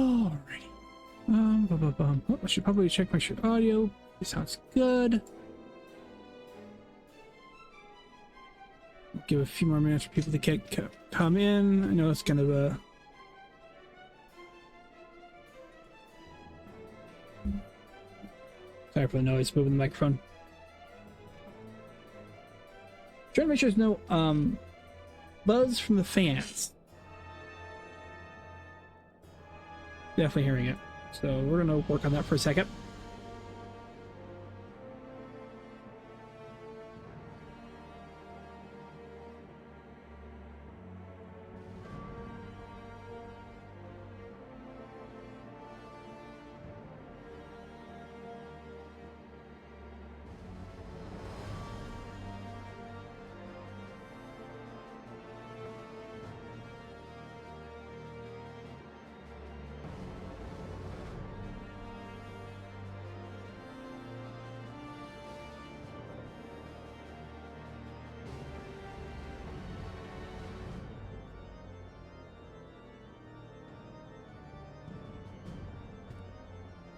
Alrighty. Oh, I should probably check my shirt audio. It sounds good. Give a few more minutes for people to come in. I know it's kind of a... Sorry for the noise, moving the microphone. Trying to make sure there's no buzz from the fans. Definitely hearing it. So we're gonna work on that for a second.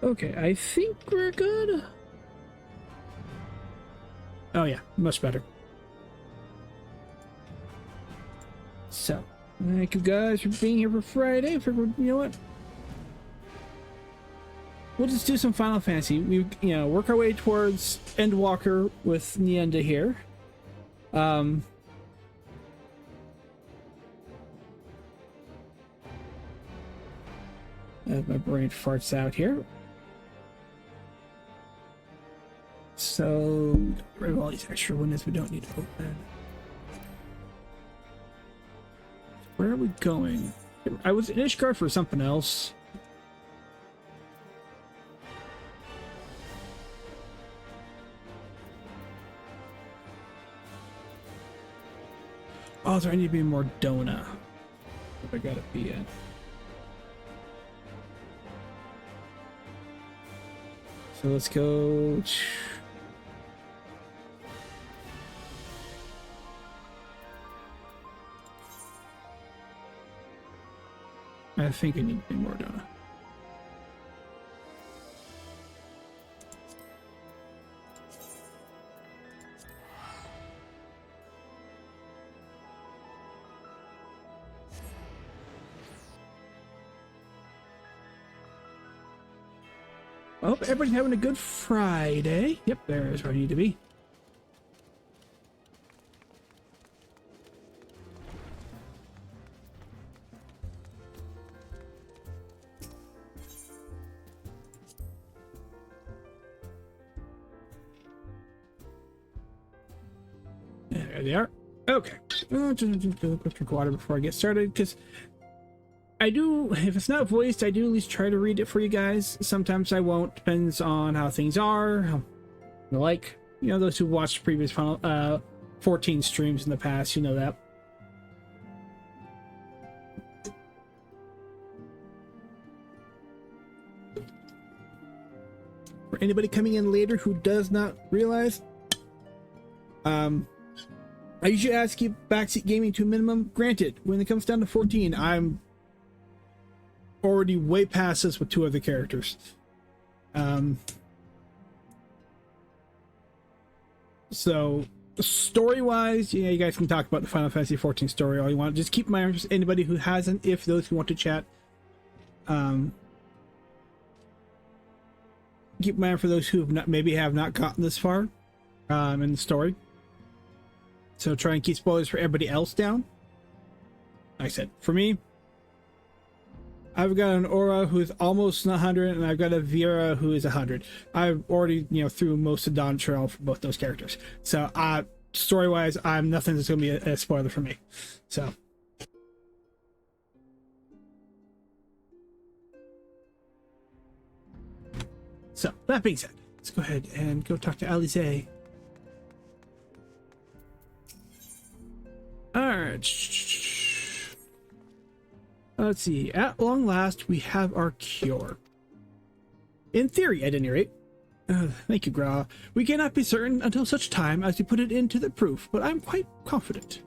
Okay, I think we're good. Oh yeah, much better. So, thank you guys for being here for Friday. I figured, you know what? We'll just do some Final Fantasy. We, work our way towards Endwalker with Nienda here. As my brain farts out here. So, get rid of all these extra windows we don't need to open. Where are we going? I was in Ishgard for something else. Oh, so I need to be more Dona. I gotta be in. So let's go. I think I need to be more Dona. I hope everybody's having a good Friday. Yep, there's where I need to be. There they are. Okay. Just drink water before I get started, because I do, if it's not voiced, I do at least try to read it for you guys. Sometimes I won't, depends on how things are, how you like. Those who watched previous Final 14 streams in the past, you know that. For anybody coming in later who does not realize, I usually ask to keep backseat gaming to a minimum. Granted, when it comes down to 14, I'm already way past this with 2 other characters. So story-wise, you guys can talk about the Final Fantasy 14 story all you want. Just keep in mind, anybody who hasn't, if those who want to chat, keep in mind for those who maybe have not gotten this far in the story. So try and keep spoilers for everybody else down. Like I said, for me, I've got an Aura who is almost 100, and I've got a Vera who is 100. I've already, through most of Dawn Trail for both those characters. So, story-wise, nothing that's going to be a spoiler for me. So. So, that being said, let's go ahead and go talk to Alize. Alright. Let's see. At long last, we have our cure. In theory, at any rate. Thank you, Gra. We cannot be certain until such time as we put it into the proof, but I'm quite confident.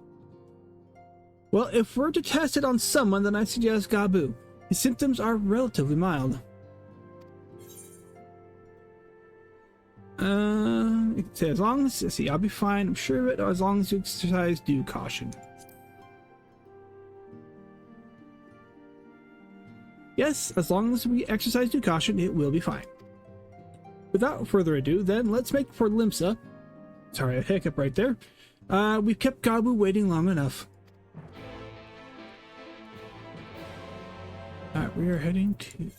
Well, if we're to test it on someone, then I suggest Gabu. His symptoms are relatively mild. It says, as long as, let's see, I'll be fine, I'm sure of it, as long as you exercise due caution. Yes, as long as we exercise due caution, it will be fine. Without further ado, then, let's make for Limsa. Sorry, a hiccup right there. We've kept Gabu waiting long enough. Alright, we are heading to...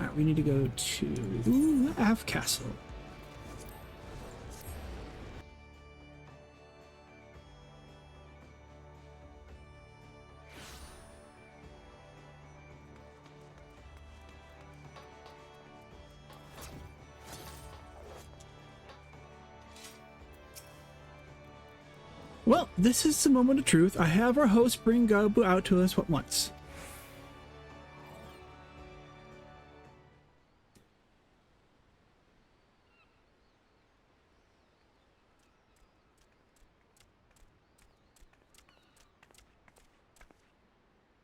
Alright, we need to go to Av Castle. Well, this is the moment of truth. I have our host bring Gabu out to us at once.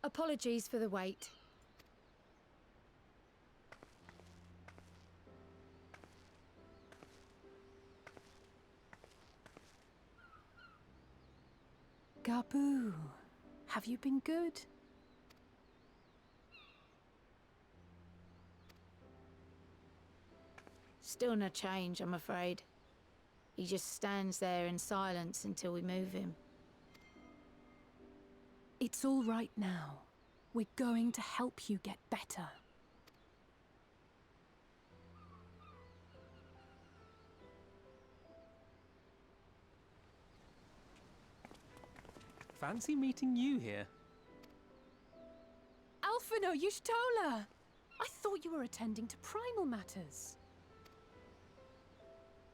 Apologies for the wait. Gabu, have you been good? Still no change, I'm afraid. He just stands there in silence until we move him. It's all right now. We're going to help you get better. Fancy meeting you here. Alphino Yushtola! I thought you were attending to primal matters.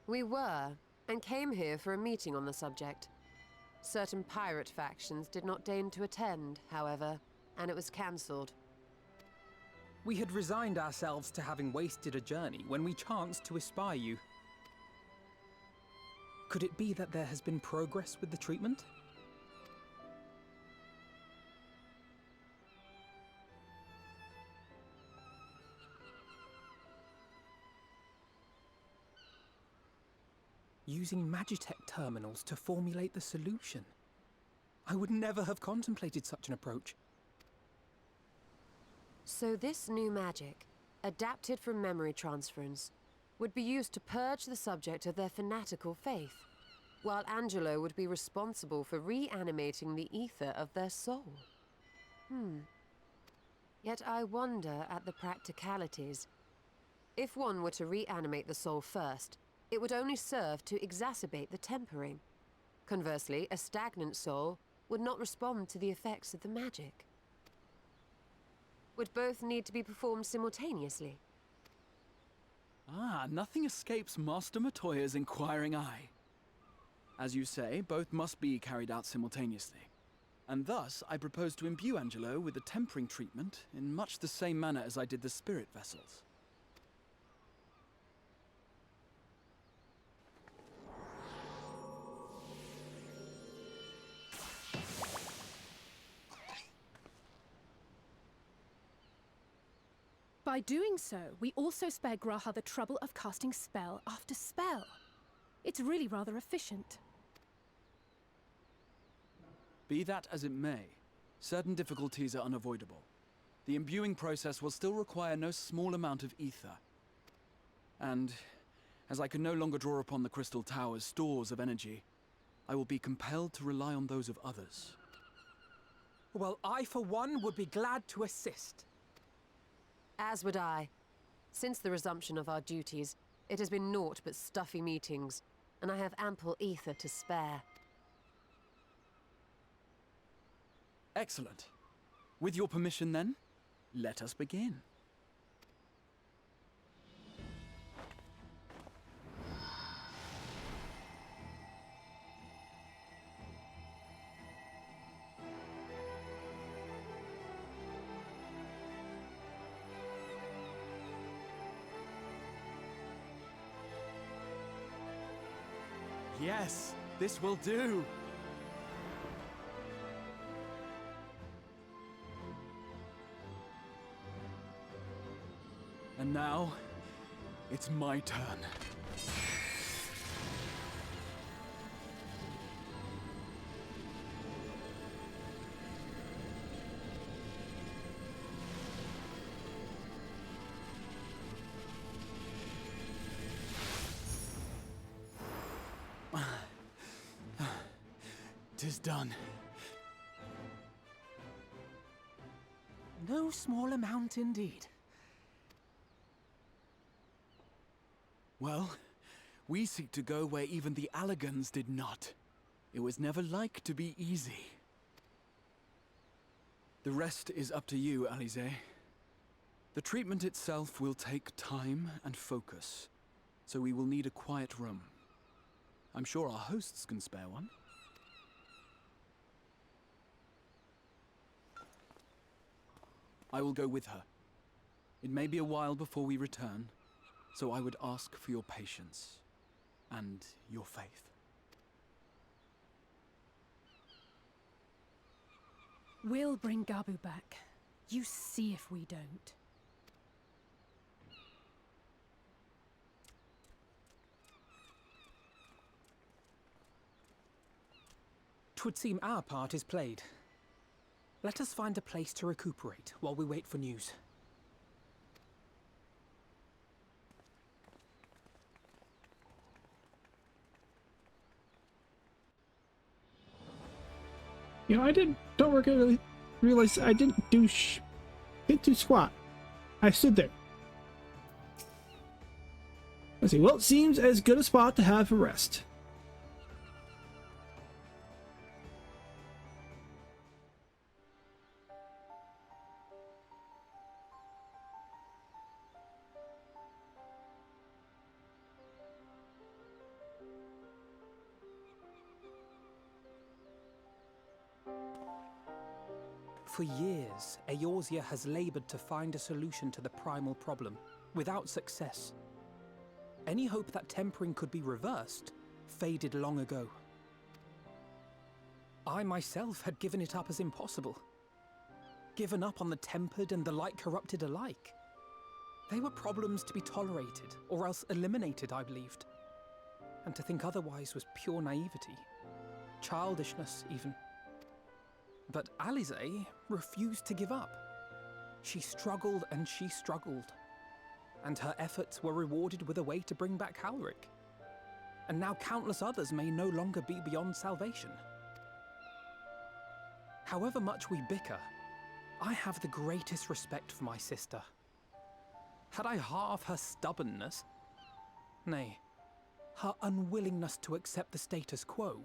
We were, and came here for a meeting on the subject. Certain pirate factions did not deign to attend, however, and it was cancelled. We had resigned ourselves to having wasted a journey when we chanced to espy you. Could it be that there has been progress with the treatment? Using Magitech terminals to formulate the solution. I would never have contemplated such an approach. So this new magic, adapted from memory transference, would be used to purge the subject of their fanatical faith, while Angelo would be responsible for reanimating the ether of their soul. Yet I wonder at the practicalities. If one were to reanimate the soul first, it would only serve to exacerbate the tempering. Conversely, a stagnant soul would not respond to the effects of the magic. Would both need to be performed simultaneously? Ah, nothing escapes Master Matoya's inquiring eye. As you say, both must be carried out simultaneously. And thus, I propose to imbue Angelo with the tempering treatment in much the same manner as I did the spirit vessels. By doing so, we also spare Graha the trouble of casting spell after spell. It's really rather efficient. Be that as it may, certain difficulties are unavoidable. The imbuing process will still require no small amount of ether. And, as I can no longer draw upon the Crystal Tower's stores of energy, I will be compelled to rely on those of others. Well, I for one would be glad to assist. As would I. Since the resumption of our duties, it has been naught but stuffy meetings, and I have ample ether to spare. Excellent. With your permission then, let us begin. Yes, this will do. And now, it's my turn. Tis done. No small amount indeed. Well, we seek to go where even the Allegans did not. It was never like to be easy. The rest is up to you, Alize. The treatment itself will take time and focus, so we will need a quiet room. I'm sure our hosts can spare one. I will go with her. It may be a while before we return, so I would ask for your patience and your faith. We'll bring Gabu back. You see if we don't. 'Twould seem our part is played. Let us find a place to recuperate while we wait for news. You know, don't really realize I didn't do squat. I stood there. Let's see. Well, it seems as good a spot to have a rest. For years, Eorzea has labored to find a solution to the primal problem, without success. Any hope that tempering could be reversed faded long ago. I myself had given it up as impossible. Given up on the tempered and the light corrupted alike. They were problems to be tolerated, or else eliminated, I believed. And to think otherwise was pure naivety. Childishness, even. But Alize refused to give up. She struggled and she struggled. And her efforts were rewarded with a way to bring back Halric. And now countless others may no longer be beyond salvation. However much we bicker, I have the greatest respect for my sister. Had I half her stubbornness, nay, her unwillingness to accept the status quo,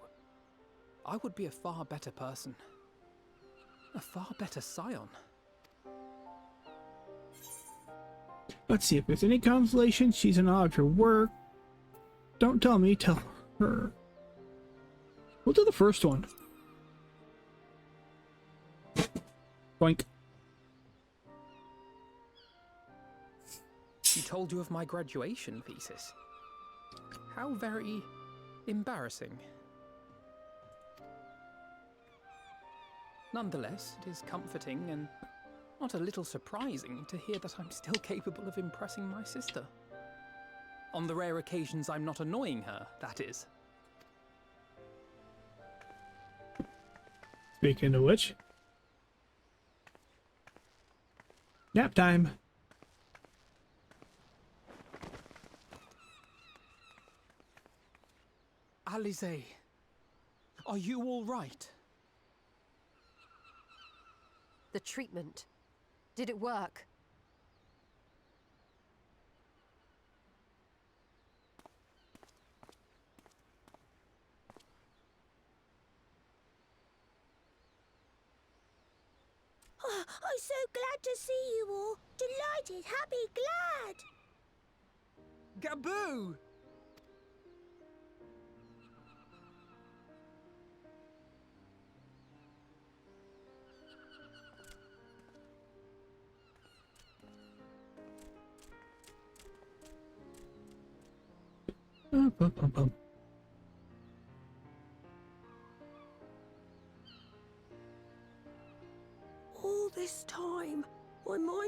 I would be a far better person. A far better scion. Let's see if there's any consolation. She's in awe of your work. Don't tell me, tell her. We'll do the first one. Boink. She told you of my graduation thesis. How very embarrassing. Nonetheless, it is comforting and not a little surprising to hear that I'm still capable of impressing my sister. On the rare occasions I'm not annoying her, that is. Speaking of which, nap time. Alize, are you all right? The treatment. Did it work? Oh, I'm so glad to see you all. Delighted, happy, glad. Gaboo!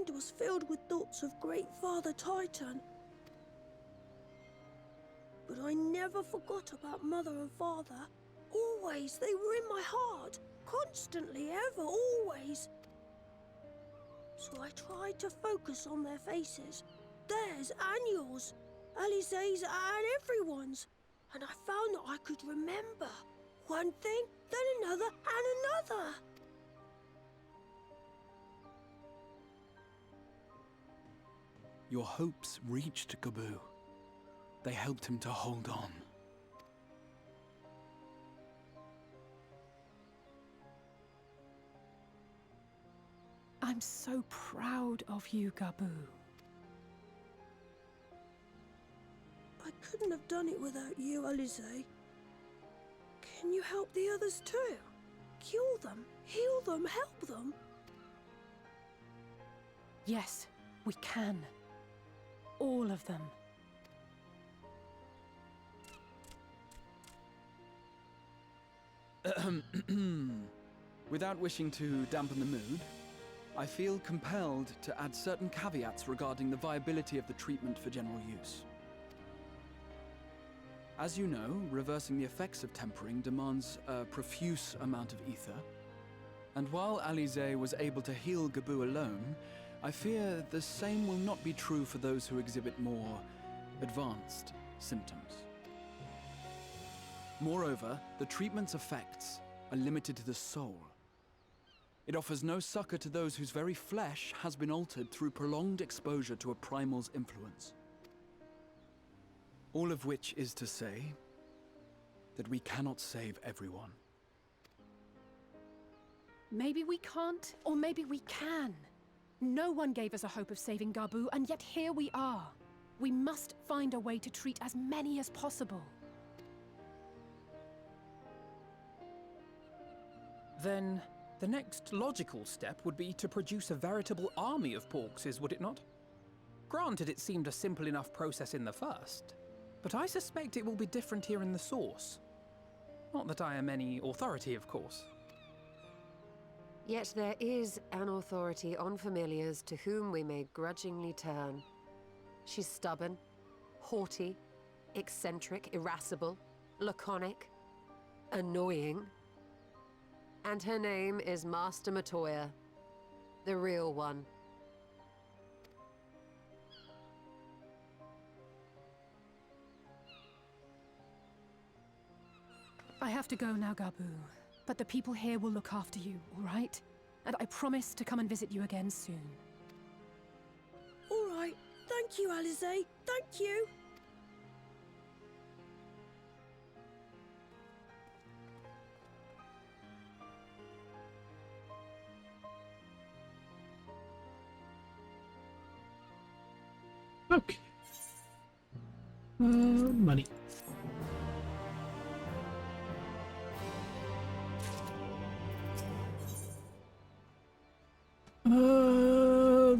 mind was filled with thoughts of Great Father Titan. But I never forgot about Mother and Father. Always, they were in my heart. Constantly, ever, always. So I tried to focus on their faces. Theirs and yours. Alize's and everyone's. And I found that I could remember. One thing, then another, and another. Your hopes reached Gaboo. They helped him to hold on. I'm so proud of you, Gaboo. I couldn't have done it without you, Alize. Can you help the others too? Cure them, heal them, help them? Yes, we can. All of them. Without wishing to dampen the mood, I feel compelled to add certain caveats regarding the viability of the treatment for general use. As you know, reversing the effects of tempering demands a profuse amount of ether. And while Alize was able to heal Gaboo alone, I fear the same will not be true for those who exhibit more advanced symptoms. Moreover, the treatment's effects are limited to the soul. It offers no succor to those whose very flesh has been altered through prolonged exposure to a primal's influence. All of which is to say that we cannot save everyone. Maybe we can't, or maybe we can. No one gave us a hope of saving Gaboo, and yet here we are. We must find a way to treat as many as possible. Then the next logical step would be to produce a veritable army of Porkses, would it not? Granted, it seemed a simple enough process in the first, but I suspect it will be different here in the source. Not that I am any authority, of course. Yet there is an authority on familiars to whom we may grudgingly turn. She's stubborn, haughty, eccentric, irascible, laconic, annoying. And her name is Master Matoya, the real one. I have to go now, Gaboo. But the people here will look after you, all right? And I promise to come and visit you again soon. All right. Thank you, Alize. Thank you. Okay. Money.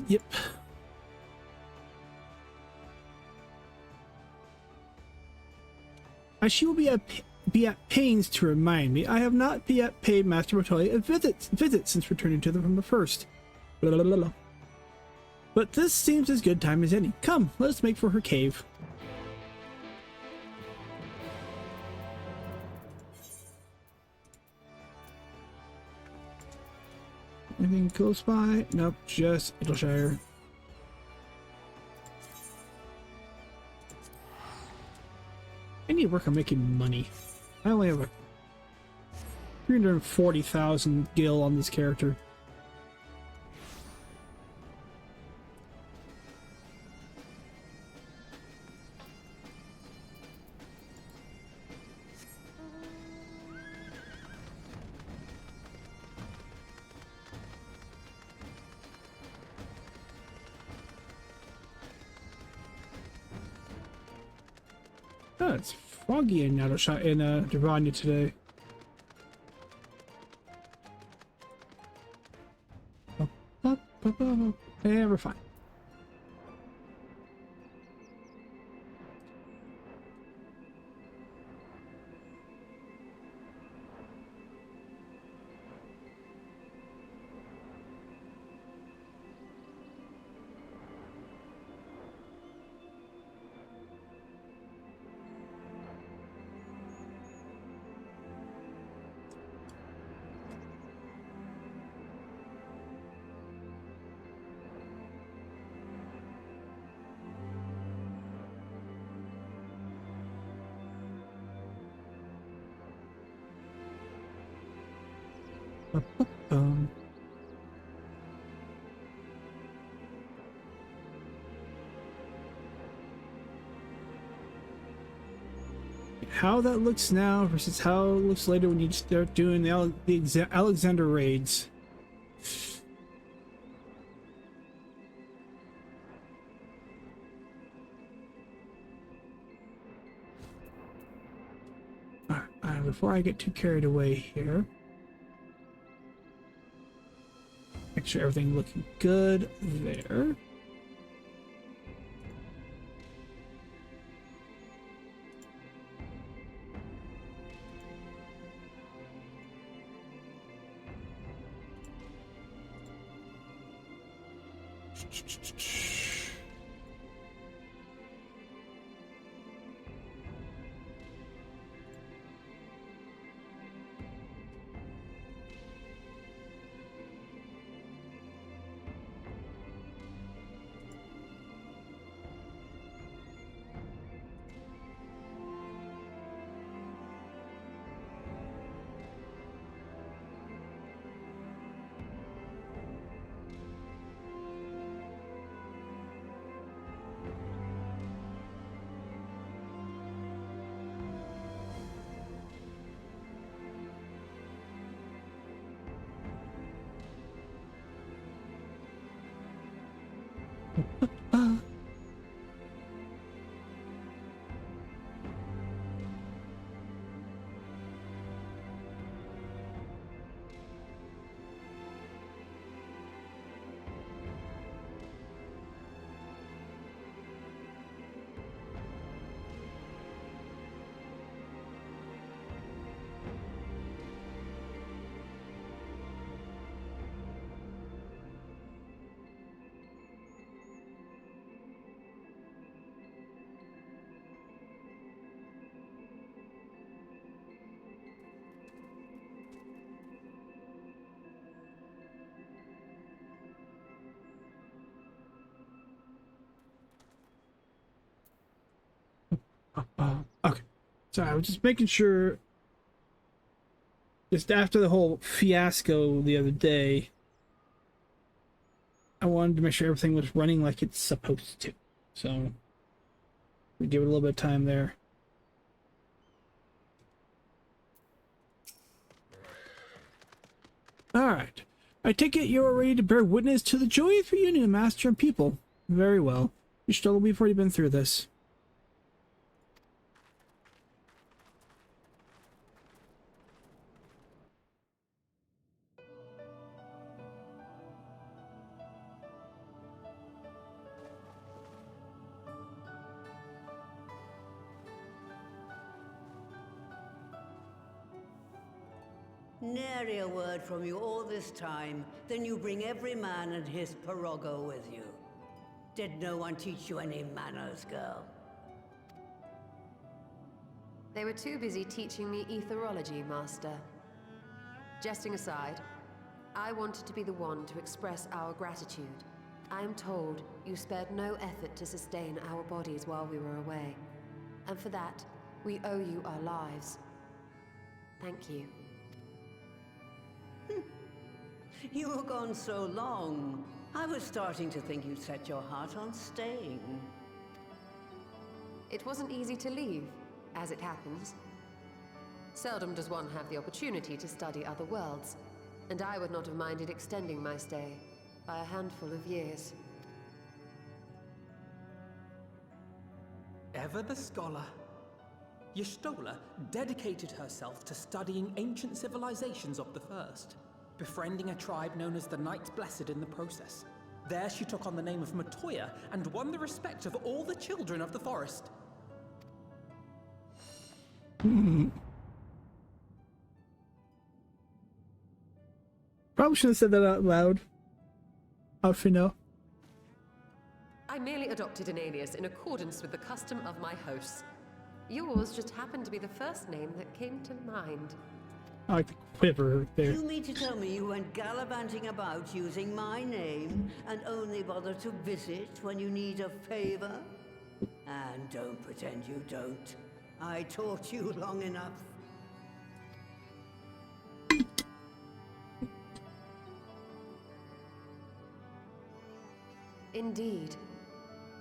Yep. She will be at pains to remind me I have not yet paid Master Matoya a visit since returning to them from the first. Blah, blah, blah, blah. But this seems as good time as any. Come, let us make for her cave. Anything close by? Nope, just Idleshire. I need to work on making money. I only have a 340,000 gil on this character. Oh, it's foggy in Dervania today. Yeah, we're fine. Um, how that looks now versus how it looks later when you start doing the Alexander raids. Before I get too carried away here, make sure everything looking good there. Okay. So I was just making sure, just after the whole fiasco the other day, I wanted to make sure everything was running like it's supposed to. So we give it a little bit of time there. Alright. I take it you are ready to bear witness to the joyous reunion of Master and People. Very well. You struggle before you've been through this. Nary a word from you all this time, then you bring every man and his pirogo with you. Did no one teach you any manners, girl? They were too busy teaching me etherology, Master. Jesting aside, I wanted to be the one to express our gratitude. I am told you spared no effort to sustain our bodies while we were away. And for that, we owe you our lives. Thank you. You were gone so long. I was starting to think you'd set your heart on staying. It wasn't easy to leave, as it happens. Seldom does one have the opportunity to study other worlds, and I would not have minded extending my stay by a handful of years. Ever the scholar. Y'shtola dedicated herself to studying ancient civilizations of the First, befriending a tribe known as the Knights Blessed in the process. There she took on the name of Matoya and won the respect of all the children of the forest. Probably shouldn't have said that out loud. Alfino. I merely adopted an alias in accordance with the custom of my hosts. Yours just happened to be the first name that came to mind. I like the quiver there. You mean to tell me you went gallivanting about using my name and only bother to visit when you need a favor? And don't pretend you don't. I taught you long enough. Indeed.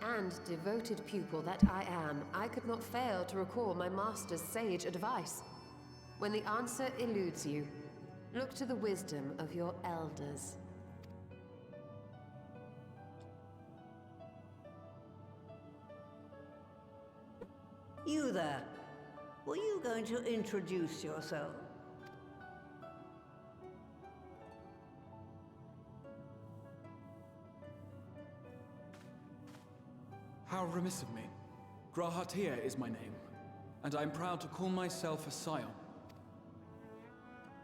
And devoted pupil that I am, I could not fail to recall my master's sage advice. When the answer eludes you, look to the wisdom of your elders. You there. Were you going to introduce yourself? How remiss of me. Grahatir is my name, and I'm proud to call myself a scion.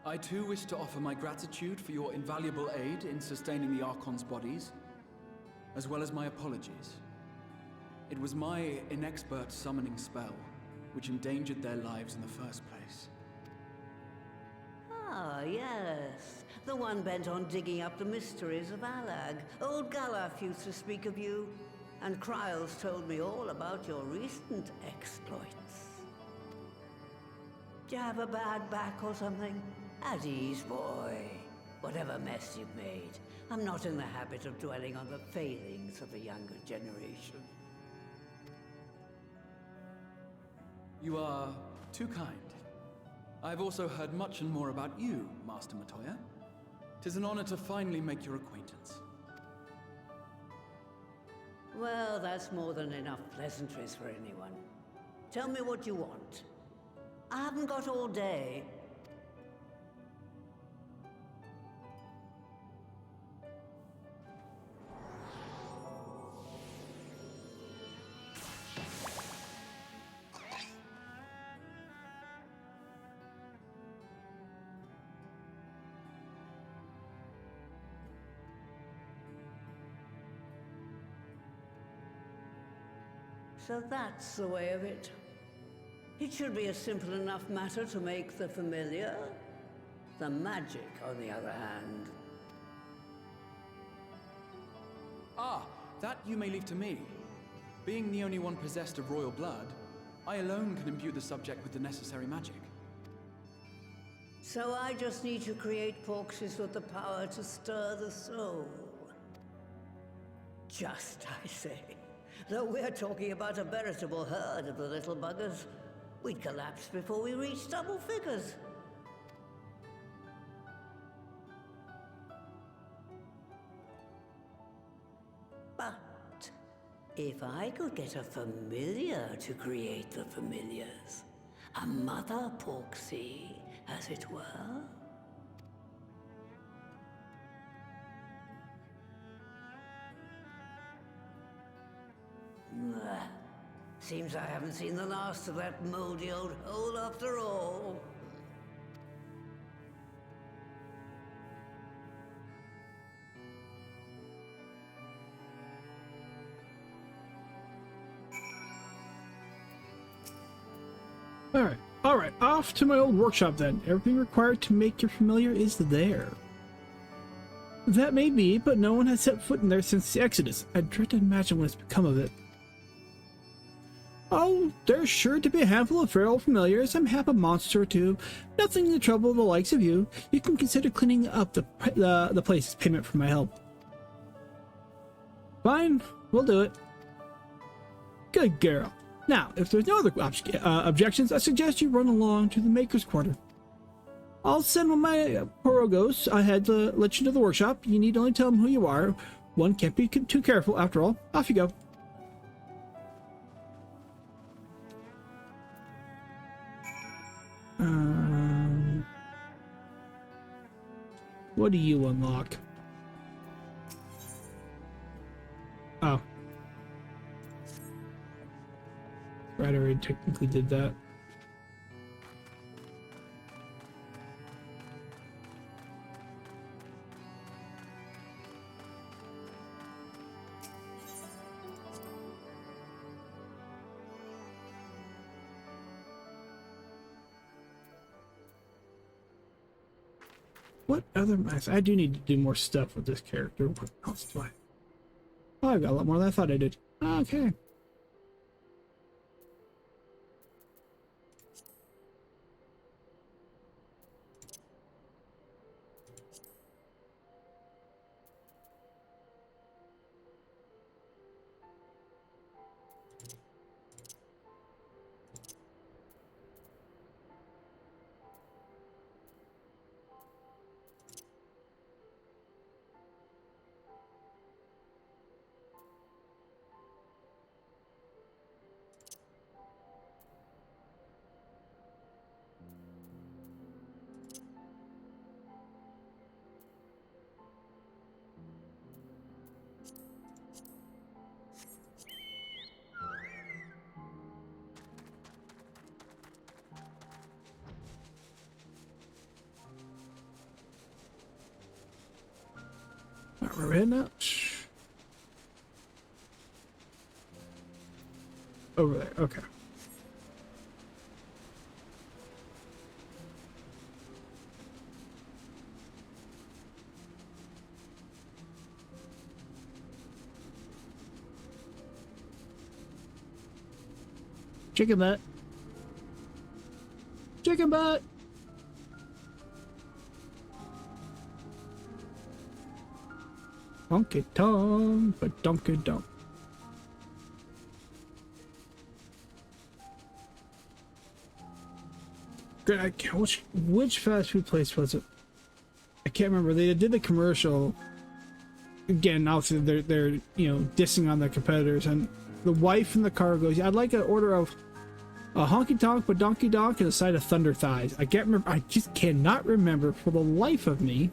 I too wish to offer my gratitude for your invaluable aid in sustaining the Archon's bodies, as well as my apologies. It was my inexpert summoning spell which endangered their lives in the first place. Ah, yes. The one bent on digging up the mysteries of Alag. Old Galaf used to speak of you, and Kryles told me all about your recent exploits. Do you have a bad back or something? At ease, boy. Whatever mess you've made, I'm not in the habit of dwelling on the failings of the younger generation. You are too kind. I've also heard much and more about you, Master Matoya. 'Tis an honor to finally make your acquaintance. Well, that's more than enough pleasantries for anyone. Tell me what you want. I haven't got all day. So that's the way of it. It should be a simple enough matter to make the familiar. The magic, on the other hand. Ah, that you may leave to me. Being the only one possessed of royal blood, I alone can imbue the subject with the necessary magic. So I just need to create porxes with the power to stir the soul. Just, I say. Though we're talking about a veritable herd of the little buggers, we'd collapse before we reached double figures. But if I could get a familiar to create the familiars, a mother porxie, as it were. Seems I haven't seen the last of that moldy old hole after all. Alright, off to my old workshop then. Everything required to make your familiar is there. That may be, but no one has set foot in there since the Exodus. I dread to imagine what has become of it. Oh, there's sure to be a handful of feral familiars, some half a monster or two. Nothing to trouble the likes of you. You can consider cleaning up the place as payment for my help. Fine, we'll do it. Good girl. Now, if there's no other objections, I suggest you run along to the Maker's Quarter. I'll send one of my Porogos ahead to let you know the workshop. You need only tell them who you are. One can't be too careful, after all. Off you go. What do you unlock? Oh. Right, I already technically did that. What other maps? I do need to do more stuff with this character. What else do I? Oh, I've got a lot more than I thought I did. Okay. Not where we're heading out. Over there. Okay. Chicken butt. Chicken butt. Honky tonk, but donkey donk. Great. Which fast food place was it? I can't remember. They did the commercial. Again, obviously they're you know dissing on their competitors, and the wife in the car goes, "I'd like an order of a honky tonk, but donkey donk, and a side of thunder thighs." I can't remember. I just cannot remember for the life of me.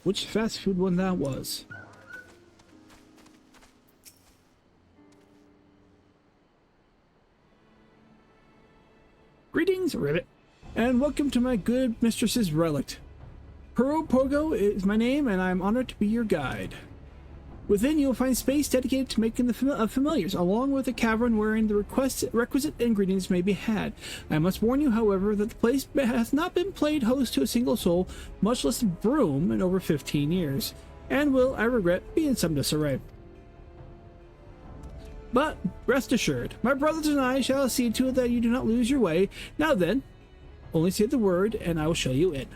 Which fast food one that was? Greetings, Ribbit, and welcome to my good mistress's relict. Puro Pogo is my name, and I'm honored to be your guide. Within, you'll find space dedicated to making the familiars, along with a cavern wherein the requisite ingredients may be had. I must warn you, however, that the place has not been played host to a single soul, much less a broom, in over 15 years, and will, I regret, be in some disarray. But rest assured, my brothers and I shall see to it that you do not lose your way. Now then, only say the word, and I will show you in.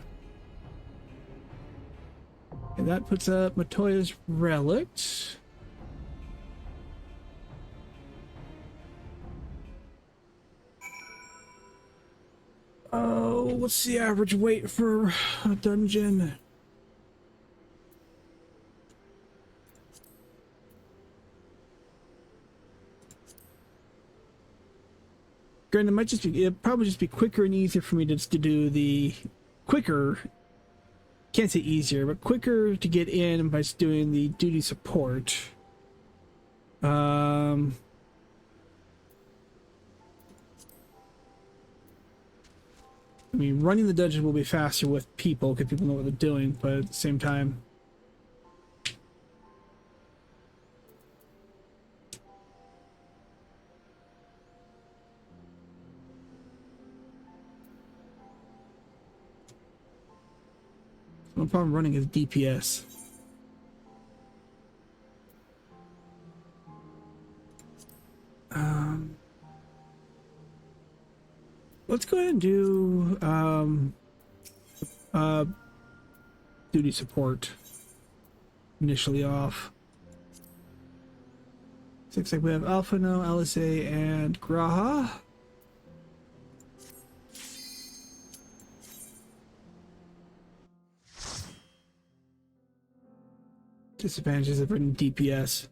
And that puts up Matoya's relics. Oh, what's the average weight for a dungeon? Granted, it'd probably just be quicker and easier for me to do the quicker. Can't say easier, but quicker to get in by just doing the duty support. I mean, running the dungeon will be faster with people because people know what they're doing, but at the same time, no problem running is DPS. Let's go ahead and do duty support initially off. Looks like we have Alphano, LSA, and Graha. Disadvantages of running DPS.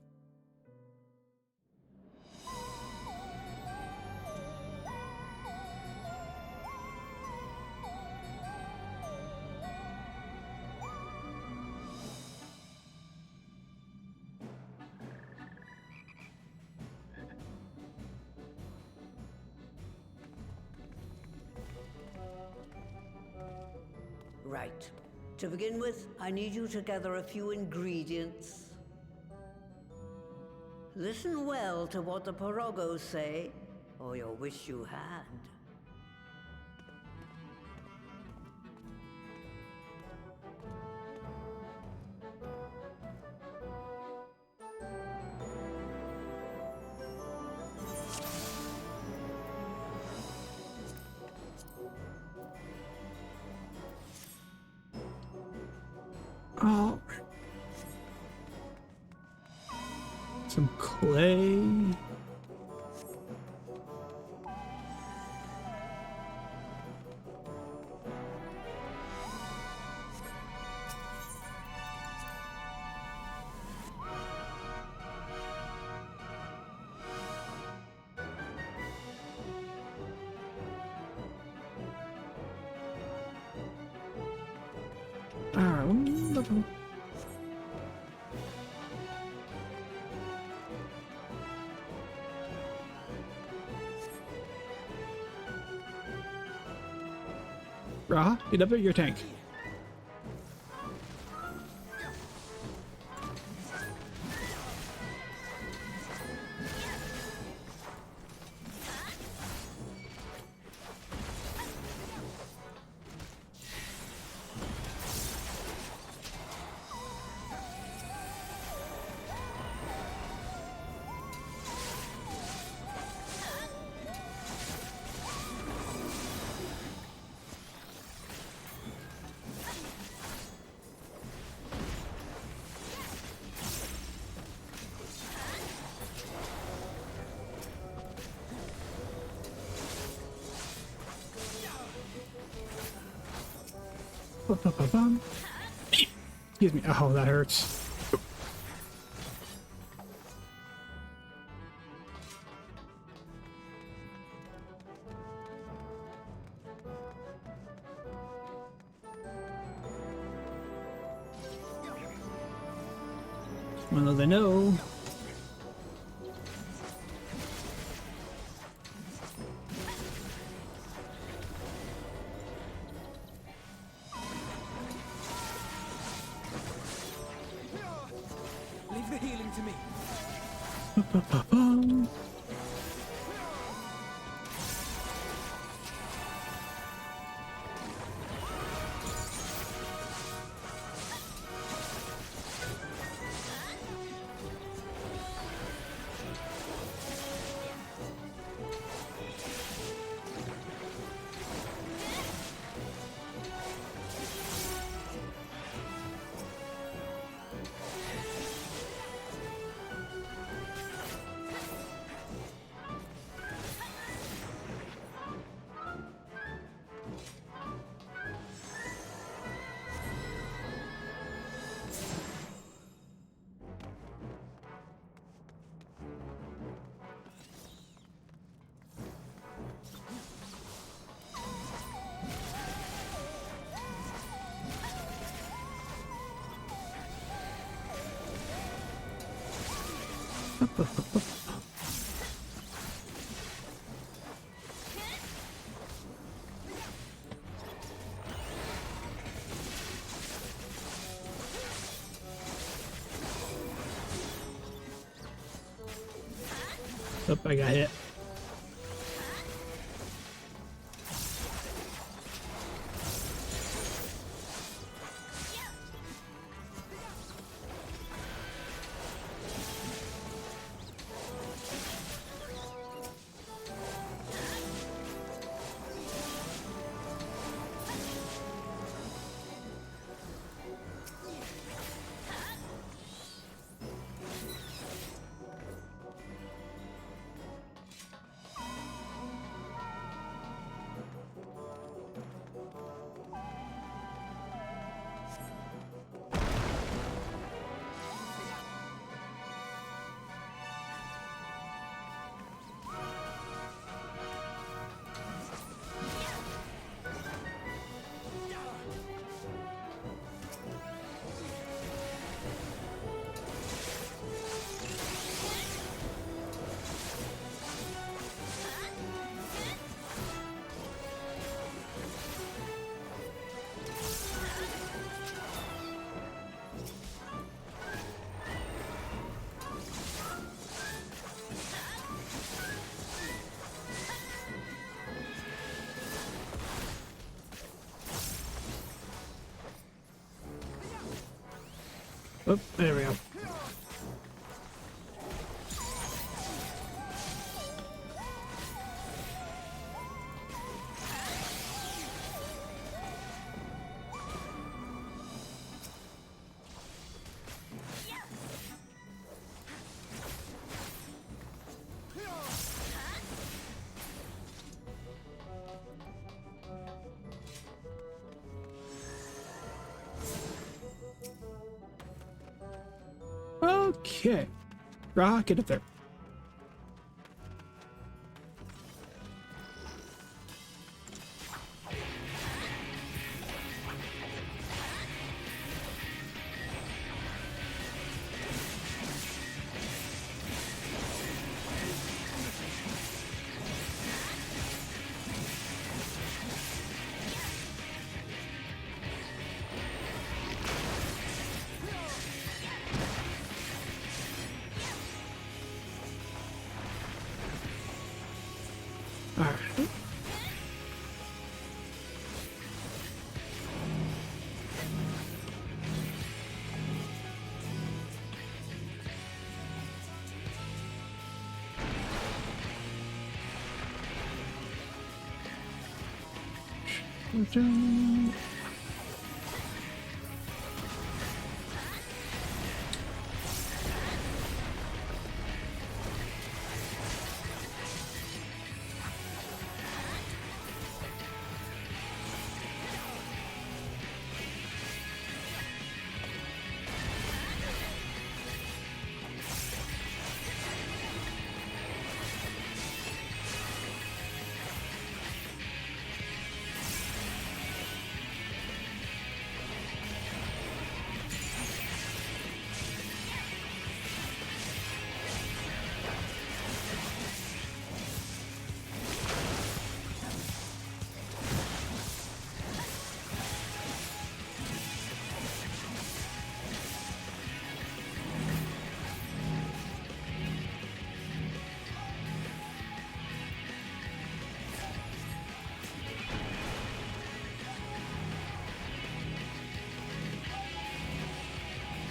Right. To begin with, I need you to gather a few ingredients. Listen well to what the Porogos say, or you'll wish you had. Oh, some clay. All right, wonderful. Raha, get up at your tank. Ba-ba-ba-bum. Excuse me. Oh, that hurts. Well, they know. Leave the healing to me. Ba-ba-ba-bum. Oh, I got hit. Oh, there we go. Okay. Raha, get up there.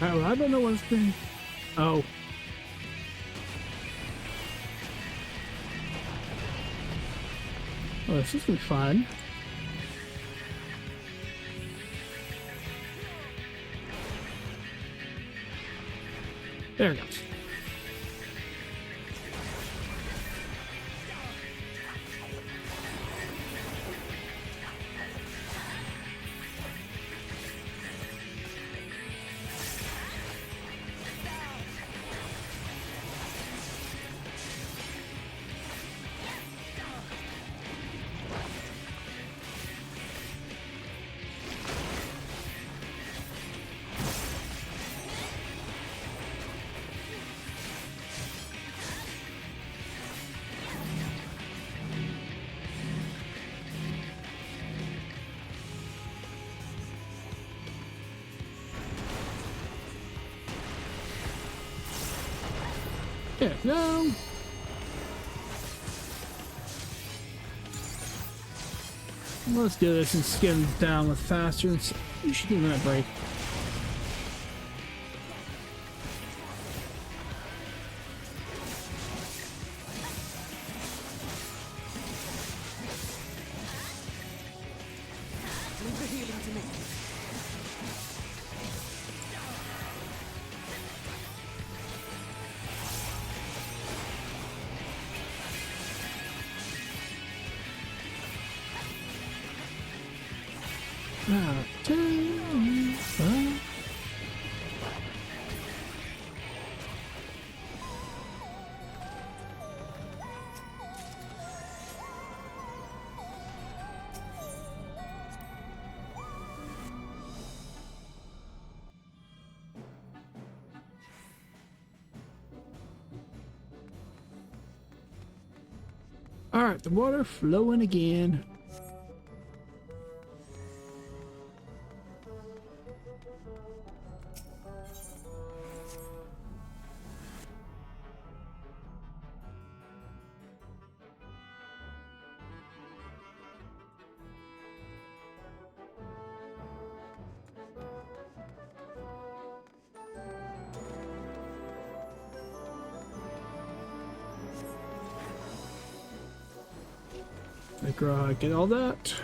Well, I don't know what's been. Oh. Oh, this is gonna be fun. There it goes. Yeah, no. Let's do this and skim down with faster. And you should give me that break. Leave the healing to me. All right, the water flowing again. Get all that.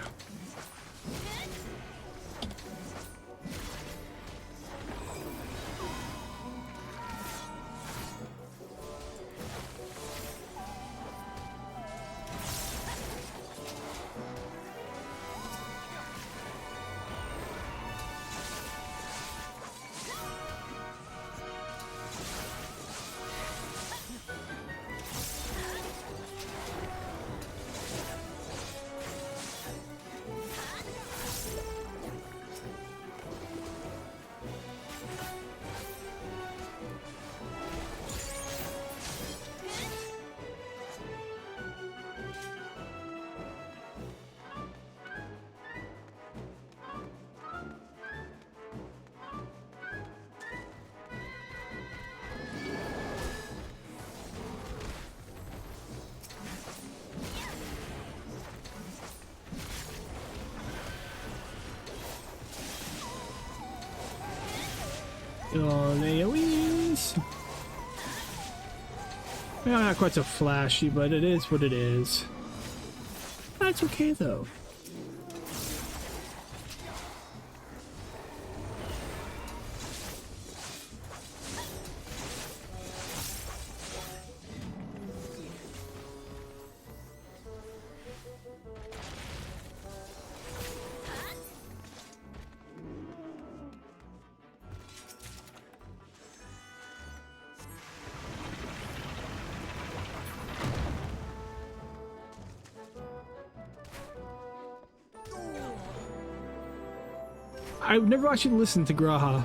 All AoEs. Yeah, not quite so flashy, but it is what it is. That's okay though. I've never actually listened to Graha.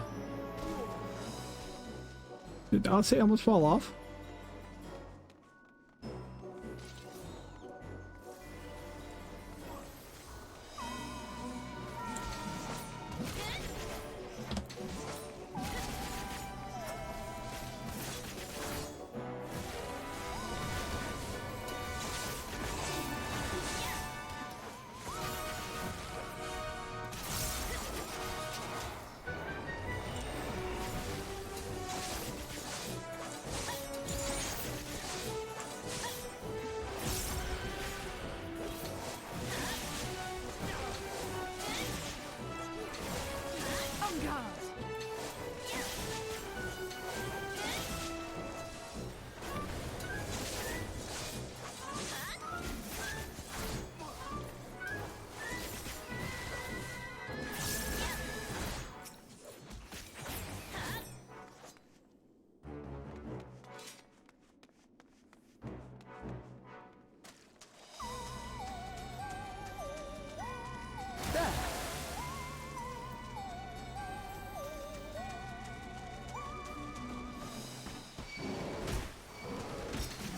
Did Odyssey almost fall off?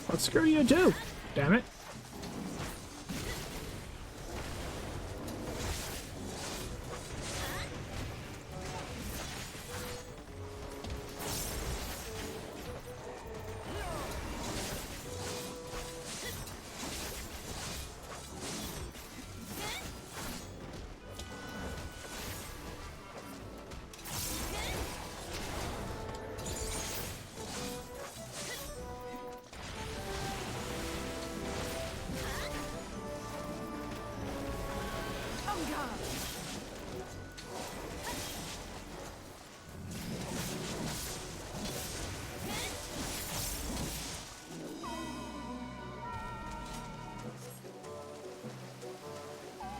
Well, screw you too. Damn it.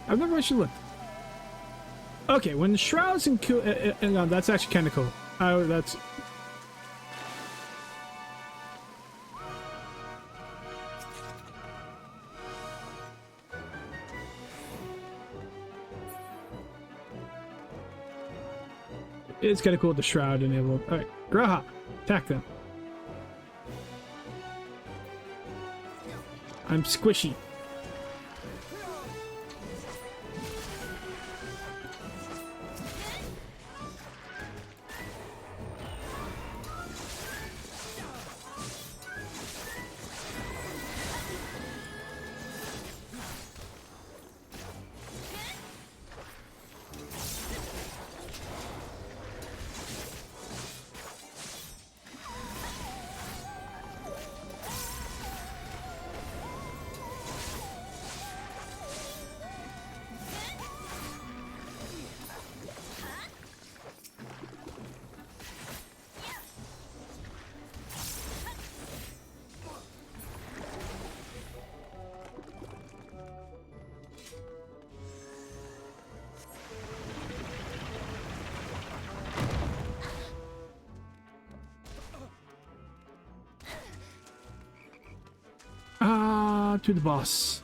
I've never actually looked. Okay, when the shrouds and no, that's actually kind of cool. That's it's kind of cool with the shroud enabled. All right, Graha, attack them. I'm squishy. To the boss.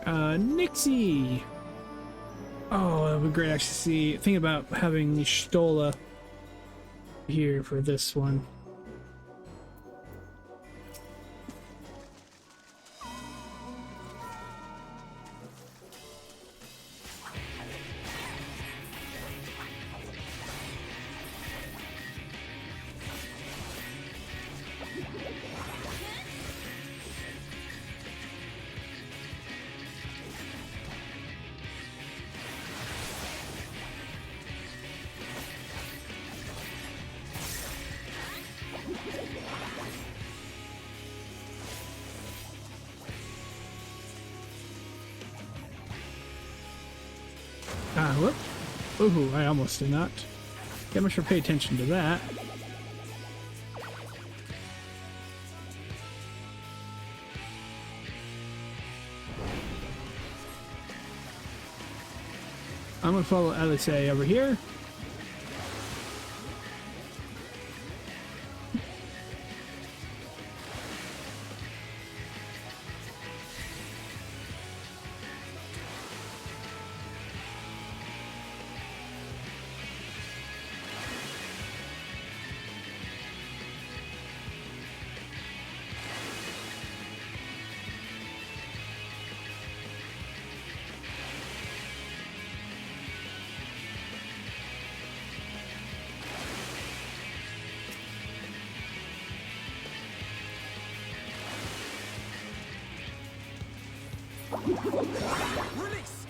Nixie. Oh, that would be great. Actually, see. Think about having Stola here for this one. Whoop. Ooh, I almost did not. Get much for pay attention to that. I'm gonna follow Alice over here. Release!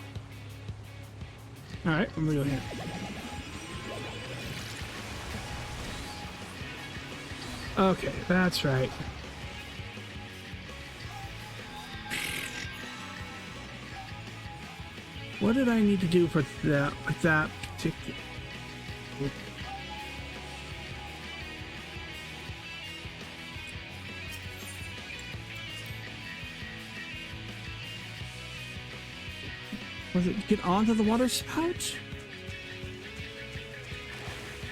Alright, what are we doing here? Okay, that's right. What did I need to do for that with that particular? Was it get onto the water spout?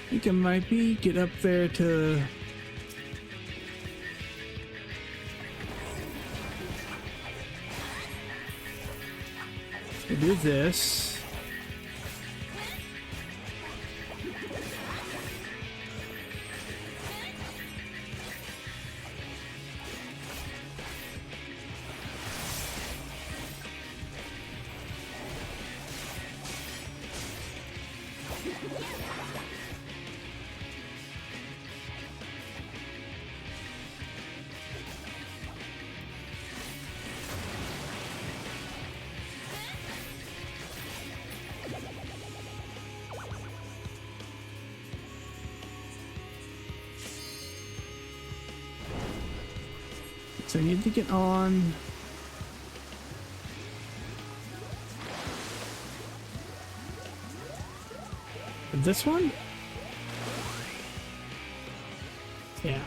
I think it might be get up there to. Do this. So I need to get on. This one? Yeah.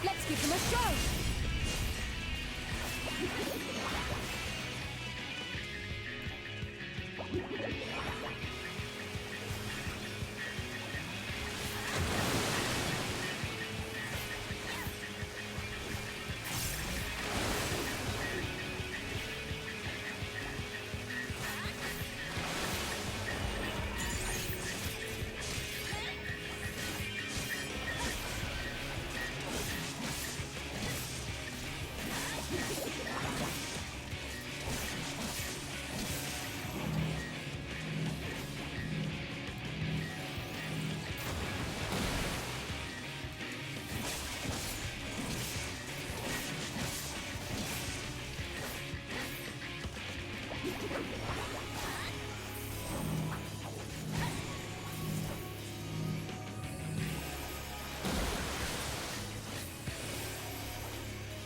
Let's give them a show!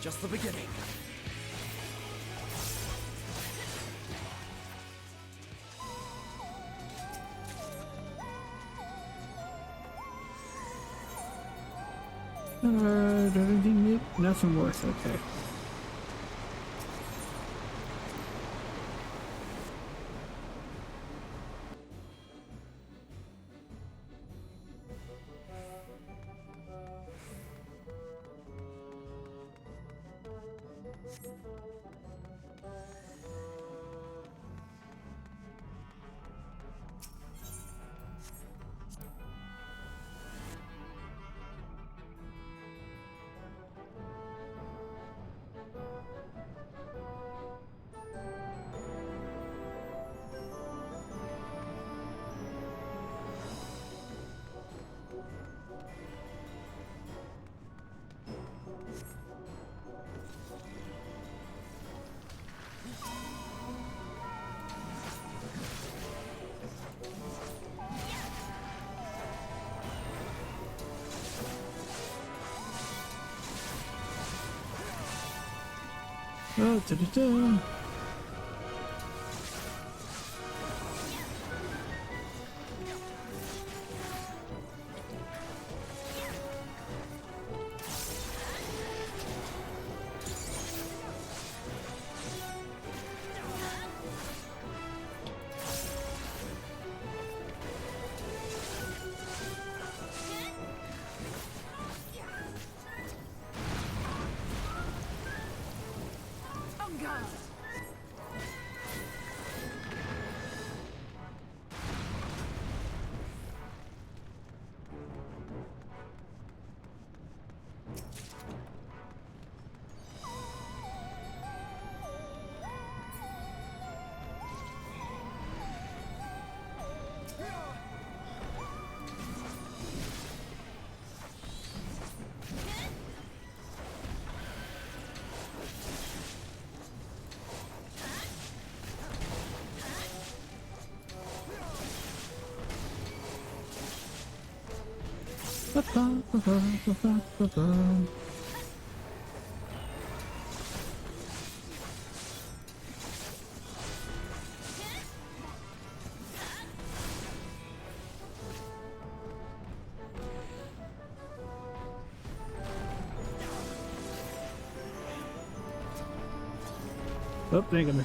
Just the beginning. Anything new? Nothing worth. Okay. Oh, da-da-da. On guard! Oh, there you go.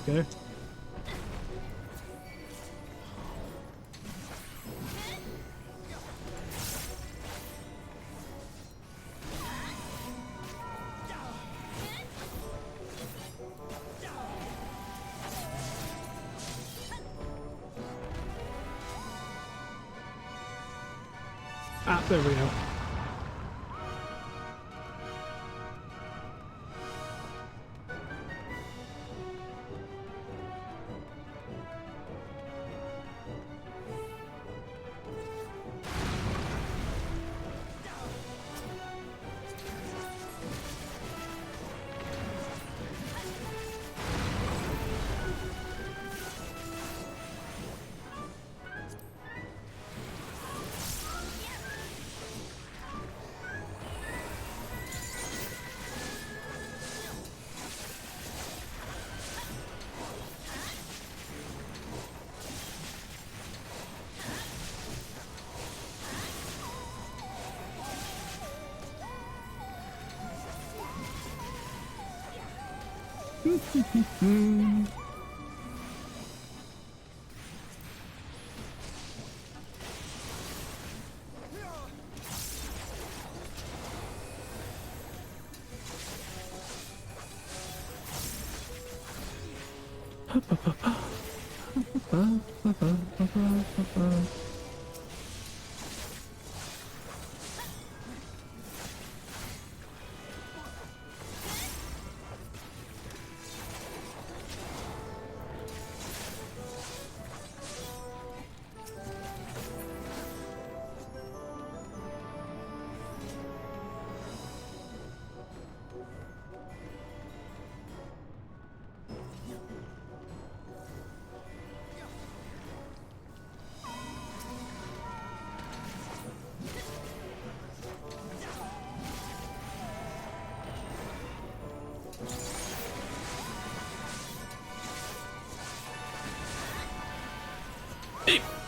Ah, there we go.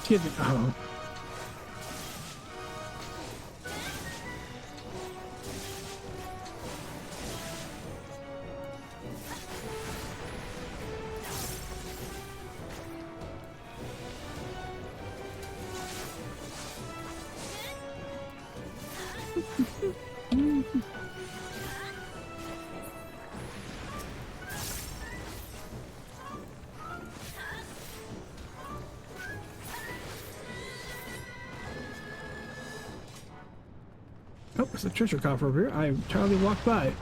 Excuse me. Oh. Oh, it's a treasure coffer over here. I entirely walked by.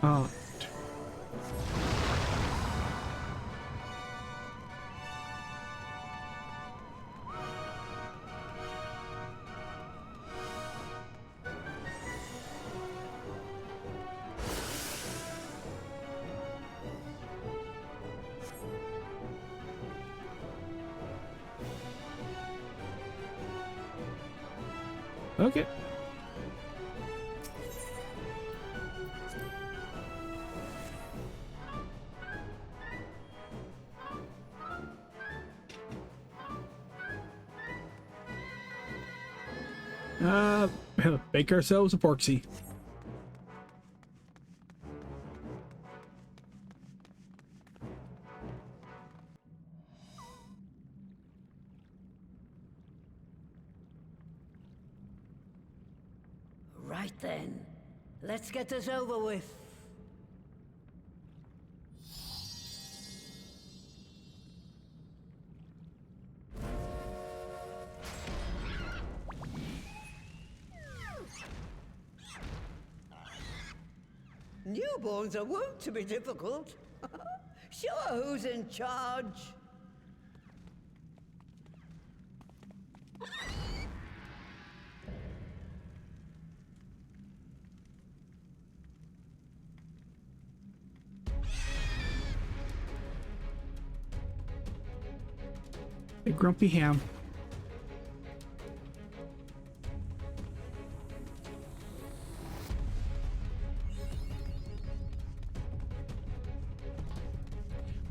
Oh. Okay. Make ourselves a porksy. Right then. Let's get this over with. Newborns are wont to be difficult. Sure, who's in charge? A grumpy ham.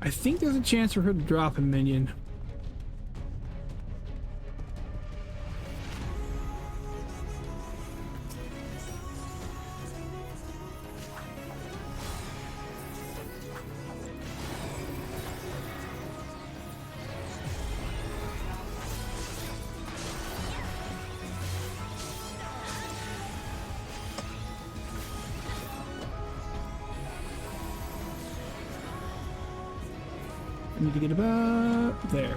I think there's a chance for her to drop a minion. I need to get about there.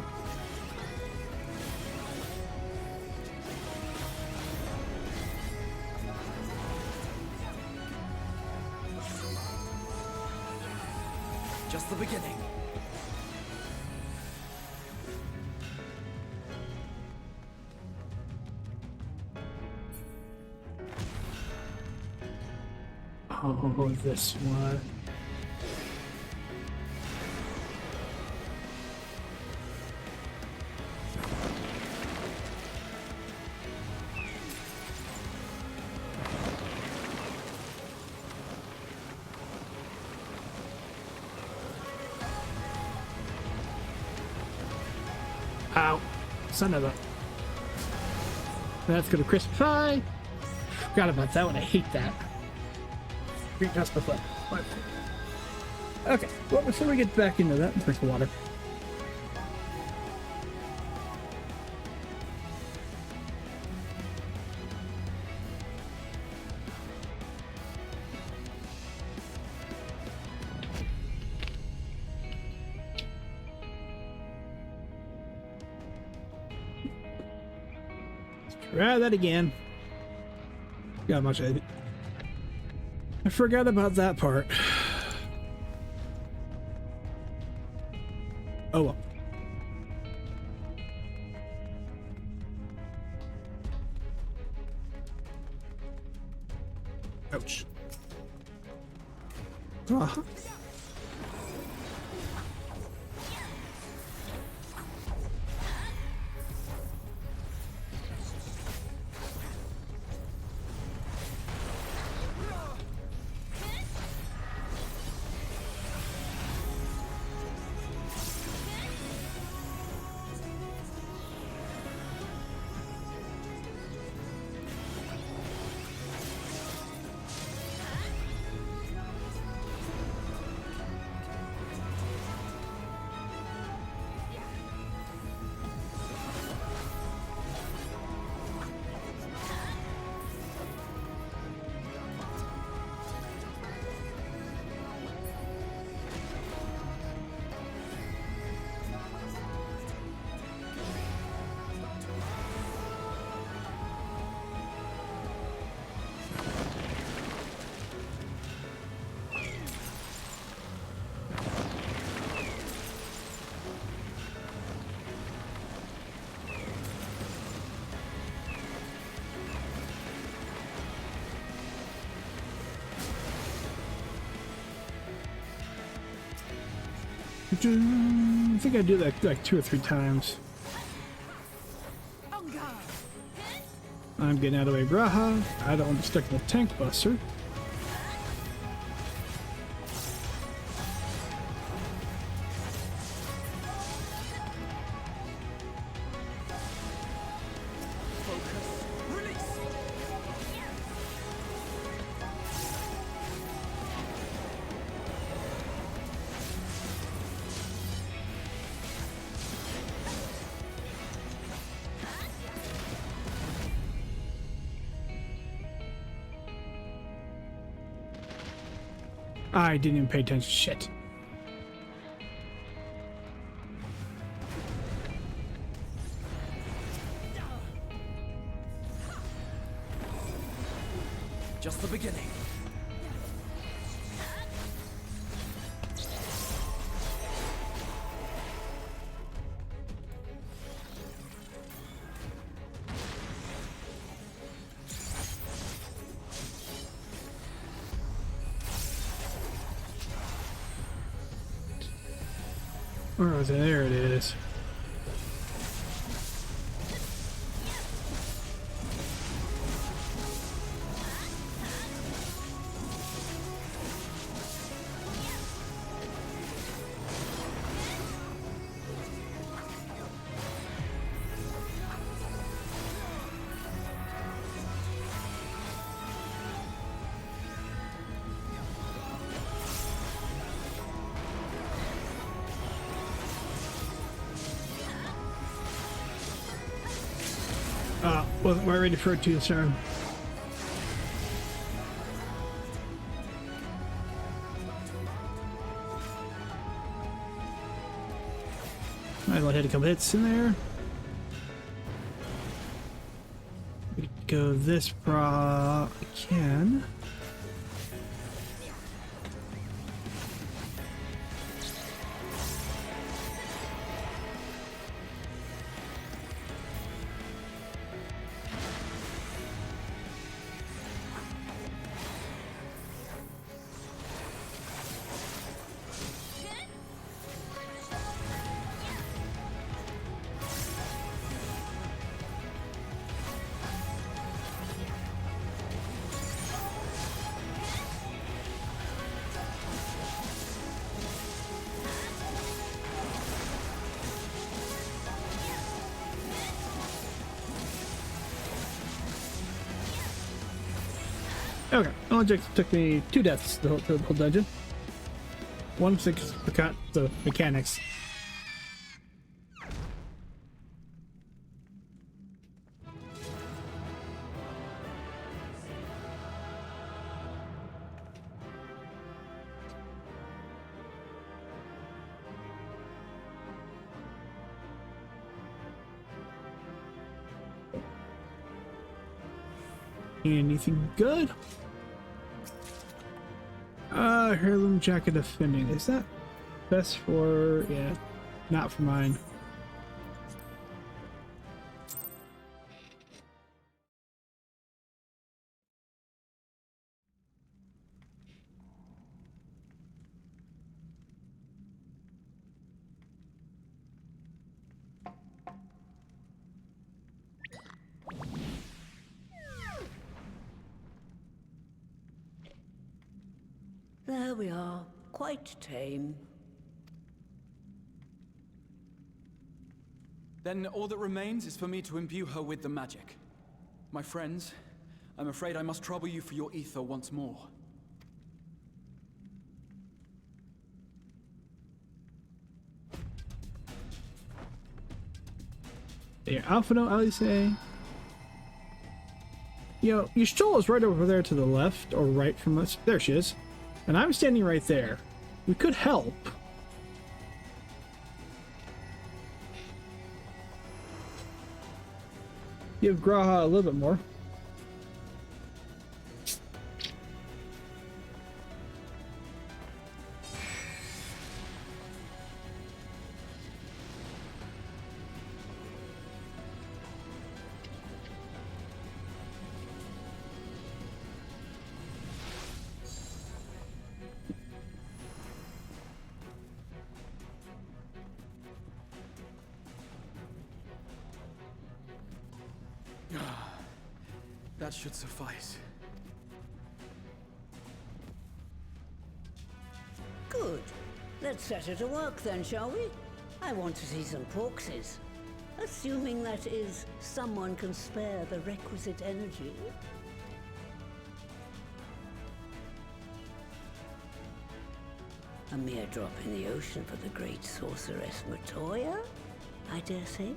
Just the beginning. Oh, this one. Ow. Son of a... That's gonna crisp pie. Forgot about that one. I hate that. Green Jasper flip. Okay, well, before we get back into that, drink the water. Try that again. Got much of it. I forgot about that part. Oh well. Ouch. Uh-huh. I think I do that like 2 or 3 times. I'm getting out of the way, Graha. I don't want to be stuck in the tank buster. I didn't even pay attention. Shit. Just the beginning. Where was it? There it is. Wasn't quite ready for it to turn. Might as well hit a couple hits in there. We go this bra again. Okay, only took me 2 deaths the whole dungeon. 1 because forgot the mechanics. Anything good? Heirloom jacket offending. Is that best for... yeah, not for mine. There we are, quite tame. Then all that remains is for me to imbue her with the magic. My friends, I'm afraid I must trouble you for your ether once more. There, Alphino, Alice. Yo, Yashtola is right over there to the left or right from us. There she is. And I'm standing right there. We could help. Give Graha a little bit more. That should suffice. Good. Let's set her to work then, shall we? I want to see some porkses. Assuming that is, someone can spare the requisite energy. A mere drop in the ocean for the great sorceress Matoya, I dare say.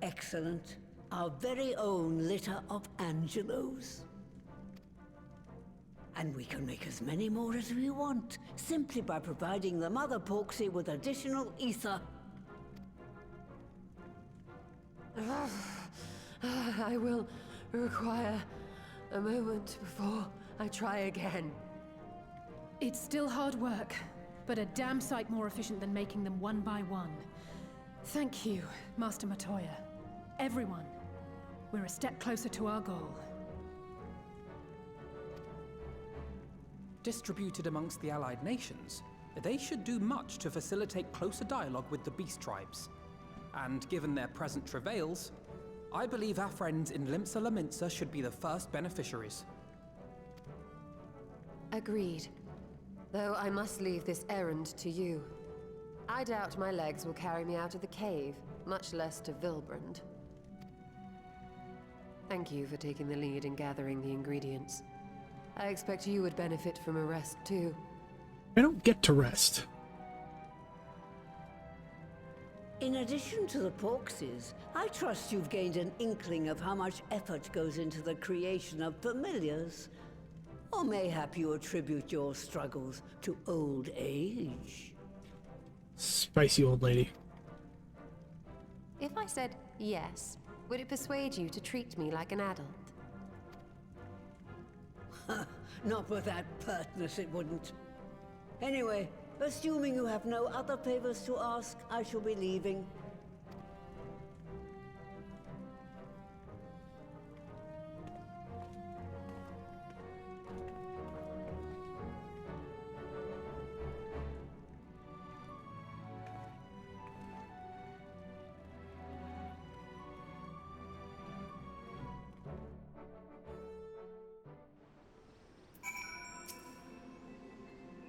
Excellent. Our very own litter of Angelos. And we can make as many more as we want, simply by providing the Mother Porksy with additional ether. I will require a moment before I try again. It's still hard work, but a damn sight more efficient than making them one by one. Thank you, Master Matoya. Everyone. We're a step closer to our goal. Distributed amongst the allied nations, they should do much to facilitate closer dialogue with the beast tribes. And given their present travails, I believe our friends in Limsa Laminsa should be the first beneficiaries. Agreed. Though I must leave this errand to you. I doubt my legs will carry me out of the cave, much less to Vilbrand. Thank you for taking the lead in gathering the ingredients. I expect you would benefit from a rest too. I don't get to rest. In addition to the porkses, I trust you've gained an inkling of how much effort goes into the creation of familiars. Or mayhap you attribute your struggles to old age. Spicy old lady. If I said yes, would it persuade you to treat me like an adult? Not with that pertness, it wouldn't. Anyway, assuming you have no other favors to ask, I shall be leaving.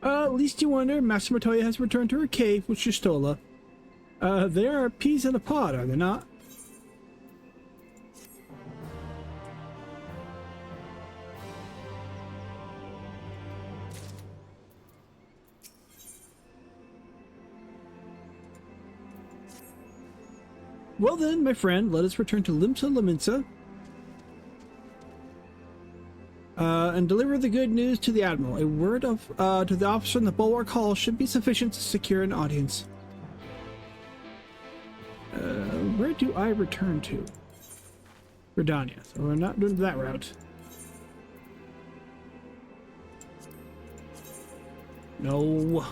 At least you wonder, Master Matoya has returned to her cave with Shistola. They are peas in a pod, are they not? Well then, my friend, let us return to Limsa Laminsa and deliver the good news to the Admiral. A word of to the officer in the Bulwark Hall should be sufficient to secure an audience. Where do I return to? Redania. So we're not doing that route. No.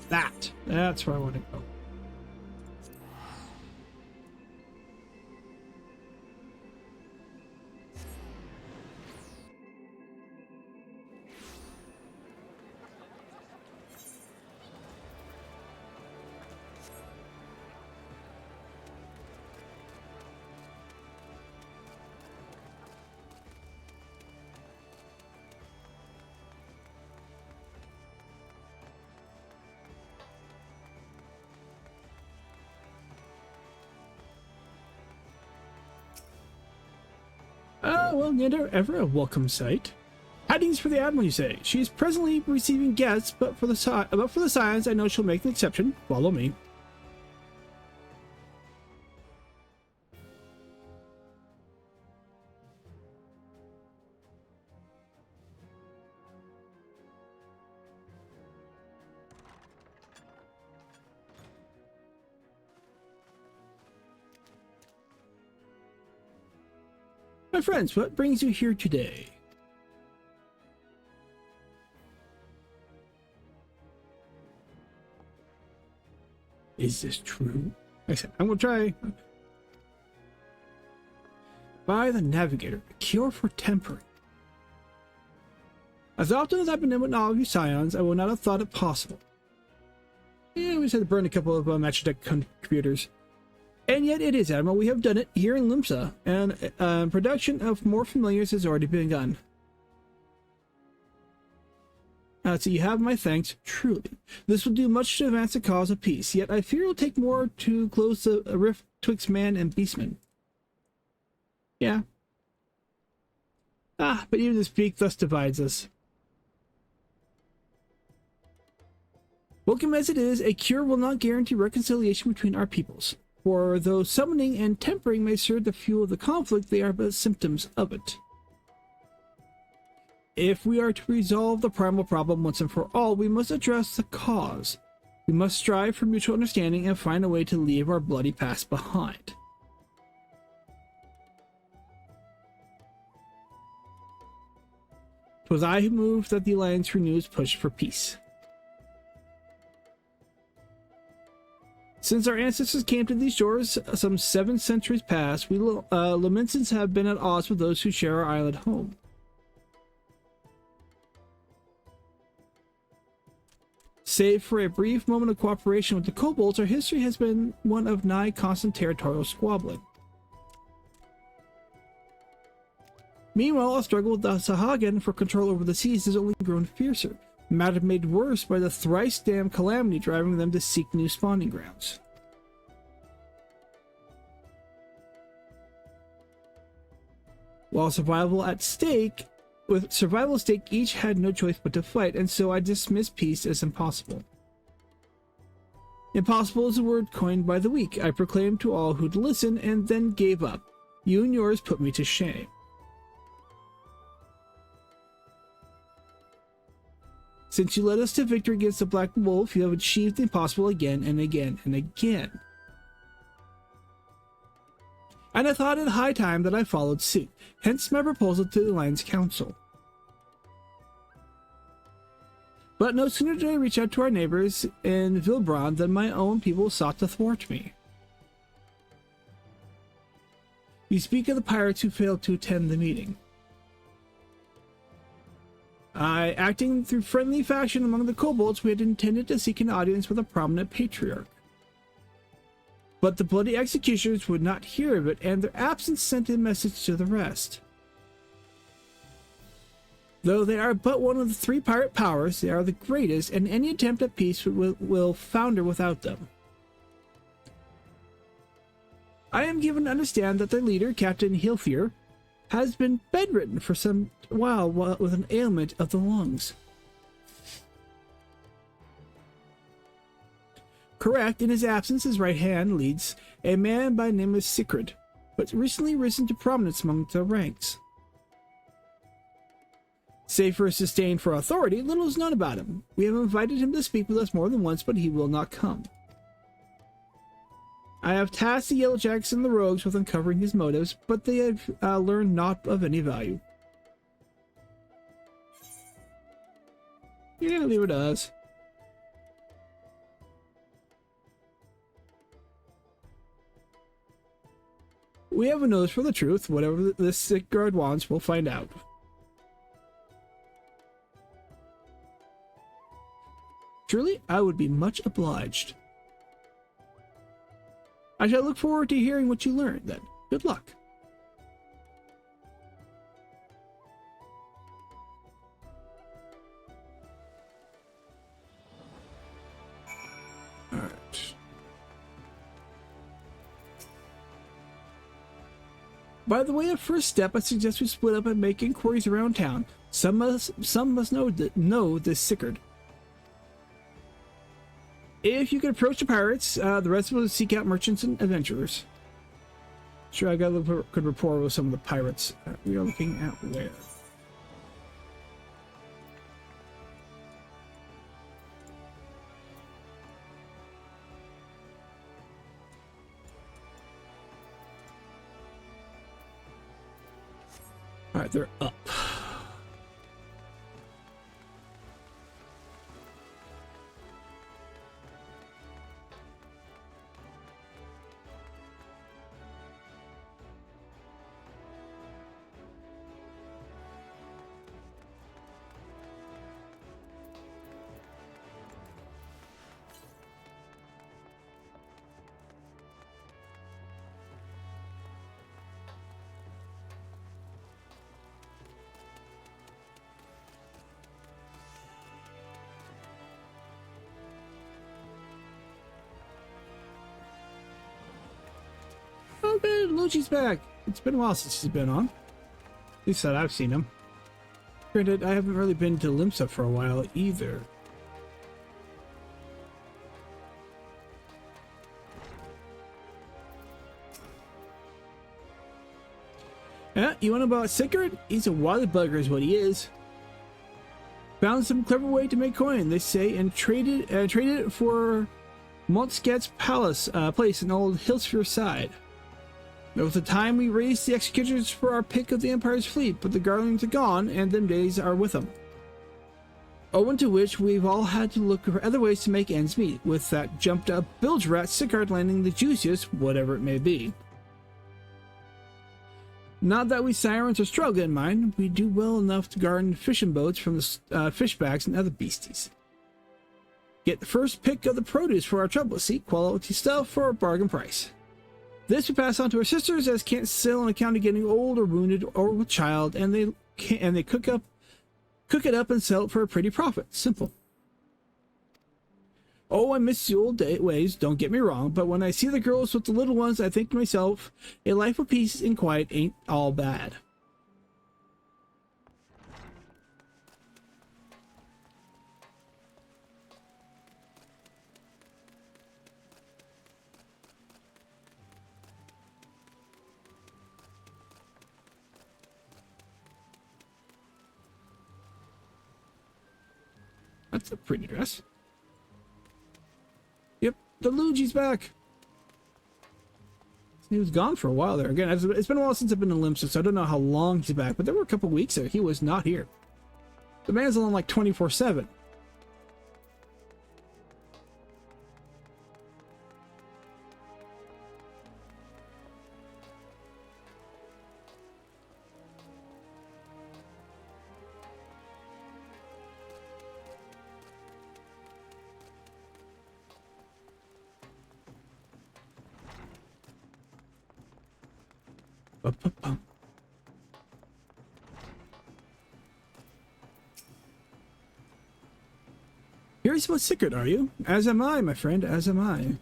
That's where I want to go. Well, never ever a welcome sight. Tidings for the Admiral, you say? She is presently receiving guests, but for the science, I know she'll make an exception. Follow me. My friends, what brings you here today? Is this true? I said, I'm gonna try. By the Navigator, a cure for tempering. As often as I've been in with all of you scions, I would not have thought it possible. Yeah, we just had to burn a couple of Matchetech computers. And yet it is, Admiral. We have done it here in Limsa, and production of more familiars has already begun. So you have my thanks, truly. This will do much to advance the cause of peace, yet I fear it will take more to close the rift twixt man and beastman. Yeah. But even the speak thus divides us. Welcome as it is, a cure will not guarantee reconciliation between our peoples. For though summoning and tempering may serve to fuel the conflict, they are but symptoms of it. If we are to resolve the primal problem once and for all, we must address the cause. We must strive for mutual understanding and find a way to leave our bloody past behind. 'Twas I who moved that the Alliance renew its push for peace. Since our ancestors came to these shores some 7 centuries past, we Lamentsons have been at odds with those who share our island home. Save for a brief moment of cooperation with the kobolds, our history has been one of nigh constant territorial squabbling. Meanwhile, our struggle with the Sahagan for control over the seas has only grown fiercer, a matter made worse by the thrice damned calamity driving them to seek new spawning grounds. While survival at stake, each had no choice but to fight, and so I dismissed peace as impossible. Impossible is a word coined by the weak, I proclaimed to all who'd listen, and then gave up. You and yours put me to shame. Since you led us to victory against the Black Wolf, you have achieved the impossible again and again and again. And I thought it high time that I followed suit, hence my proposal to the Alliance Council. But no sooner did I reach out to our neighbors in Vilbron than my own people sought to thwart me. You speak of the pirates who failed to attend the meeting. Acting through friendly fashion among the kobolds, we had intended to seek an audience with a prominent patriarch. But the bloody executioners would not hear of it, and their absence sent a message to the rest. Though they are but one of the 3 pirate powers, they are the greatest, and any attempt at peace will founder without them. I am given to understand that their leader, Captain Hilfier, has been bedridden for some while with an ailment of the lungs. Correct, in his absence, his right hand leads a man by the name of Sigurd, but recently risen to prominence among the ranks. Save for his disdain for authority, little is known about him. We have invited him to speak with us more than once, but he will not come. I have tasked the Yellowjacks and the Rogues with uncovering his motives, but they have learned naught of any value. Yeah, leave it as. We have a nose for the truth. Whatever this sick guard wants, we'll find out. Truly, I would be much obliged. I shall look forward to hearing what you learn, then. Good luck. Alright. By the way, a first step, I suggest we split up and make inquiries around town. Some must know this Sigurd. If you could approach the pirates, the rest of us seek out merchants and adventurers. Sure, I got a good rapport with some of the pirates. We are looking at where? Alright, they're up. Oh man, Luigi's back. It's been a while since he's been on. At least that I've seen him. Granted, I haven't really been to Limsa for a while either. Yeah, you want to know about Sigurd? He's a wily bugger is what he is. Found some clever way to make coin, they say, and traded it for Montskat's palace place in old Hillsphere side. There was a time we raised the executioners for our pick of the Empire's fleet, but the Guardians are gone, and them days are with them. Owing to which, we've all had to look for other ways to make ends meet, with that jumped-up bilge rat Sigurd landing the juiciest, whatever it may be. Not that we sirens or struggle in mind, we do well enough to guard fishing boats from the fishbacks and other beasties. Get the first pick of the produce for our trouble, see quality stuff for a bargain price. This we pass on to our sisters as can't sell on account of getting old or wounded or with child, and they cook it up and sell it for a pretty profit. Simple. Oh, I miss the old ways, don't get me wrong, but when I see the girls with the little ones, I think to myself, a life of peace and quiet ain't all bad. That's a pretty dress. Yep, the Luigi's back. He was gone for a while there. Again, it's been a while since I've been in Limsa, so I don't know how long he's back, but there were a couple weeks there he was not here. The man's on like 24/7. Curious about Sigurd, are you? As am I, my friend, as am I.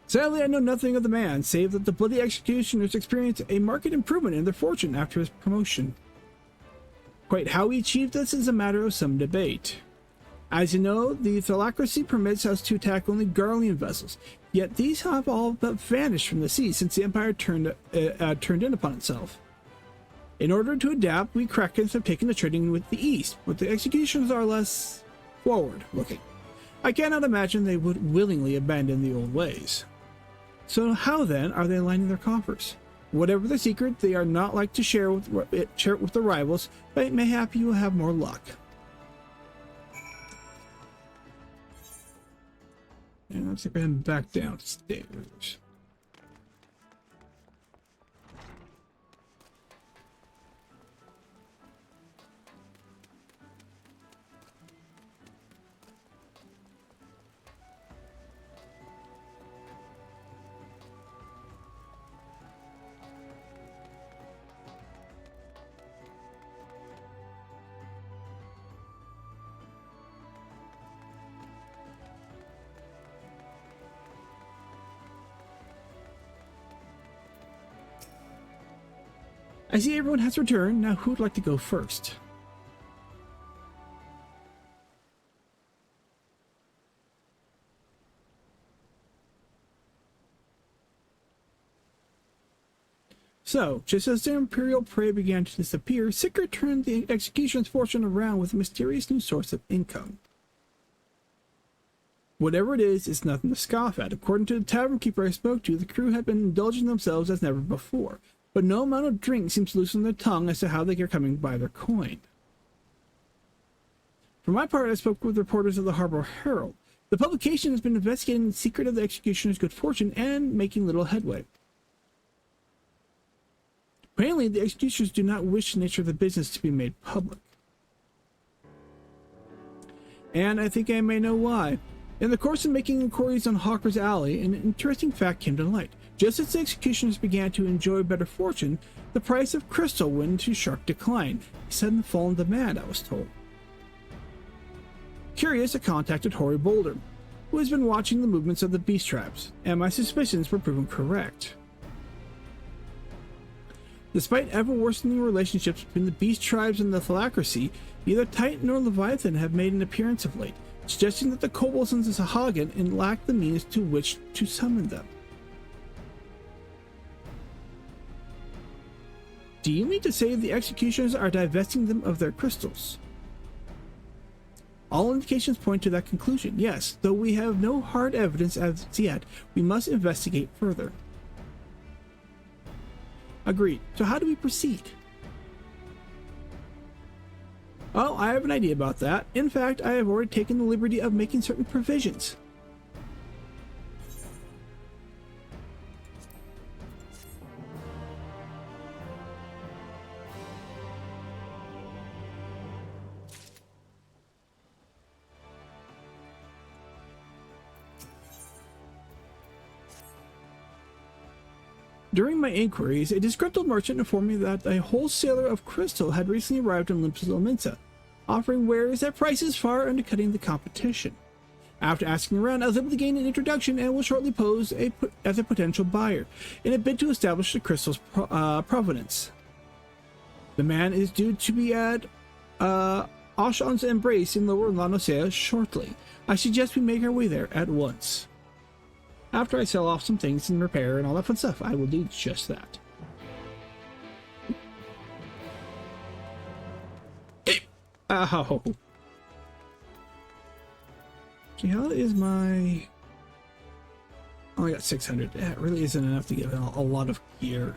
Sadly, I know nothing of the man, save that the bloody executioners experienced a marked improvement in their fortune after his promotion. Quite how he achieved this is a matter of some debate. As you know, the Thalaccracy permits us to attack only Garlean vessels, yet these have all but vanished from the sea since the Empire turned in upon itself. In order to adapt, we Krakens have taken to trading with the East, but the executioners are less forward-looking. I cannot imagine they would willingly abandon the old ways. So how then are they lining their coffers? Whatever the secret, they are not like to share it with the rivals, but mayhap you will have more luck. And let's take him back downstairs. I see everyone has returned. Now who'd like to go first? So, just as their imperial prey began to disappear, Sigurd turned the executioner's fortune around with a mysterious new source of income. Whatever it is, it's nothing to scoff at. According to the tavern keeper I spoke to, the crew had been indulging themselves as never before. but no amount of drink seems to loosen their tongue as to how they are coming by their coin. For my part, I spoke with reporters of the Harbor Herald. The publication has been investigating the secret of the executioner's good fortune and making little headway. Apparently, the executioners do not wish the nature of the business to be made public. And I think I may know why. In the course of making inquiries on Hawker's Alley, an interesting fact came to light. Just as the executioners began to enjoy better fortune, the price of crystal went into sharp decline. A sudden fall in demand, I was told. Curious, I contacted Hoary Boulder, who has been watching the movements of the beast tribes, and my suspicions were proven correct. Despite ever-worsening relationships between the beast tribes and the Thalacracy, neither Titan nor Leviathan have made an appearance of late, suggesting that the kobolds and the Sahagin lack the means to which to summon them. Do you mean to say the executioners are divesting them of their crystals? All indications point to that conclusion, yes. Though we have no hard evidence as yet, we must investigate further. Agreed. So how do we proceed? Oh, I have an idea about that. In fact, I have already taken the liberty of making certain provisions. During my inquiries, a disgruntled merchant informed me that a wholesaler of crystal had recently arrived in Olympus Lominsa, offering wares at prices far undercutting the competition. After asking around, I was able to gain an introduction and will shortly pose as a potential buyer, in a bid to establish the crystal's provenance. The man is due to be at Ashan's Embrace in Lower Lanosea shortly. I suggest we make our way there at once. After I sell off some things and repair and all that fun stuff, I will do just that. Ow! See, how is my... Oh, I got 600. That really isn't enough to get a lot of gear.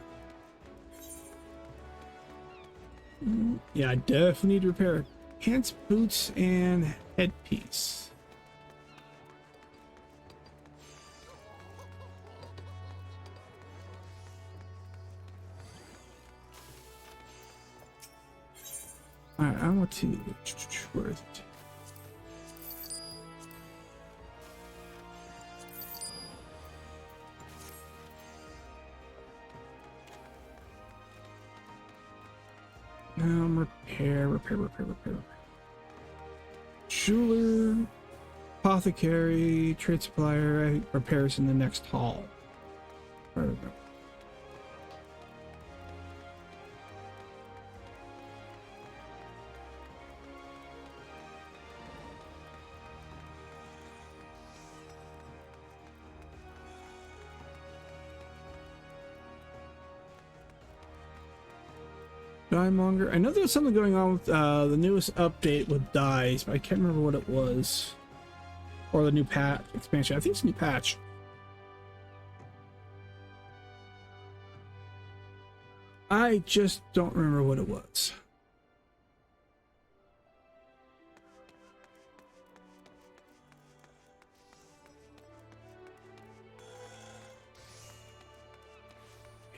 Yeah, I definitely need to repair pants, boots, and headpiece. Alright, I want to... Where is it? Repair. Jeweler, apothecary, trade supplier, repairs in the next hall. Where we go? Diemonger. I know there's something going on with the newest update with dyes, but I can't remember what it was. Or the new patch expansion. I think it's a new patch. I just don't remember what it was.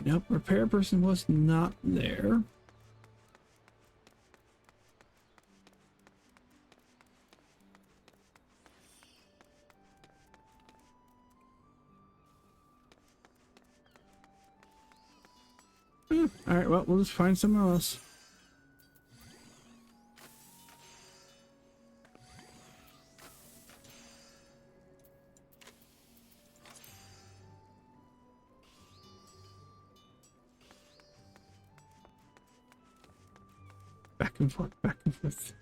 Nope, repair person was not there. Alright, well, we'll just find someone else. Back and forth, back and forth.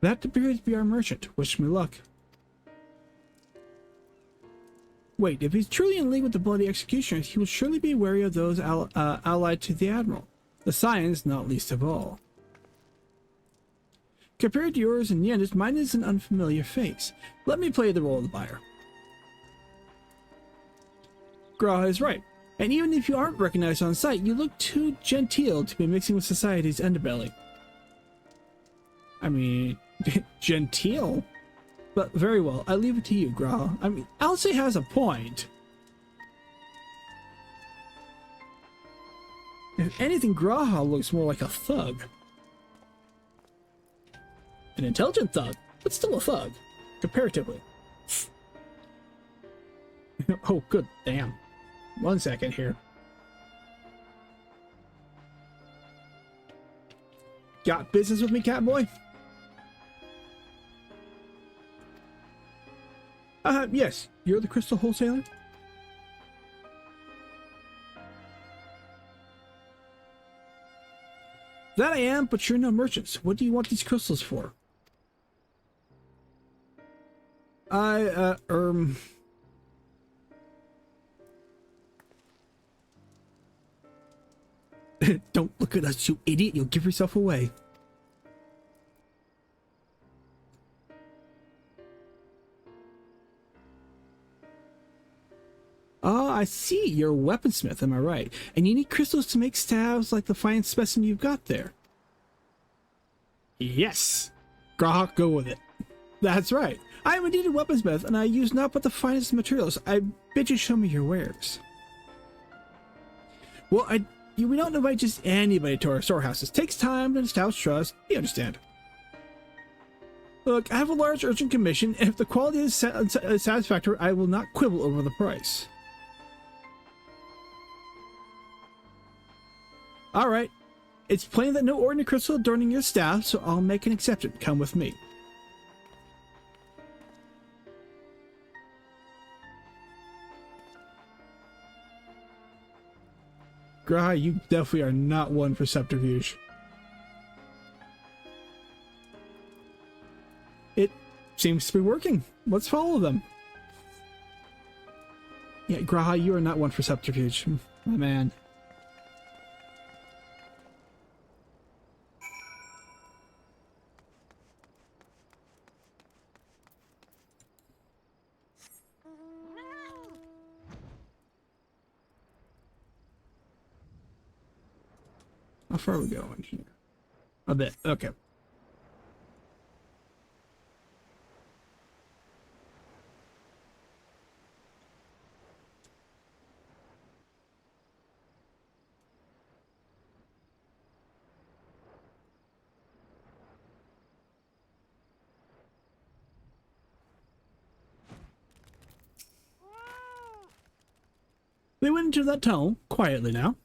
That appears to be our merchant. Wish me luck. Wait, if he's truly in league with the bloody executioners, he will surely be wary of those allied to the Admiral. The Scions, not least of all. Compared to yours and Yen's, mine is an unfamiliar face. Let me play the role of the buyer. Graha is right. And even if you aren't recognized on sight, you look too genteel to be mixing with society's underbelly. I mean, genteel? But very well, I leave it to you, Graha. I mean, Alcé has a point. If anything, Graha looks more like a thug. An intelligent thug, but still a thug, comparatively. Oh, good damn. 1 second here. Got business with me, Catboy? Yes. You're the crystal wholesaler? That I am, but you're no merchants. What do you want these crystals for? Don't look at us, you idiot. You'll give yourself away. I see. You're a weaponsmith, am I right? And you need crystals to make staves like the fine specimen you've got there. Yes. Grahak, go with it. That's right. I am indeed a weaponsmith, and I use not but the finest materials. I bid you show me your wares. Well, we don't invite just anybody to our storehouses. It takes time and establish trust. You understand. Look, I have a large urgent commission, and if the quality is satisfactory, I will not quibble over the price. Alright. It's plain that no ordinary crystal adorning your staff, so I'll make an exception. Come with me. Graha, you definitely are not one for subterfuge. It seems to be working. Let's follow them. Yeah, Graha, you are not one for subterfuge. My man. How far are we going here? A bit. Okay. They went into that tunnel quietly now.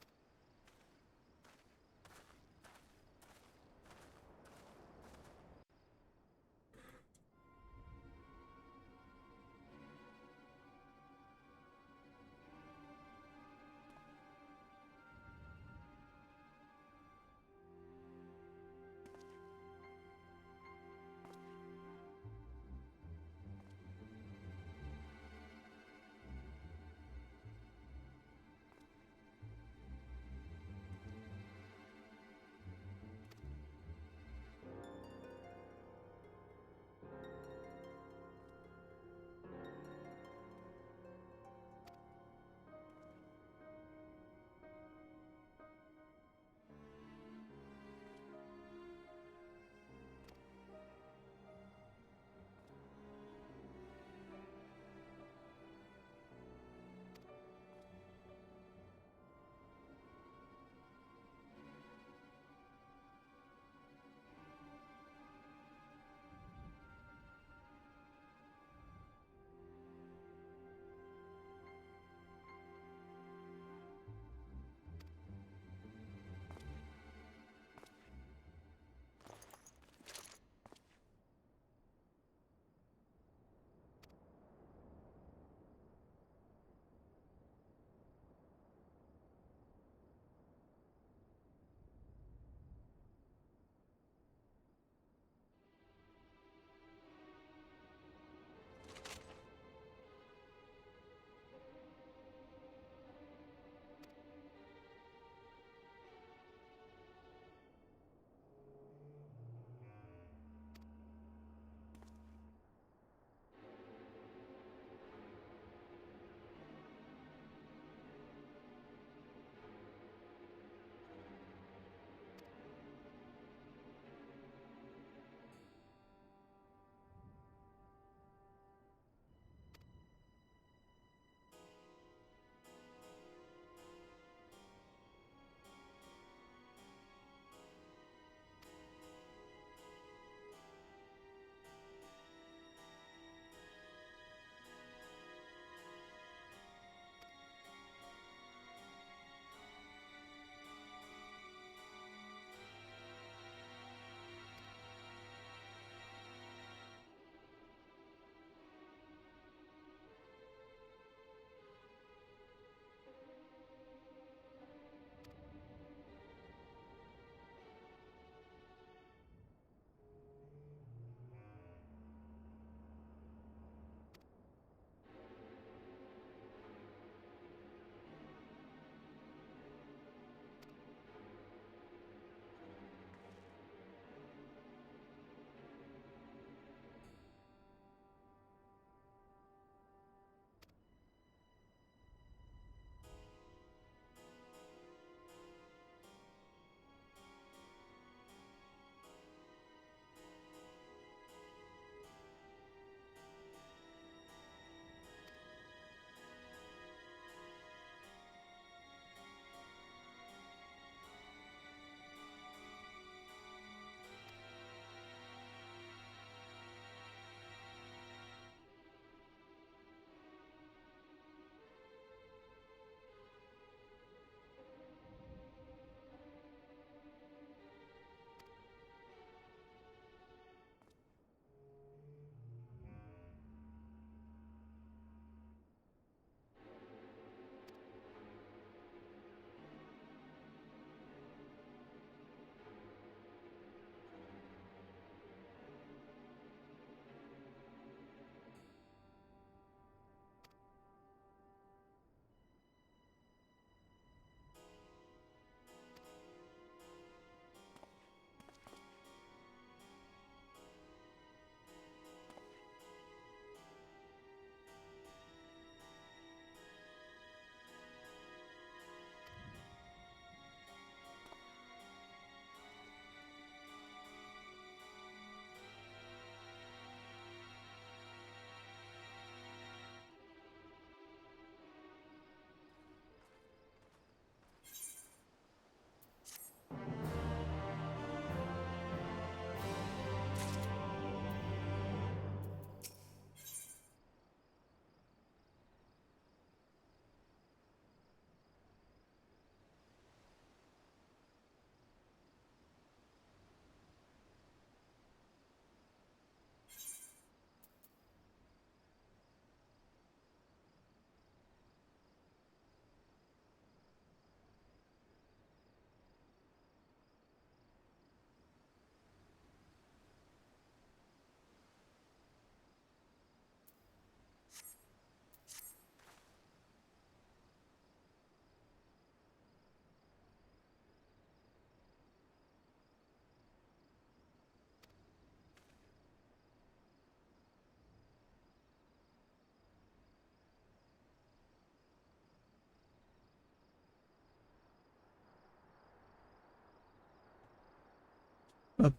I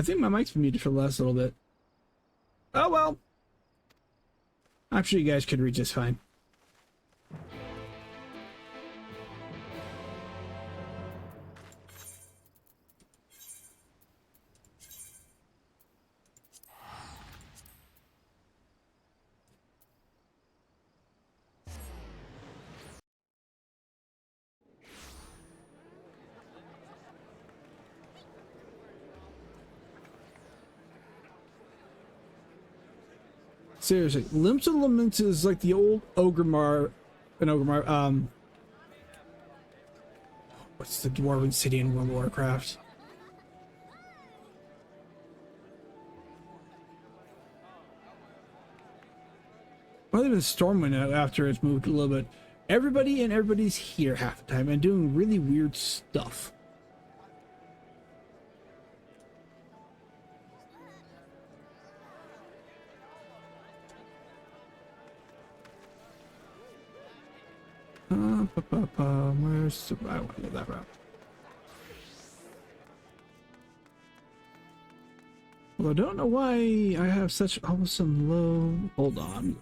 think my mic's been muted for the last little bit. Oh well. I'm sure you guys could read just fine. Seriously, Limps and Laments is like the old Ogremar, what's the dwarven city in World of Warcraft? Well, even Stormwind after it's moved a little bit. Everybody's here half the time and doing really weird stuff. Where's the... I want to go that route. Well, I don't know why I have such awesome low... Hold on.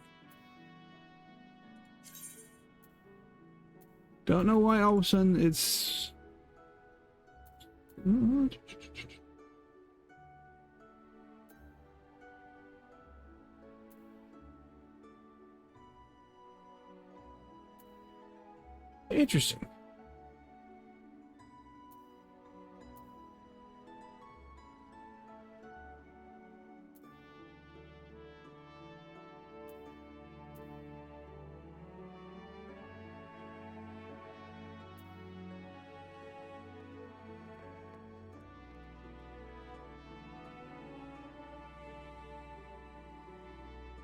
Don't know why all of a sudden it's... Interesting.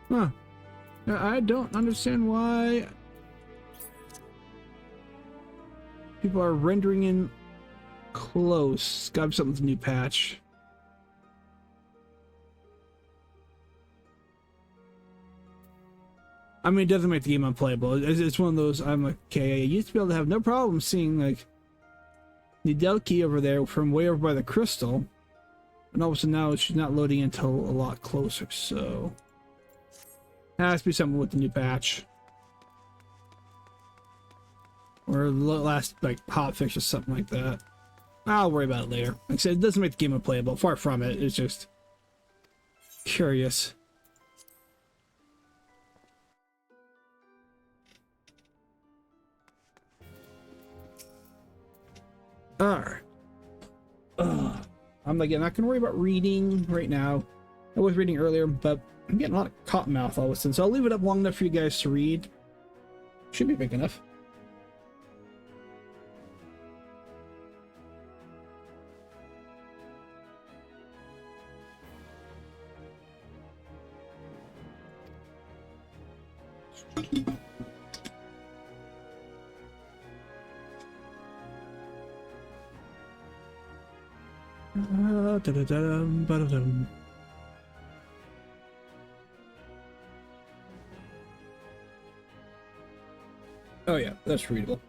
Huh. I don't understand why people are rendering in close. It's gotta be something with a new patch. I mean, it doesn't make the game unplayable. It's one of those, I'm like, okay, I used to be able to have no problem seeing, like, Nidelki over there from way over by the crystal. And all of a sudden now she's not loading until a lot closer, so... Has to be something with the new patch. Or the last, like, hotfix or something like that. I'll worry about it later. Like I said, it doesn't make the game unplayable. Far from it. It's just... curious. Alright. I'm like, not gonna worry about reading right now. I was reading earlier, but I'm getting a lot of cotton mouth all of a sudden, so I'll leave it up long enough for you guys to read. Should be big enough. Oh yeah, that's readable.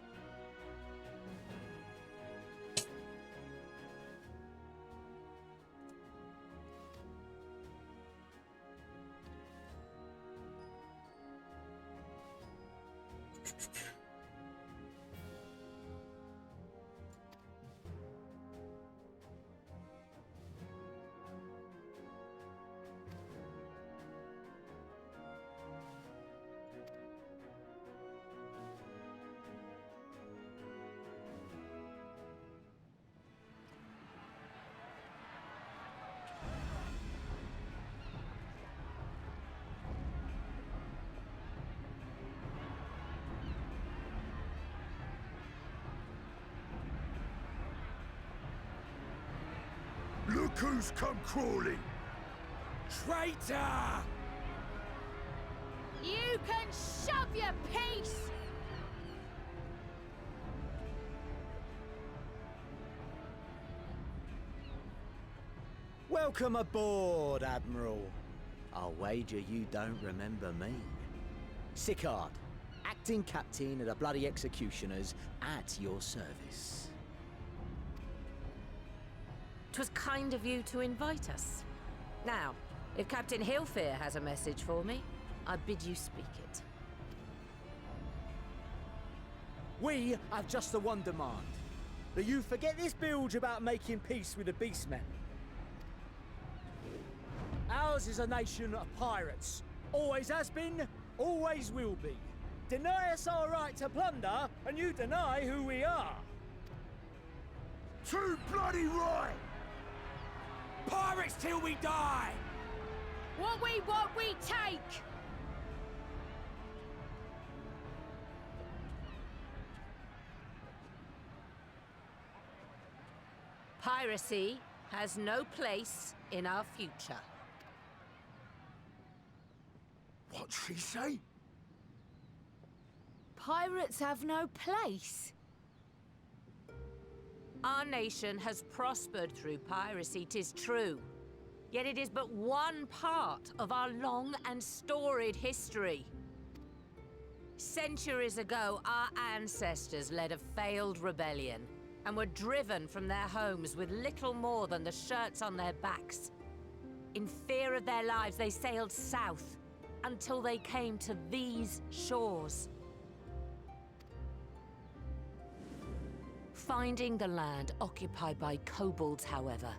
Look who's come crawling! Traitor! You can shove your piece! Welcome aboard, Admiral. I'll wager you don't remember me. Sicard, acting captain of the bloody executioners, at your service. 'Twas kind of you to invite us. Now, if Captain Hillfear has a message for me, I bid you speak it. We have just the one demand. That you forget this bilge about making peace with the beastmen. Ours is a nation of pirates. Always has been, always will be. Deny us our right to plunder, and you deny who we are. Too bloody right! Pirates till we die! What we take! Piracy has no place in our future. What'd she say? Pirates have no place. Our nation has prospered through piracy, 'tis true. Yet it is but one part of our long and storied history. Centuries ago, our ancestors led a failed rebellion and were driven from their homes with little more than the shirts on their backs. In fear of their lives, they sailed south until they came to these shores. Finding the land occupied by kobolds, however,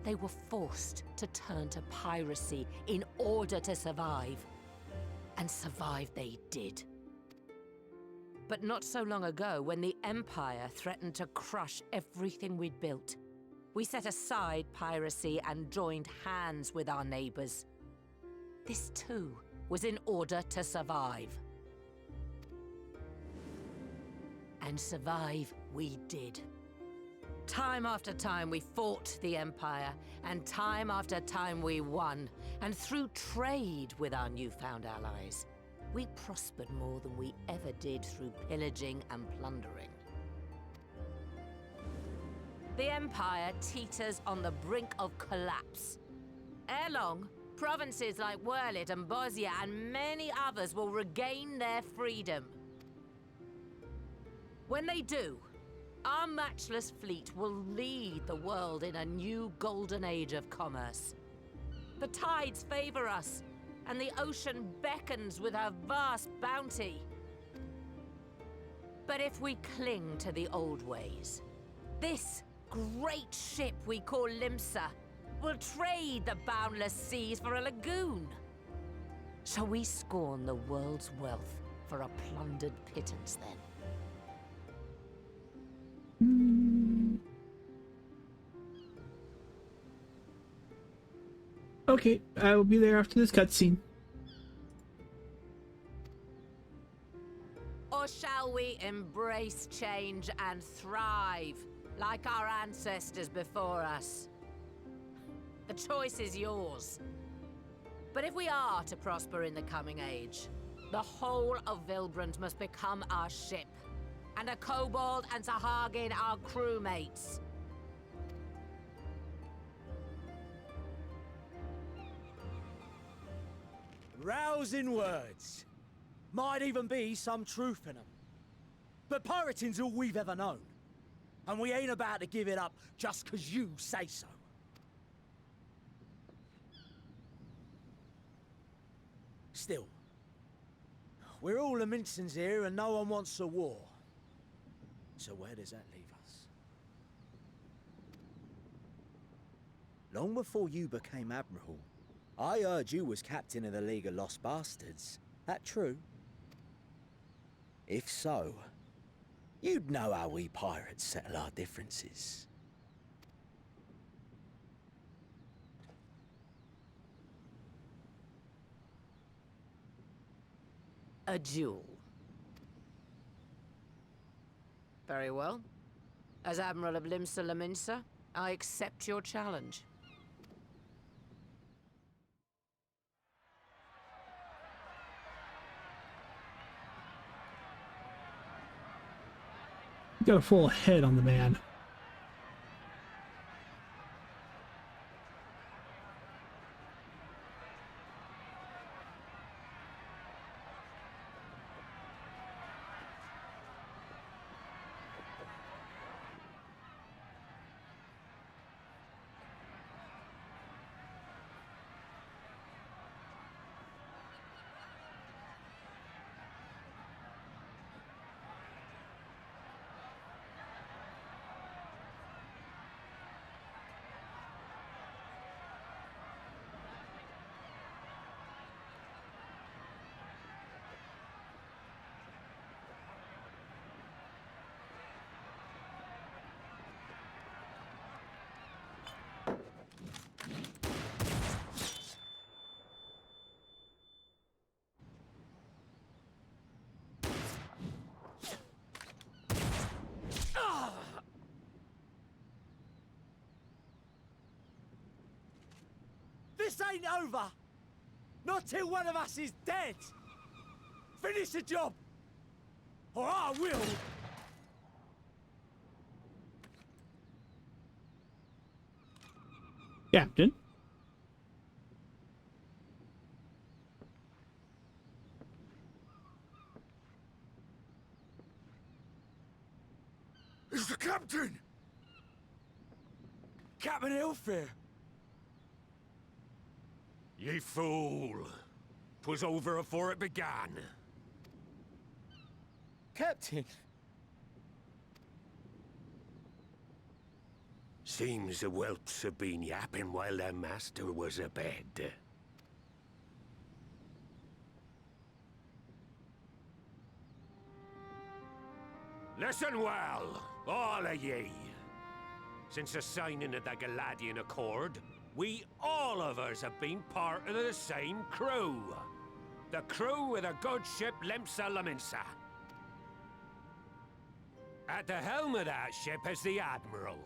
they were forced to turn to piracy in order to survive. And survive they did. But not so long ago, when the Empire threatened to crush everything we'd built, we set aside piracy and joined hands with our neighbors. This too was in order to survive. And survive we did. Time after time we fought the Empire, and time after time we won. And through trade with our newfound allies, we prospered more than we ever did through pillaging and plundering. The Empire teeters on the brink of collapse. Ere long, provinces like Wurlit and Bosnia and many others will regain their freedom. When they do, our matchless fleet will lead the world in a new golden age of commerce. The tides favor us, and the ocean beckons with her vast bounty. But if we cling to the old ways, this great ship we call Limsa will trade the boundless seas for a lagoon. Shall we scorn the world's wealth for a plundered pittance then? Okay, I will be there after this cutscene. Or shall we embrace change and thrive, like our ancestors before us? The choice is yours. But if we are to prosper in the coming age, the whole of Vilbrand must become our ship, and a kobold and Sahagin our crewmates. Rousing words. Might even be some truth in them. But pirating's all we've ever known. And we ain't about to give it up just 'cause you say so. Still, we're all Mincins here and no one wants a war. So where does that leave us? Long before you became Admiral, I heard you was captain of the League of Lost Bastards. That true? If so, you'd know how we pirates settle our differences. A duel. Very well. As Admiral of Limsa Laminsa, I accept your challenge. Got a full head on the man. This ain't over! Not till one of us is dead! Finish the job! Or I will! Captain? It's the captain! Captain Elfir! Ye fool! 'Twas over afore it began. Captain! Seems the whelps have been yapping while their master was abed. Listen well, all of ye. Since the signing of the Galadian Accord, we all of us have been part of the same crew. The crew of the good ship Lemsa Laminsa. At the helm of that ship is the Admiral.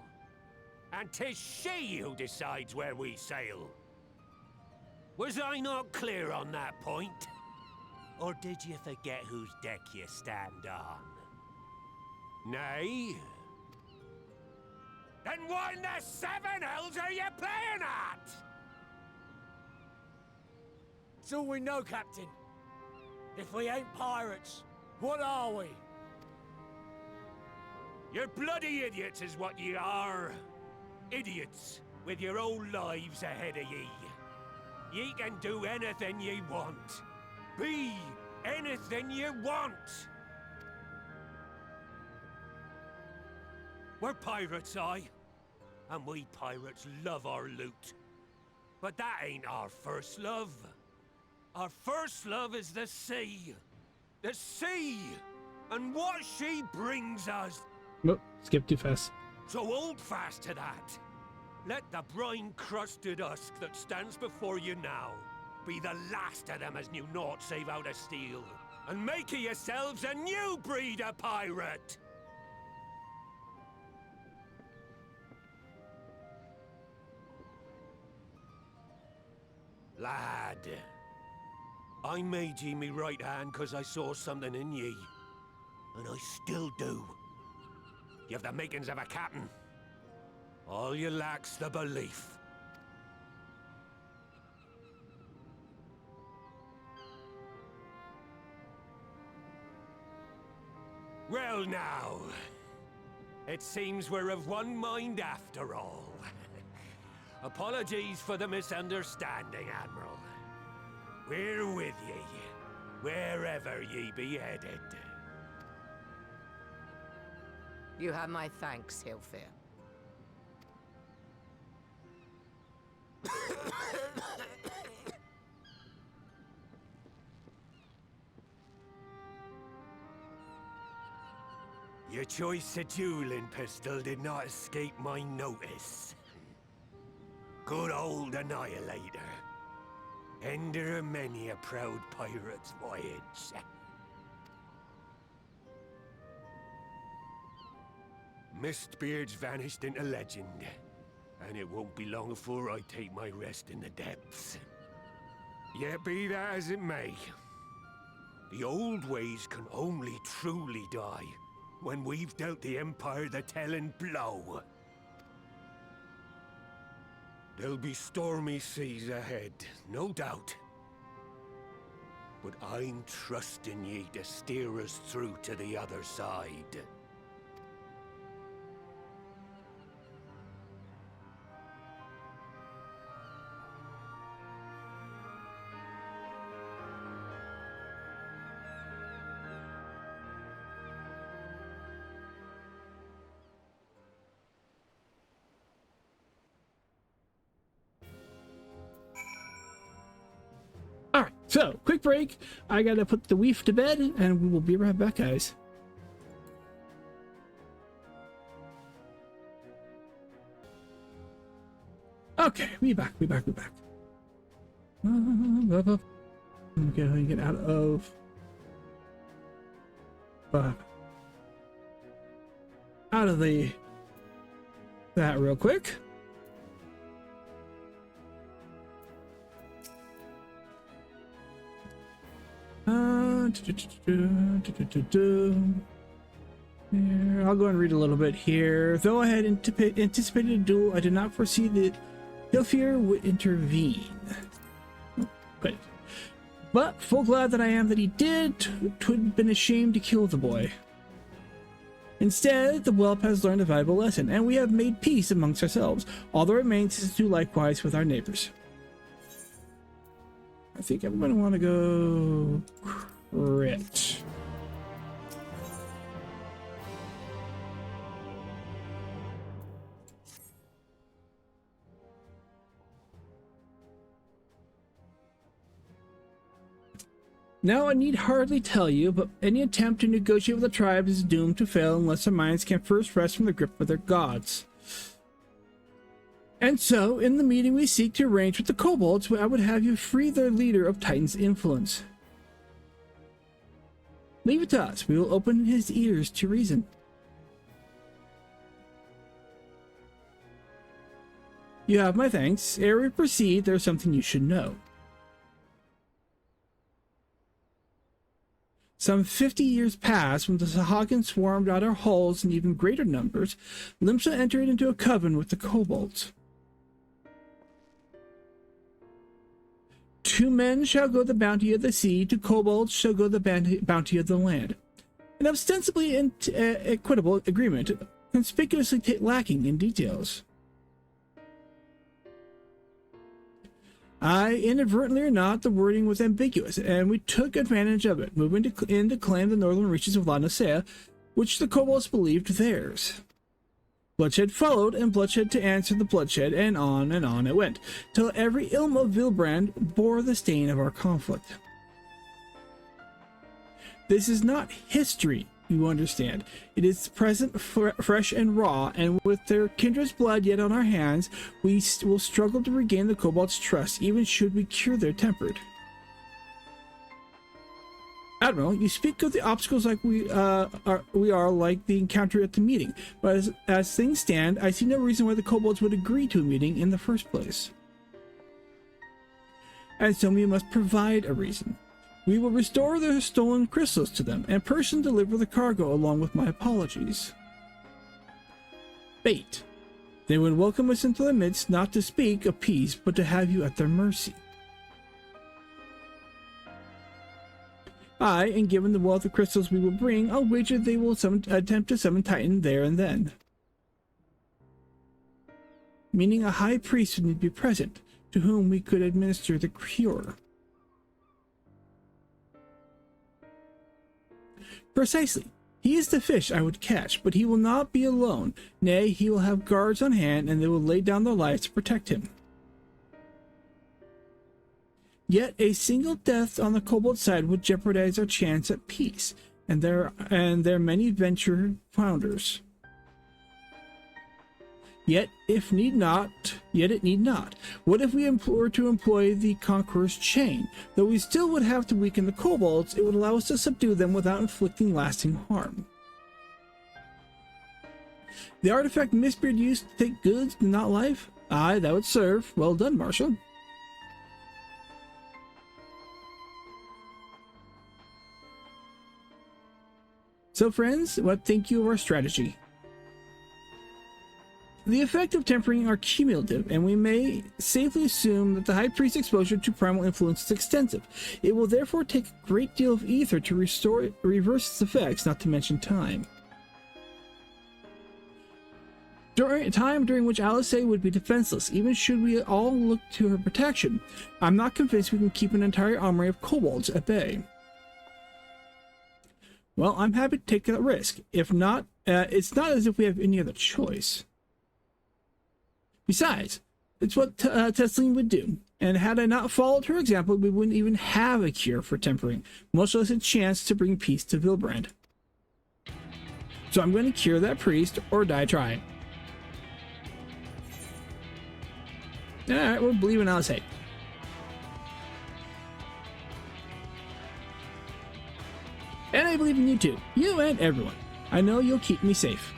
And 'tis she who decides where we sail. Was I not clear on that point? Or did you forget whose deck you stand on? Nay? Then what in the seven hells are you playing at? It's all we know, Captain. If we ain't pirates, what are we? You're bloody idiots is what ye are. Idiots with your own lives ahead of ye. Ye can do anything ye want. Be anything ye want. We're pirates, aye. And we pirates love our loot. But that ain't our first love. Our first love is the sea. The sea! And what she brings us. Oh, skip too fast. So hold fast to that. Let the brine-crusted husk that stands before you now be the last of them as knew naught save out of steel. And make of yourselves a new breed of pirate! Lad, I made ye me right hand 'cause I saw something in ye. And I still do. You have the makings of a captain. All you lack's the belief. Well now, it seems we're of one mind after all. Apologies for the misunderstanding, Admiral. We're with ye, wherever ye be headed. You have my thanks, Hilfir. Your choice of dueling pistol did not escape my notice. Good old Annihilator. Ender of many a proud pirate's voyage. Mistbeard's vanished into legend, and it won't be long before I take my rest in the depths. Yet be that as it may, the old ways can only truly die when we've dealt the Empire the telling blow. There'll be stormy seas ahead, no doubt. But I'm trusting ye to steer us through to the other side. Alright, so quick break. I gotta put the weef to bed, and we will be right back, guys. Okay, we back. Okay, let me get out of that real quick. Here, I'll go and read a little bit here. Though I had anticipated a duel, I did not foresee that Hilfir would intervene. But full glad that I am that he did. 'Twould have been a shame to kill the boy. Instead, the whelp has learned a valuable lesson, and we have made peace amongst ourselves. All that remains is to do likewise with our neighbors. I think I'm going to want to go crit. Now, I need hardly tell you, but any attempt to negotiate with the tribes is doomed to fail unless our minds can first rest from the grip of their gods. And so, in the meeting we seek to arrange with the kobolds, I would have you free their leader of Titan's influence. Leave it to us. We will open his ears to reason. You have my thanks. Ere we proceed, there is something you should know. Some 50 years passed when the Sahagin swarmed out our halls in even greater numbers. Limsa entered into a covenant with the kobolds. 2 men shall go the bounty of the sea, 2 kobolds shall go the bounty of the land. An ostensibly equitable agreement, conspicuously lacking in details. Inadvertently or not, the wording was ambiguous, and we took advantage of it, moving in to claim the northern reaches of La Nicea, which the kobolds believed theirs. Bloodshed followed, and bloodshed to answer the bloodshed, and on it went, till every ilm of Vilbrand bore the stain of our conflict. This is not history, you understand. It is present, fresh and raw, and with their kindred's blood yet on our hands, we will struggle to regain the kobolds' trust, even should we cure their temper. Admiral, you speak of the obstacles like we are like the encounter at the meeting, but as things stand, I see no reason why the kobolds would agree to a meeting in the first place. And so we must provide a reason. We will restore their stolen crystals to them, and personally deliver the cargo along with my apologies. Bait. They would welcome us into their midst, not to speak of peace, but to have you at their mercy. And given the wealth of crystals we will bring, I'll wager they will attempt to summon Titan there and then. Meaning a high priest would need to be present, to whom we could administer the cure. Precisely. He is the fish I would catch, but he will not be alone. Nay, he will have guards on hand, and they will lay down their lives to protect him. Yet a single death on the kobold side would jeopardize our chance at peace, and their many venture founders. Yet it need not. What if we were to employ the Conqueror's chain? Though we still would have to weaken the kobolds, it would allow us to subdue them without inflicting lasting harm. The artifact Mistbeard used to take goods, not life? Aye, that would serve. Well done, Marshal. So friends, what think you of our strategy? The effect of tempering are cumulative, and we may safely assume that the High Priest's exposure to primal influence is extensive. It will therefore take a great deal of ether to reverse its effects, not to mention time. During which Alice would be defenseless, even should we all look to her protection. I'm not convinced we can keep an entire army of kobolds at bay. Well, I'm happy to take that risk. If not, it's not as if we have any other choice. Besides, it's what Tesleen would do, and had I not followed her example, we wouldn't even have a cure for tempering, much less a chance to bring peace to Vilbrand. So I'm going to cure that priest, or die trying. Alright, we'll believe in Alice. And I believe in you too. You and everyone. I know you'll keep me safe.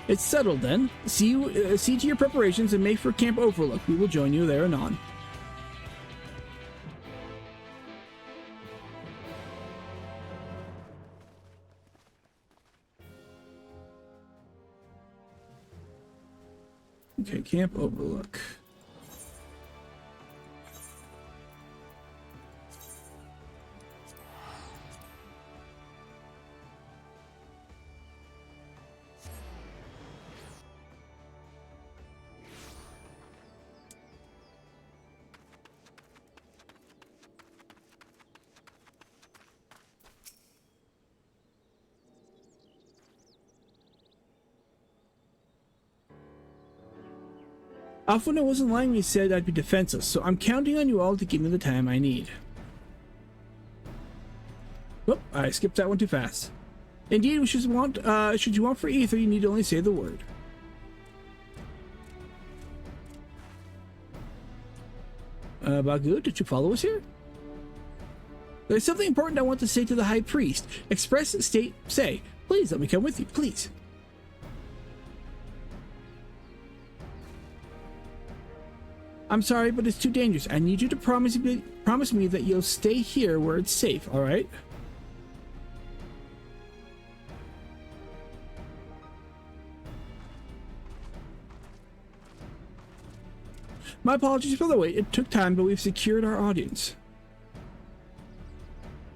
It's settled then. See to your preparations and make for Camp Overlook. We will join you there anon. Okay, Camp Overlook. Often I wasn't lying when he said I'd be defenseless, so I'm counting on you all to give me the time I need. Whoop, I skipped that one too fast. Indeed, should you want for ether, you need only say the word. Bagu, did you follow us here? There's something important I want to say to the High Priest. Express, state, say. Please let me come with you, please. I'm sorry, but it's too dangerous. I need you to promise me that you'll stay here where it's safe, alright? My apologies for the wait. It took time, but we've secured our audience.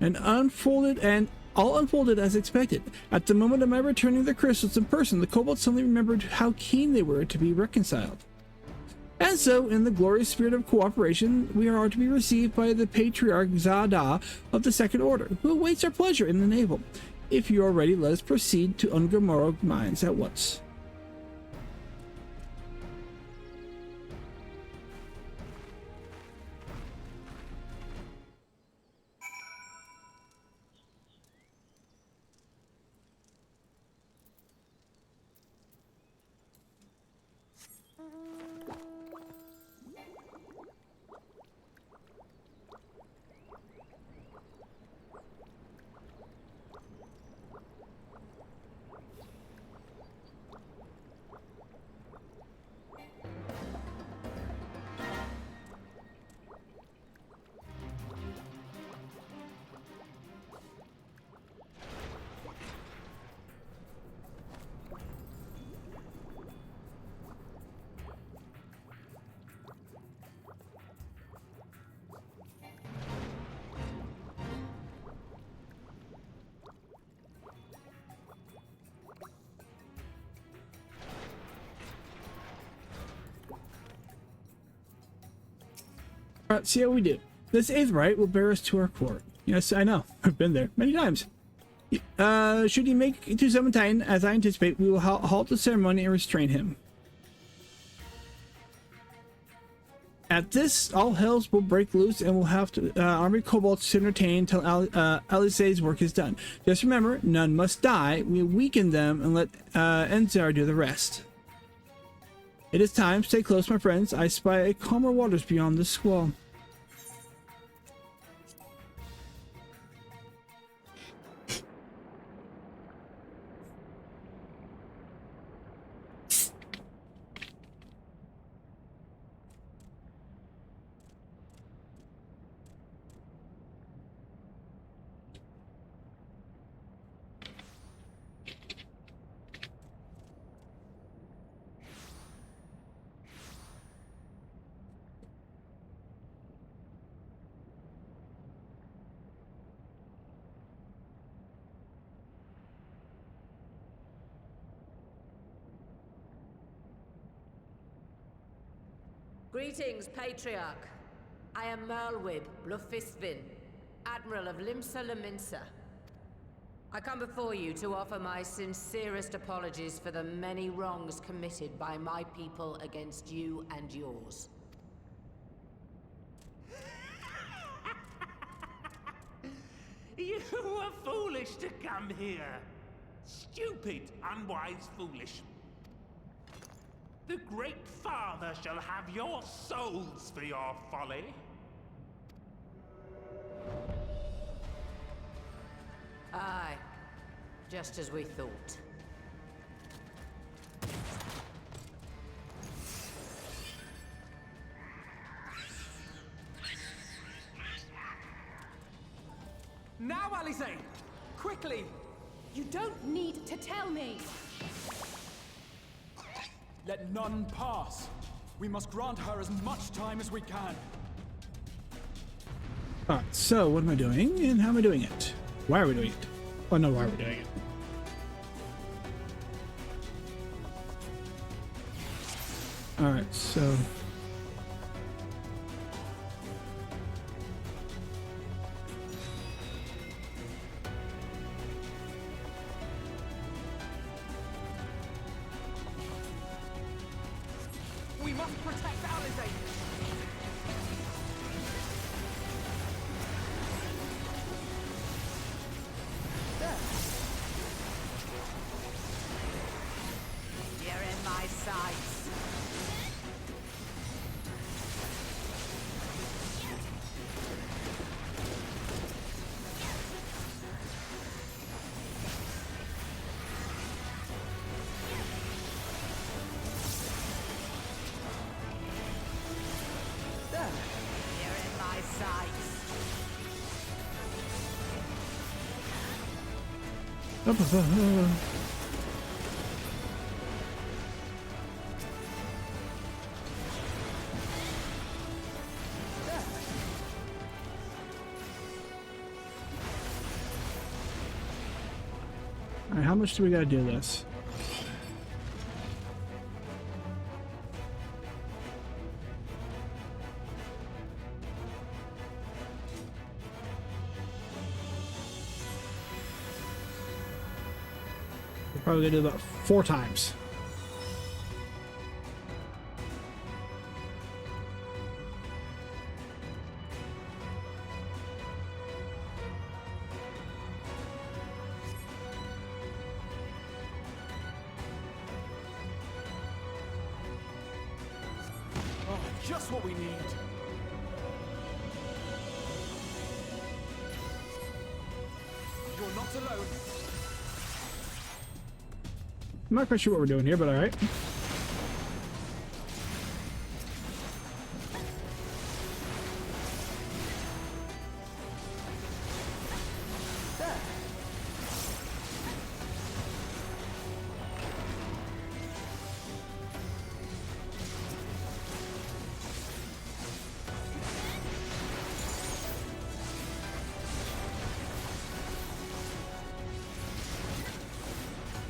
And all unfolded as expected. At the moment of my returning the crystals in person, the kobolds suddenly remembered how keen they were to be reconciled. And so, in the glorious spirit of cooperation, we are to be received by the Patriarch Zada of the Second Order, who awaits our pleasure in the navel. If you are ready, let us proceed to Ungamorog Mines at once. Alright, see how we do. This Aetheryte will bear us to our court. Yes, I know. I've been there many times. Should he make it to Sementine, as I anticipate, we will halt the ceremony and restrain him. At this, all hells will break loose and we'll have to army kobolds to entertain until Alice's work is done. Just remember, none must die. We weaken them and let Enzar do the rest. It is time. Stay close, my friends. I spy a calmer waters beyond this squall. Greetings, Patriarch. I am Merlwib Blufisvin, Admiral of Limsa Laminsa. I come before you to offer my sincerest apologies for the many wrongs committed by my people against you and yours. You were foolish to come here. Stupid, unwise, foolish. The Great Father shall have your souls for your folly. Aye, just as we thought. Now, Alice! Quickly! You don't need to tell me! Let none pass. We must grant her as much time as we can. Alright, so what am I doing and how am I doing it? Why are we doing it? Oh no, why are we doing it? Alright, so We must protect Alizé. You're in my sights. You're in my sights. Alright, how much do we gotta do this? We're probably gonna do about 4 times. Oh, just what we need. You're not alone. I'm not quite sure what we're doing here, but alright.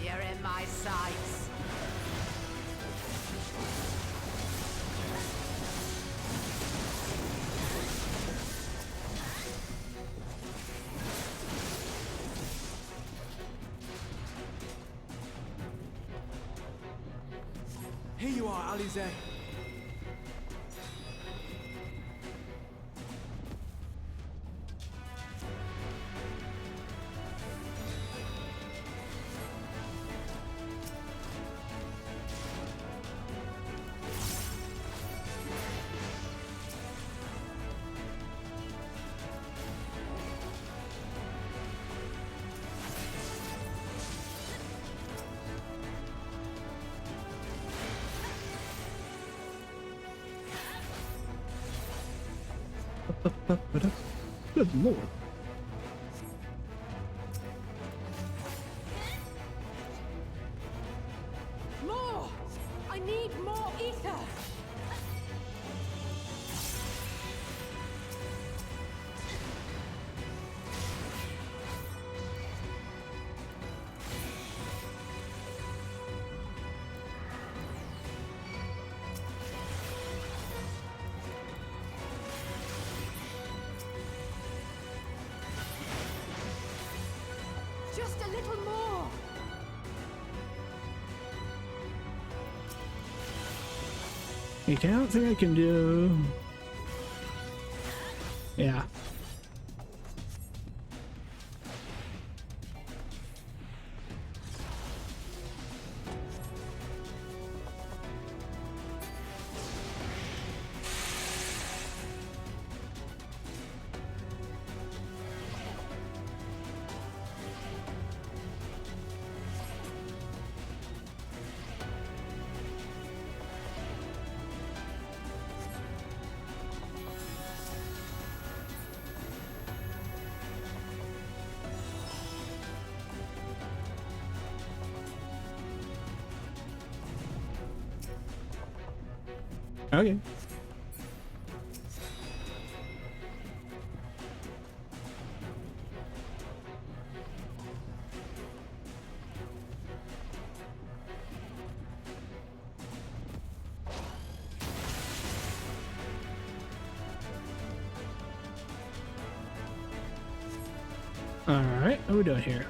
You're in my sights. Here you are, Alizé. Good lord. More! I need more ether! Just a little more! Okay, I don't think I can do... Yeah. Okay. All right, what are we doing here?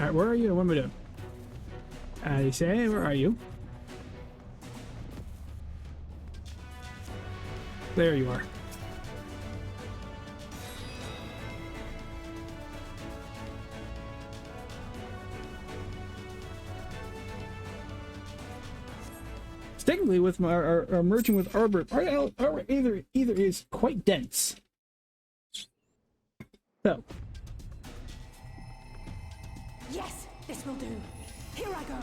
All right, where are you? What am I doing? I say, where are you? There you are. Technically, with my our merging with Arbor, our either is quite dense. So. Yes, this will do. Here I go.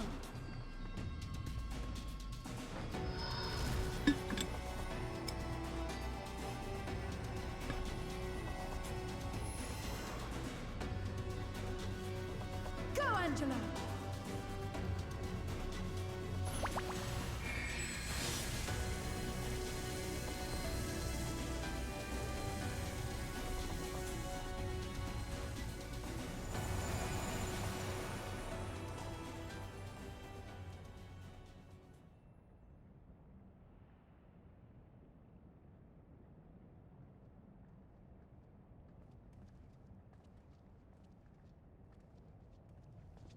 Go, Angela.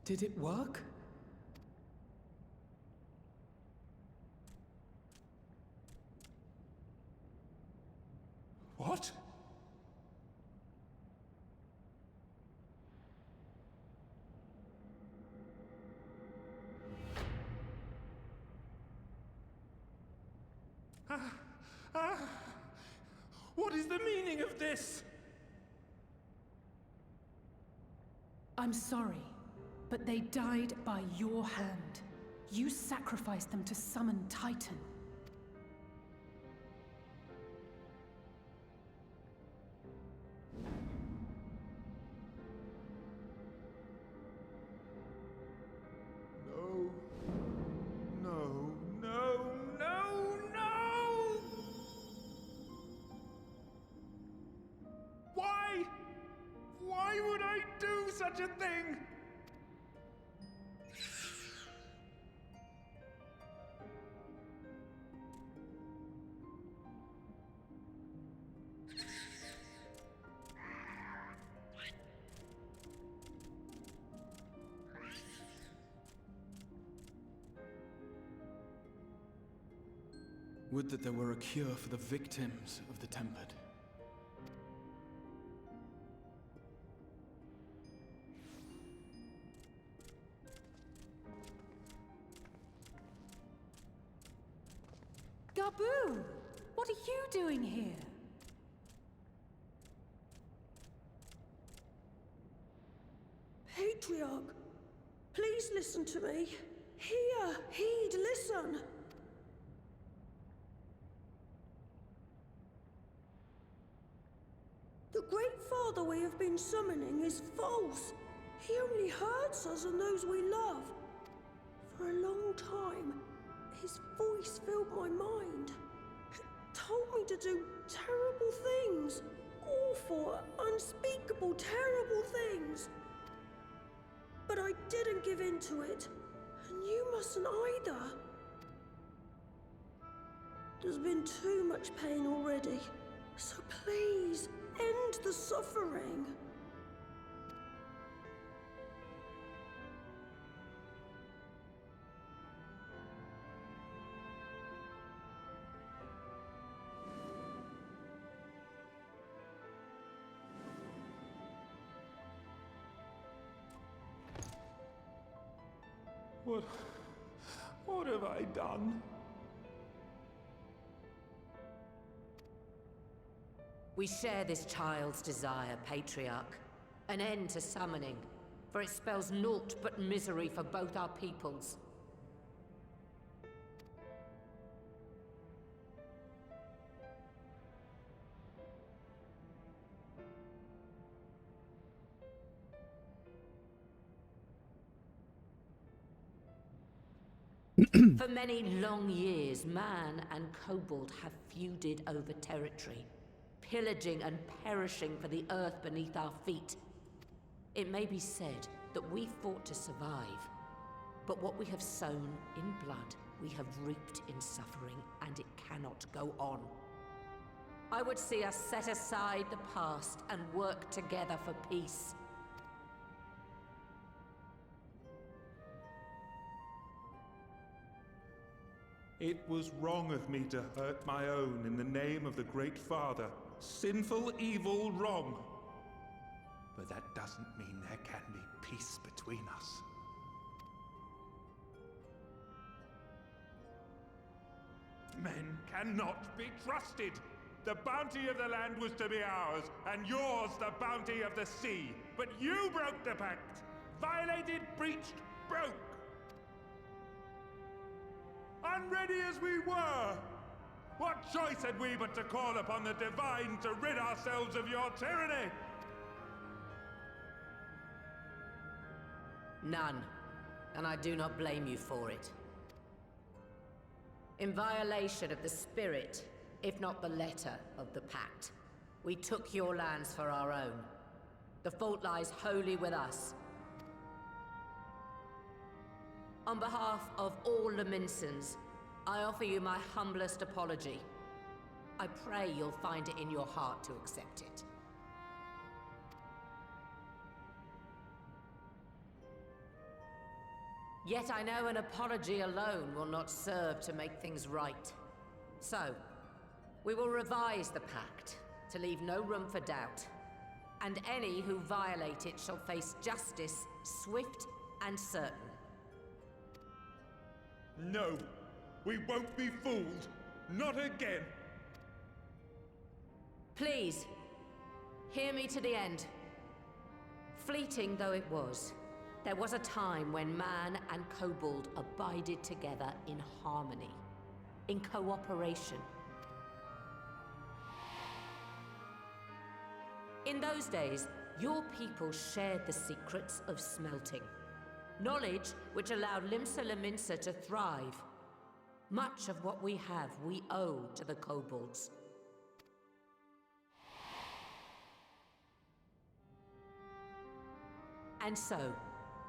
Did it work? What? What is the meaning of this? I'm sorry, but they died by your hand. You sacrificed them to summon Titan. No. No, no, no, no! Why? Why would I do such a thing? Would that there were a cure for the victims of the Tempered. Taboo! What are you doing here? Patriarch, please listen to me. Hear, heed, listen. The Great Father we have been summoning is false. He only hurts us and those we love. For a long time, his voice filled my mind. It told me to do terrible things. Awful, unspeakable, terrible things. But I didn't give in to it. And you mustn't either. There's been too much pain already. So please, end the suffering. What have I done? We share this child's desire, Patriarch. An end to summoning, for it spells naught but misery for both our peoples. For many long years, man and kobold have feuded over territory, pillaging and perishing for the earth beneath our feet. It may be said that we fought to survive, but what we have sown in blood, we have reaped in suffering, and it cannot go on. I would see us set aside the past and work together for peace. It was wrong of me to hurt my own in the name of the Great Father. Sinful, evil, wrong. But that doesn't mean there can be peace between us. Men cannot be trusted. The bounty of the land was to be ours, and yours the bounty of the sea. But you broke the pact. Violated, breached, broke. Unready as we were, what choice had we but to call upon the Divine to rid ourselves of your tyranny? None, and I do not blame you for it. In violation of the spirit, if not the letter of the pact, we took your lands for our own. The fault lies wholly with us. On behalf of all Laminsons, I offer you my humblest apology. I pray you'll find it in your heart to accept it. Yet I know an apology alone will not serve to make things right. So, we will revise the pact to leave no room for doubt, and any who violate it shall face justice, swift and certain. No, we won't be fooled. Not again. Please, hear me to the end. Fleeting though it was, there was a time when man and kobold abided together in harmony, in cooperation. In those days, your people shared the secrets of smelting. Knowledge which allowed Limsa Lominsa to thrive. Much of what we have, we owe to the kobolds. And so,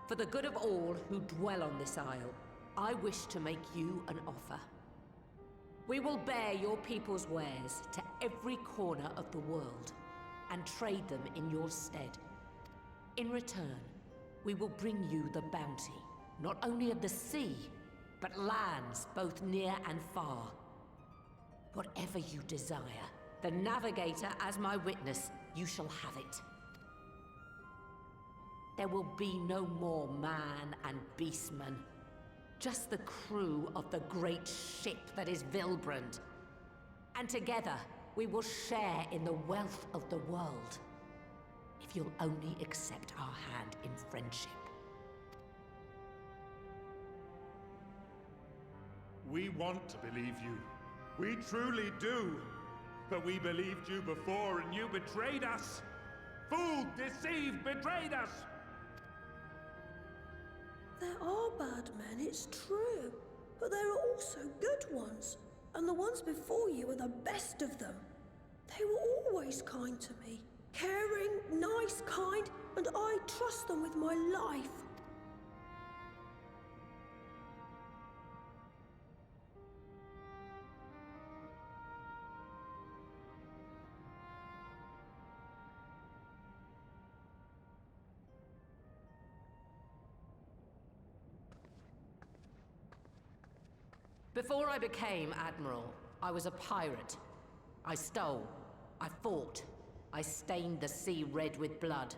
for the good of all who dwell on this isle, I wish to make you an offer. We will bear your people's wares to every corner of the world, and trade them in your stead. In return, we will bring you the bounty, not only of the sea, but lands both near and far. Whatever you desire, the Navigator as my witness, you shall have it. There will be no more man and beastman, just the crew of the great ship that is Vilbrand. And together, we will share in the wealth of the world. If you'll only accept our hand in friendship. We want to believe you. We truly do. But we believed you before and you betrayed us. Fooled, deceived, betrayed us. There are bad men, it's true. But there are also good ones. And the ones before you are the best of them. They were always kind to me. Caring, nice, kind, and I trust them with my life. Before I became Admiral, I was a pirate. I stole. I fought. I stained the sea red with blood.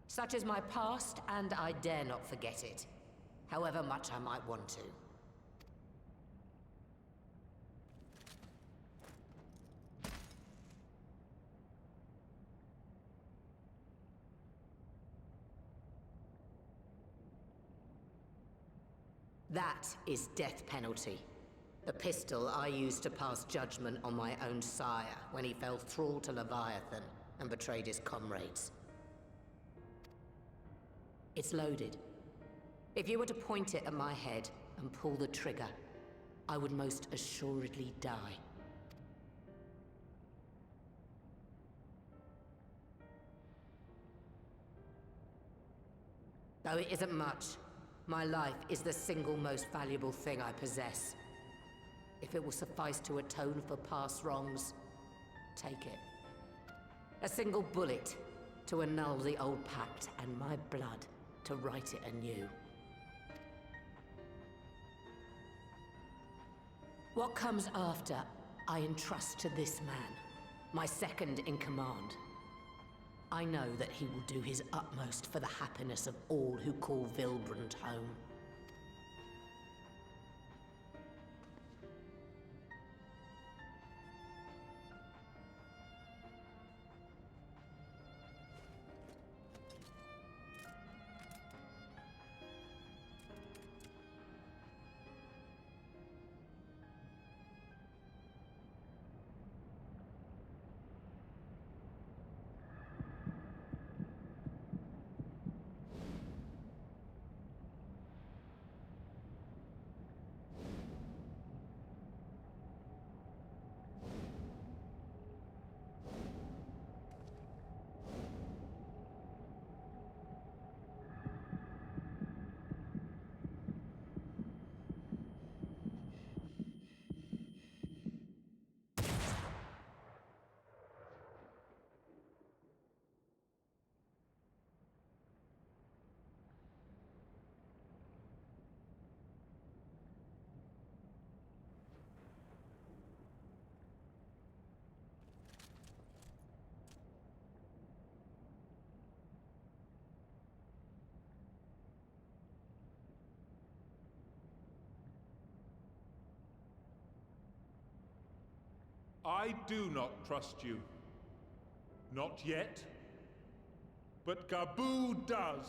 Such is my past, and I dare not forget it, however much I might want to. That is death penalty. The pistol I used to pass judgment on my own sire when he fell thrall to Leviathan and betrayed his comrades. It's loaded. If you were to point it at my head and pull the trigger, I would most assuredly die. Though it isn't much, my life is the single most valuable thing I possess. If it will suffice to atone for past wrongs, take it. A single bullet to annul the old pact, and my blood to write it anew. What comes after, I entrust to this man, my second in command. I know that he will do his utmost for the happiness of all who call Vilbrand home. I do not trust you. Not yet. But Gabu does.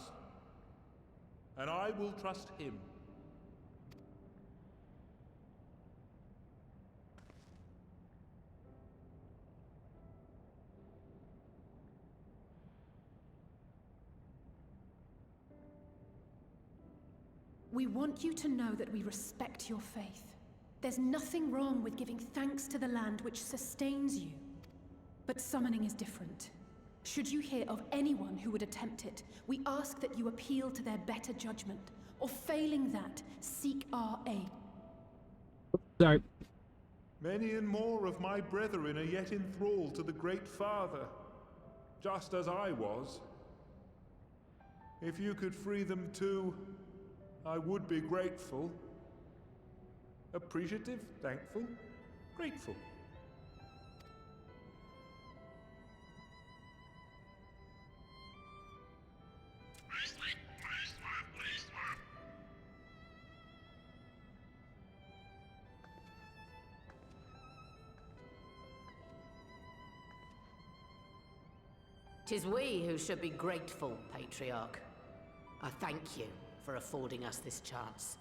And I will trust him. We want you to know that we respect your faith. There's nothing wrong with giving thanks to the land which sustains you. But summoning is different. Should you hear of anyone who would attempt it, we ask that you appeal to their better judgment, or failing that, seek our aid. Sorry. Many and more of my brethren are yet in thrall to the Great Father, just as I was. If you could free them too, I would be grateful. Appreciative, thankful, grateful. 'Tis we who should be grateful, Patriarch. I thank you for affording us this chance.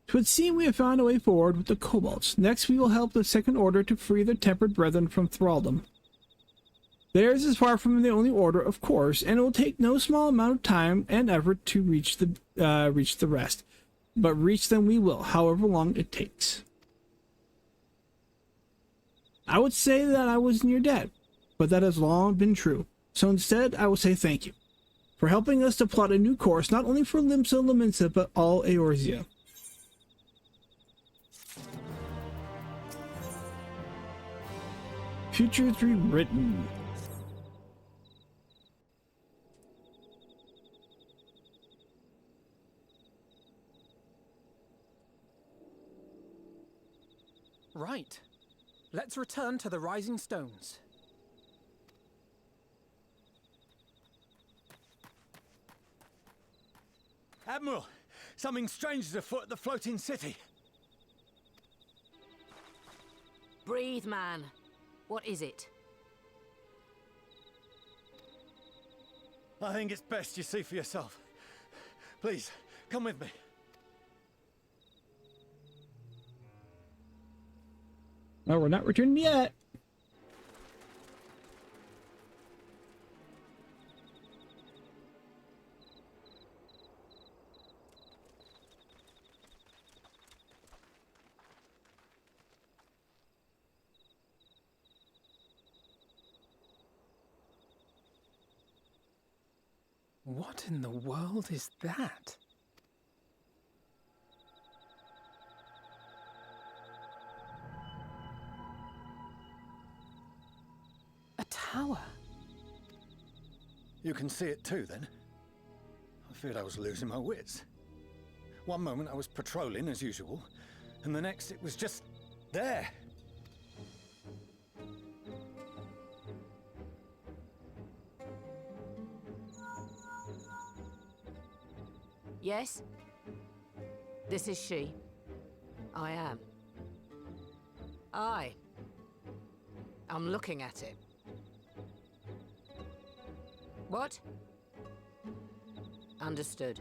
It would seem we have found a way forward with the kobolds. Next, we will help the Second Order to free their tempered brethren from thraldom. Theirs is far from the only order, of course, and it will take no small amount of time and effort to reach the rest. But reach them we will, however long it takes. I would say that I was in your debt, but that has long been true. So instead, I will say thank you for helping us to plot a new course, not only for Limsa and Laminsa, but all Eorzea. Futures rewritten. Right. Let's return to the Rising Stones. Admiral, something strange is afoot at the floating city. Breathe, man. What is it? I think it's best you see for yourself. Please, come with me. No, we're not returning yet. What in the world is that? A tower? You can see it too, then? I feared I was losing my wits. One moment I was patrolling as usual, and the next it was just there. Yes? This is she. I am. I'm looking at it. What? Understood.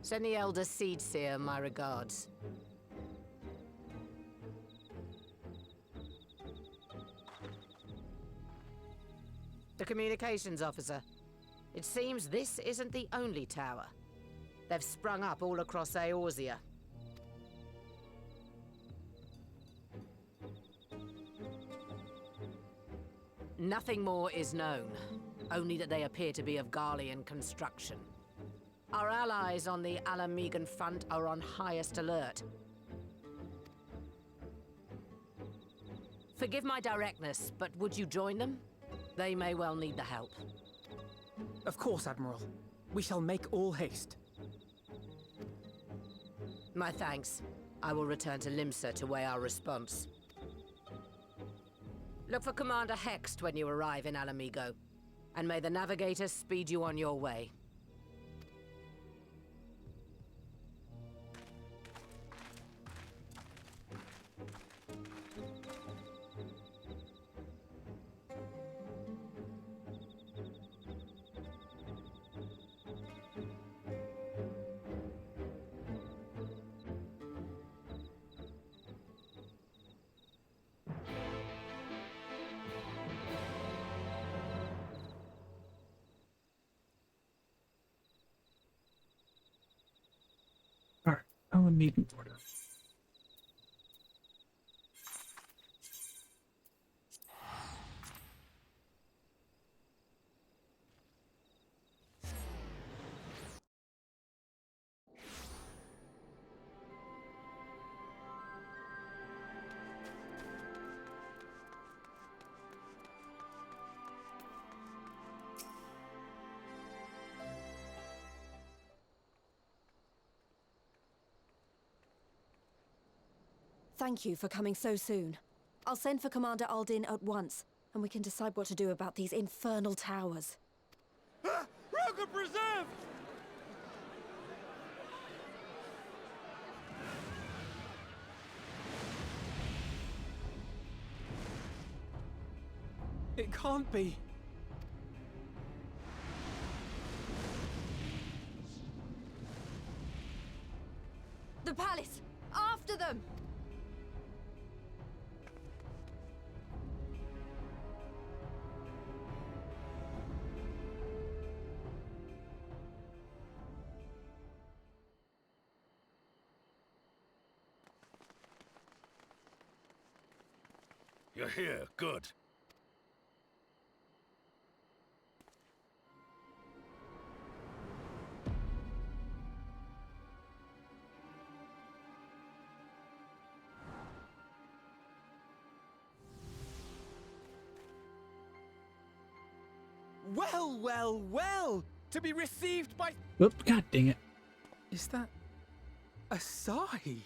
Send the Elder Seedseer my regards. The communications officer. It seems this isn't the only tower. They've sprung up all across Eorzea. Nothing more is known, only that they appear to be of Garlean construction. Our allies on the Alamegan front are on highest alert. Forgive my directness, but would you join them? They may well need the help. Of course, Admiral. We shall make all haste. My thanks. I will return to Limsa to weigh our response. Look for Commander Hext when you arrive in Alamigo, and may the Navigator speed you on your way. Alamegan order. Thank you for coming so soon. I'll send for Commander Aldin at once, and we can decide what to do about these infernal towers. Roca preserved! It can't be. The palace! After them! You're here, good. Well, well, well! To be received by... Oop, god dang it. Is that a sigh?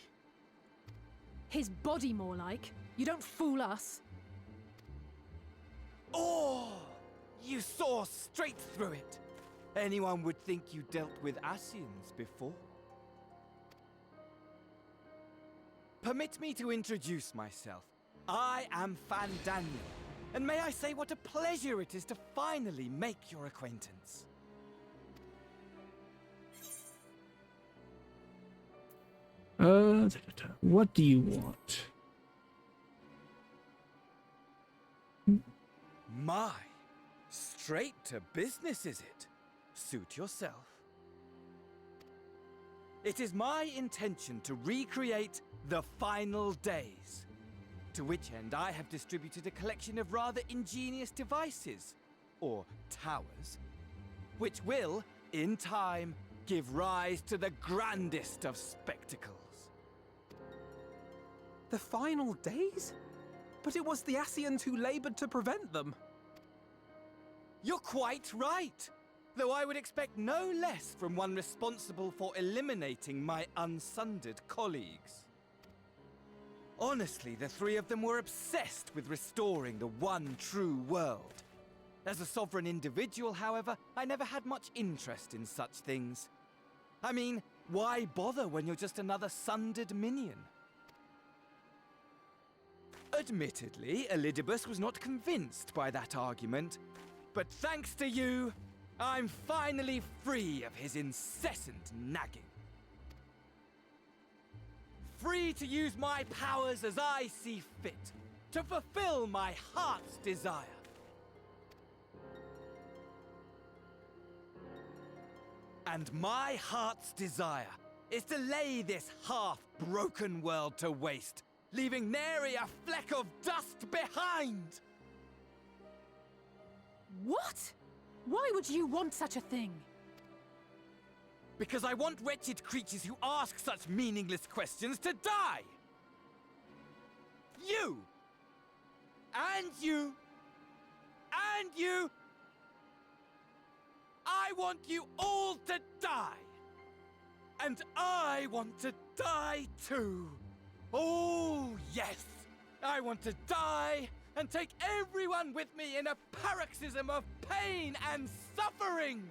His body, more like. You don't fool us. Oh! You saw straight through it. Anyone would think you dealt with Asians before. Permit me to introduce myself. I am Fandaniel, and may I say what a pleasure it is to finally make your acquaintance. What do you want? My, straight to business is it? Suit yourself. It is my intention to recreate the final days. To which end I have distributed a collection of rather ingenious devices, or towers, which will, in time, give rise to the grandest of spectacles. The final days? But it was the Asians who labored to prevent them. You're quite right, though I would expect no less from one responsible for eliminating my unsundered colleagues. Honestly, the three of them were obsessed with restoring the one true world. As a sovereign individual, however, I never had much interest in such things. I mean, why bother when you're just another sundered minion? Admittedly, Elidibus was not convinced by that argument, but thanks to you, I'm finally free of his incessant nagging. Free to use my powers as I see fit, to fulfill my heart's desire. And my heart's desire is to lay this half-broken world to waste, leaving nary a fleck of dust behind! What? Why would you want such a thing? Because I want wretched creatures who ask such meaningless questions to die! You! And you! And you! I want you all to die! And I want to die too! Oh, yes! I want to die and take everyone with me in a paroxysm of pain and suffering!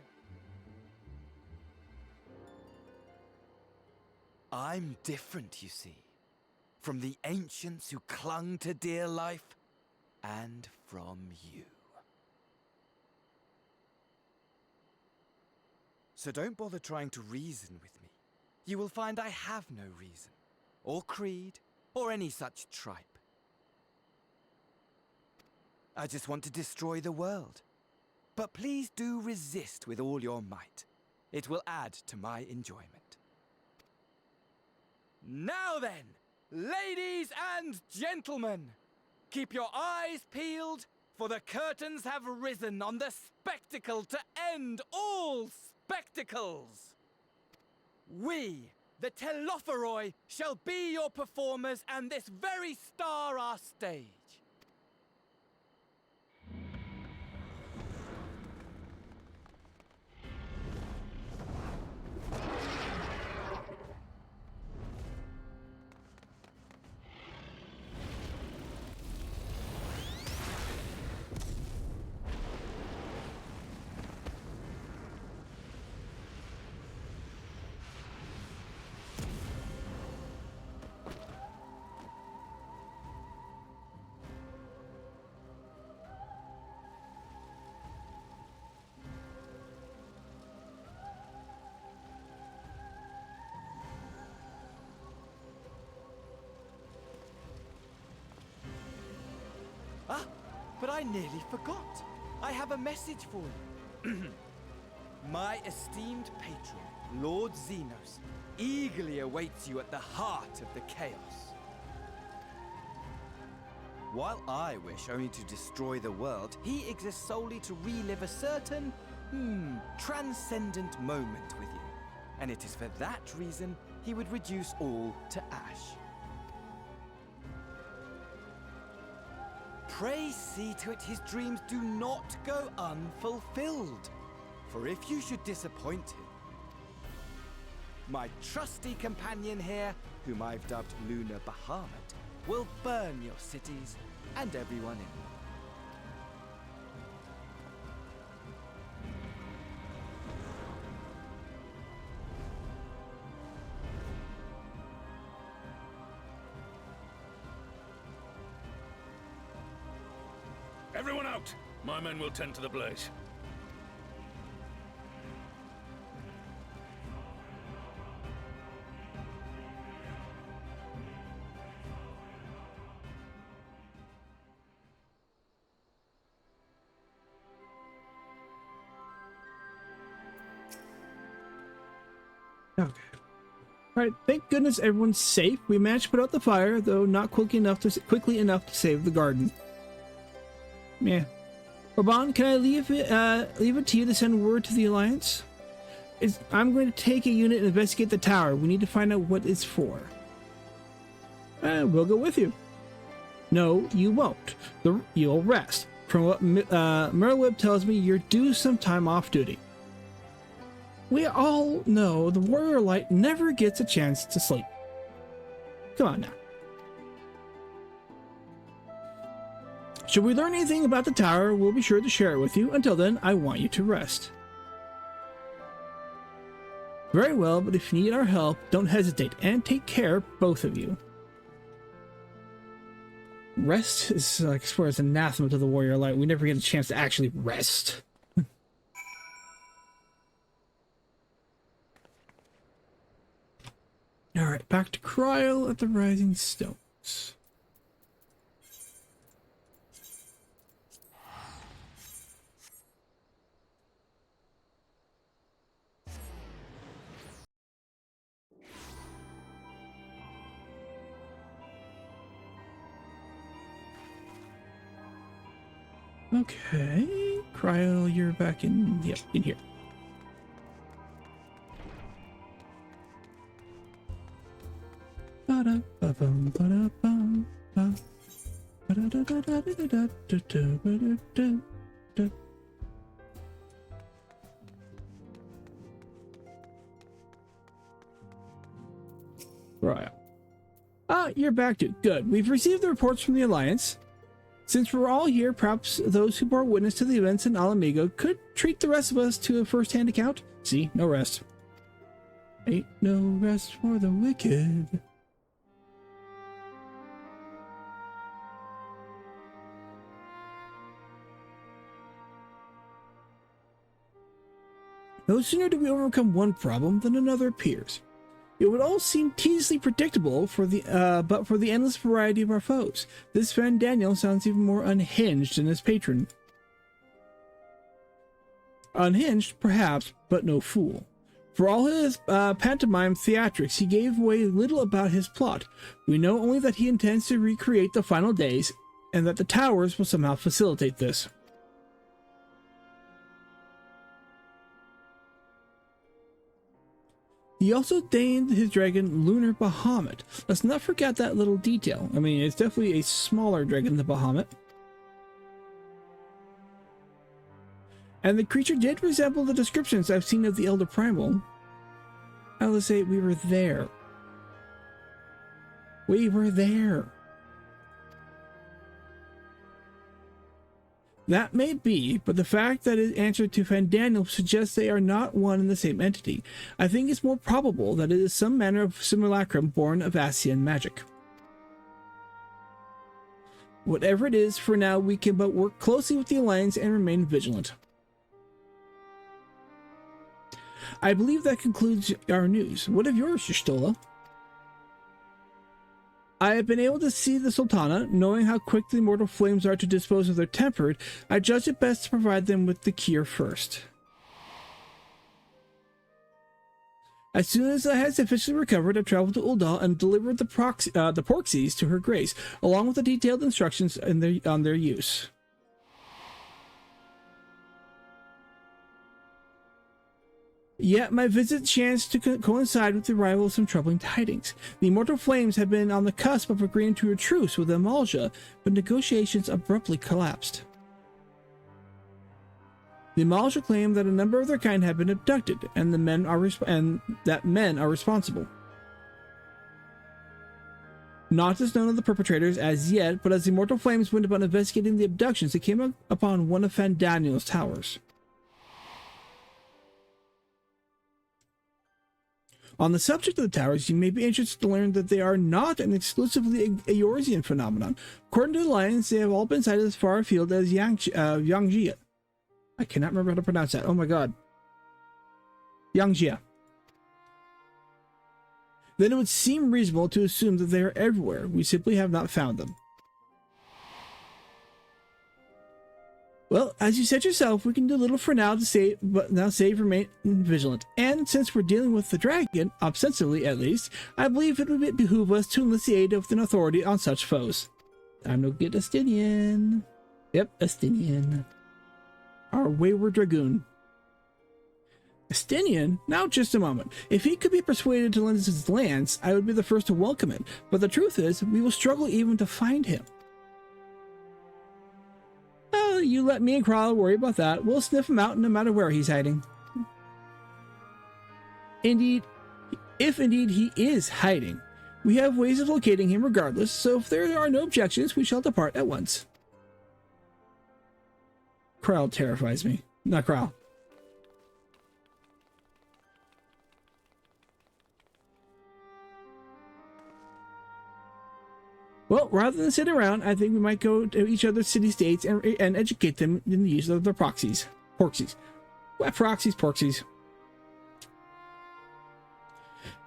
I'm different, you see, from the ancients who clung to dear life, and from you. So don't bother trying to reason with me. You will find I have no reason, or creed, or any such tripe. I just want to destroy the world. But please do resist with all your might. It will add to my enjoyment. Now then, ladies and gentlemen, keep your eyes peeled, for the curtains have risen on the spectacle to end all spectacles. We, the Telophoroi, shall be your performers and this very star our stage. But I nearly forgot. I have a message for you. My esteemed patron, Lord Xenos, eagerly awaits you at the heart of the chaos. While I wish only to destroy the world, he exists solely to relive a certain, transcendent moment with you. And it is for that reason he would reduce all to ash. Pray see to it his dreams do not go unfulfilled. For if you should disappoint him, my trusty companion here, whom I've dubbed Lunar Bahamut, will burn your cities and everyone in them. Everyone out! My men will tend to the blaze. Okay. Alright, thank goodness everyone's safe. We managed to put out the fire, though not quickly enough to save the garden. Yeah. Raban, can I leave it to you to send word to the Alliance? I'm going to take a unit and investigate the tower. We need to find out what it's for. We'll go with you. No, you won't. You'll rest. From what Merlweb tells me, you're due some time off duty. We all know the Warrior Light never gets a chance to sleep. Come on now. Should we learn anything about the tower, we'll be sure to share it with you. Until then, I want you to rest. Very well, but if you need our help, don't hesitate, and take care, both of you. Rest is, like, I swear, it's anathema to the Warrior Light. We never get a chance to actually rest. Alright, back to Cryo at the Rising Stones. Okay, Cryo, you're back in, yep, in here. Right. You're back, dude. Good. We've received the reports from the Alliance. Since we're all here, perhaps those who bore witness to the events in Alamigo could treat the rest of us to a first-hand account. See, no rest. Ain't no rest for the wicked. No sooner do we overcome one problem than another appears. It would all seem tediously predictable but for the endless variety of our foes. This Van Daniel sounds even more unhinged than his patron. Unhinged, perhaps, but no fool. For all his pantomime theatrics, he gave away little about his plot. We know only that he intends to recreate the final days, and that the towers will somehow facilitate this. He also named his dragon Lunar Bahamut. Let's not forget that little detail. I mean, it's definitely a smaller dragon than Bahamut. And the creature did resemble the descriptions I've seen of the Elder Primal. I will say we were there. We were there. That may be, but the fact that it answered to Van Daniel suggests they are not one and the same entity. I think it's more probable that it is some manner of simulacrum born of Ascian magic. Whatever it is, for now we can but work closely with the Alliance and remain vigilant. I believe that concludes our news. What of yours, Y'shtola? I have been able to see the Sultana. Knowing how quick the mortal flames are to dispose of their tempered, I judge it best to provide them with the cure first. As soon as I had sufficiently recovered, I traveled to Uldal and delivered the Porxies to her grace, along with the detailed instructions on their use. Yet my visit chanced to coincide with the arrival of some troubling tidings. The immortal flames had been on the cusp of agreeing to a truce with Amalja, but negotiations abruptly collapsed. The Amalja claimed that a number of their kind had been abducted, and that men are responsible. Not as known of the perpetrators as yet, but as the immortal flames went about investigating the abductions, they came upon one of Fandaniel's towers. On the subject of the towers, you may be interested to learn that they are not an exclusively Eorzean phenomenon. According to the Alliance, they have all been sighted as far afield as Yangjia. I cannot remember how to pronounce that. Oh my god. Yangjia. Then it would seem reasonable to assume that they are everywhere. We simply have not found them. Well, as you said yourself, we can do little for now to save, but now remain vigilant. And since we're dealing with the dragon, ostensibly at least, I believe it would behoove us to enlist the aid of an authority on such foes. Time to get Astinian. Yep, Astinian. Our wayward dragoon. Astinian? Now just a moment. If he could be persuaded to lend us his lands, I would be the first to welcome it. But the truth is, we will struggle even to find him. You let me and Kral worry about that. We'll sniff him out no matter where he's hiding. Indeed, if indeed he is hiding, we have ways of locating him regardless, so if there are no objections, we shall depart at once. Kral terrifies me. Not Kral. Well, rather than sit around, I think we might go to each other's city-states and educate them in the use of their Porxies. What proxies, Porxies?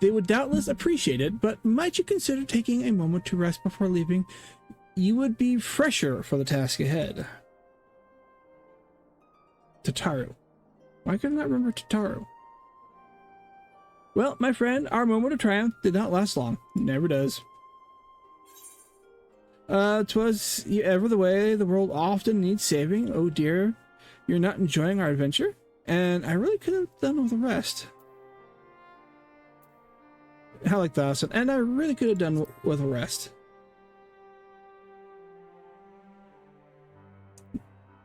They would doubtless appreciate it, but might you consider taking a moment to rest before leaving? You would be fresher for the task ahead. Tataru. Why couldn't I remember Tataru? Well, my friend, our moment of triumph did not last long. Never does. 'Twas ever the way, the world often needs saving. Oh dear, you're not enjoying our adventure? And I really could have done with the rest. I like that, and I really could have done with the rest.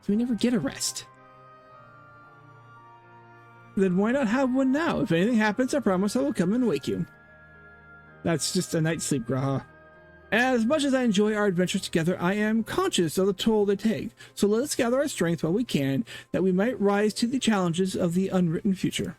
We never get a rest. Then why not have one now? If anything happens, I promise I will come and wake you. That's just a night's sleep, Graha. As much as I enjoy our adventures together, I am conscious of the toll they take. So let us gather our strength while we can, that we might rise to the challenges of the unwritten future.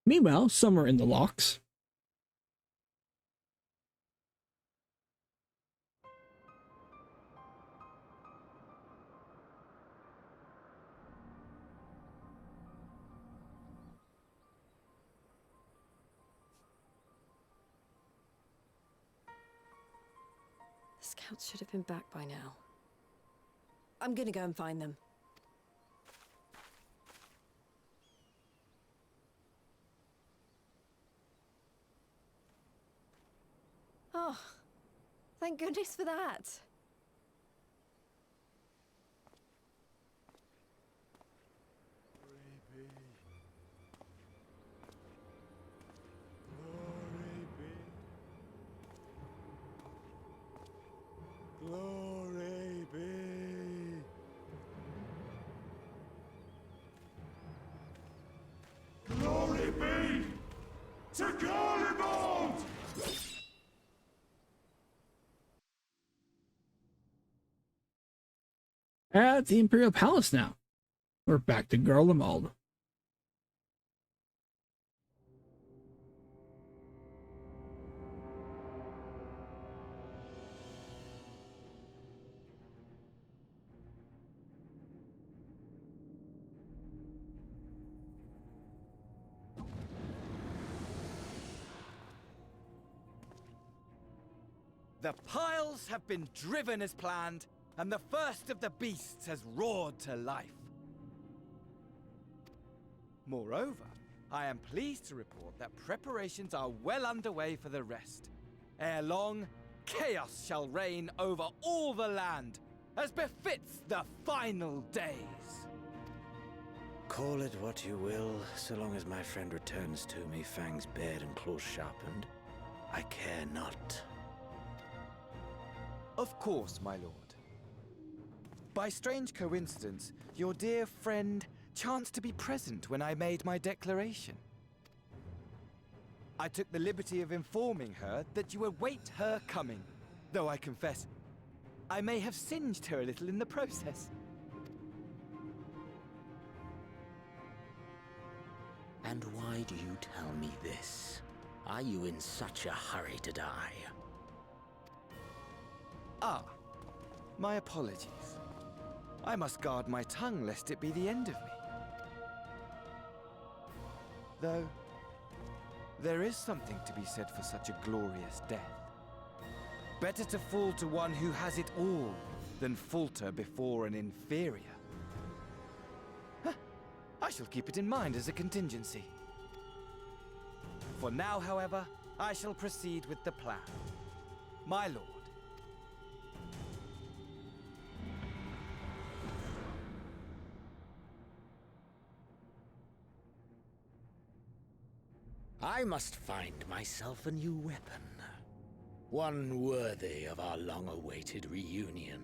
Meanwhile, somewhere in the locks. The scouts should have been back by now. I'm gonna go and find them. Oh, thank goodness for that. Glory be. Glory be to Garibald! At the Imperial Palace now. We're back to Garlemald. The piles have been driven as planned, and the first of the beasts has roared to life. Moreover, I am pleased to report that preparations are well underway for the rest. Ere long, chaos shall reign over all the land, as befits the final days. Call it what you will, so long as my friend returns to me, fangs bared and claws sharpened. I care not. Of course, my lord. By strange coincidence, your dear friend chanced to be present when I made my declaration. I took the liberty of informing her that you await her coming, though I confess, I may have singed her a little in the process. And why do you tell me this? Are you in such a hurry to die? Ah, my apologies. I must guard my tongue lest it be the end of me. Though, there is something to be said for such a glorious death. Better to fall to one who has it all than falter before an inferior. I shall keep it in mind as a contingency. For now, however, I shall proceed with the plan. My lord. I must find myself a new weapon. One worthy of our long-awaited reunion.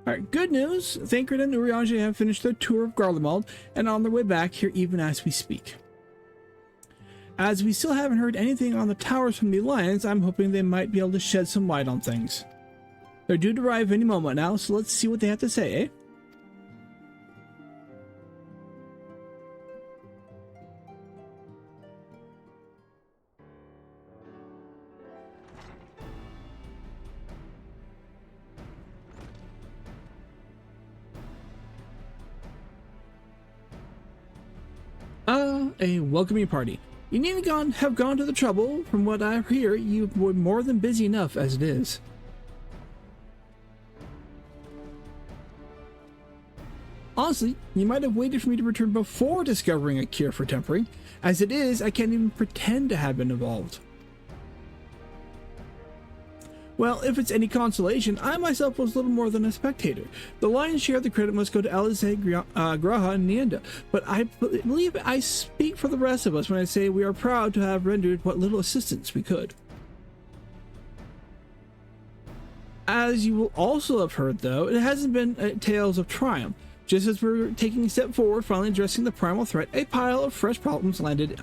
Alright, good news. Thancred and Urianger have finished their tour of Garlemald and on their way back here even as we speak. As we still haven't heard anything on the towers from the Alliance, I'm hoping they might be able to shed some light on things. They're due to arrive any moment now, so let's see what they have to say, eh? A welcoming party. You needn't have gone to the trouble. From what I hear, you were more than busy enough as it is. Honestly, you might have waited for me to return before discovering a cure for tempering. As it is, I can't even pretend to have been involved. Well, if it's any consolation, I myself was little more than a spectator. The lion's share of the credit must go to Alize, Graha, and Nienda, but I believe I speak for the rest of us when I say we are proud to have rendered what little assistance we could. As you will also have heard, though, it hasn't been tales of triumph. Just as we're taking a step forward, finally addressing the primal threat, a pile of fresh problems landed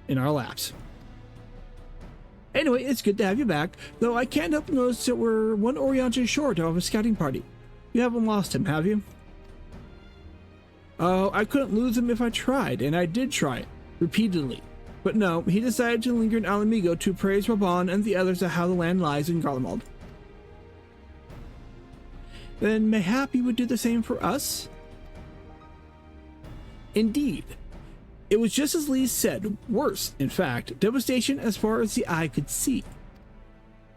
in our laps. Anyway, it's good to have you back, though I can't help but notice that we're one Urianger short of a scouting party. You haven't lost him, have you? Oh, I couldn't lose him if I tried, and I did try, repeatedly. But no, he decided to linger in Alamigo to praise Raban and the others of how the land lies in Garlemald. Then mayhap you would do the same for us? Indeed. It was just as Lee said, worse, in fact, devastation as far as the eye could see.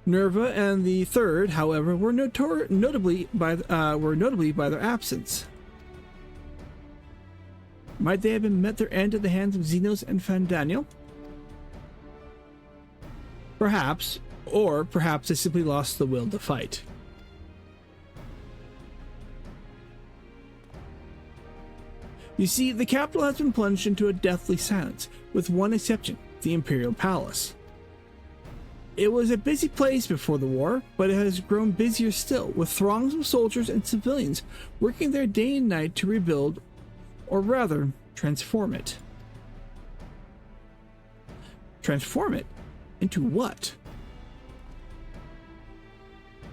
Nerva and the Third, however, were notably by their absence. Might they have been met their end at the hands of Xenos and Fandaniel? Perhaps, Or perhaps they simply lost the will to fight. You see, the capital has been plunged into a deathly silence, with one exception, the Imperial Palace. It was a busy place before the war, but it has grown busier still, with throngs of soldiers and civilians working there day and night to rebuild, or rather, transform it. Transform it? Into what?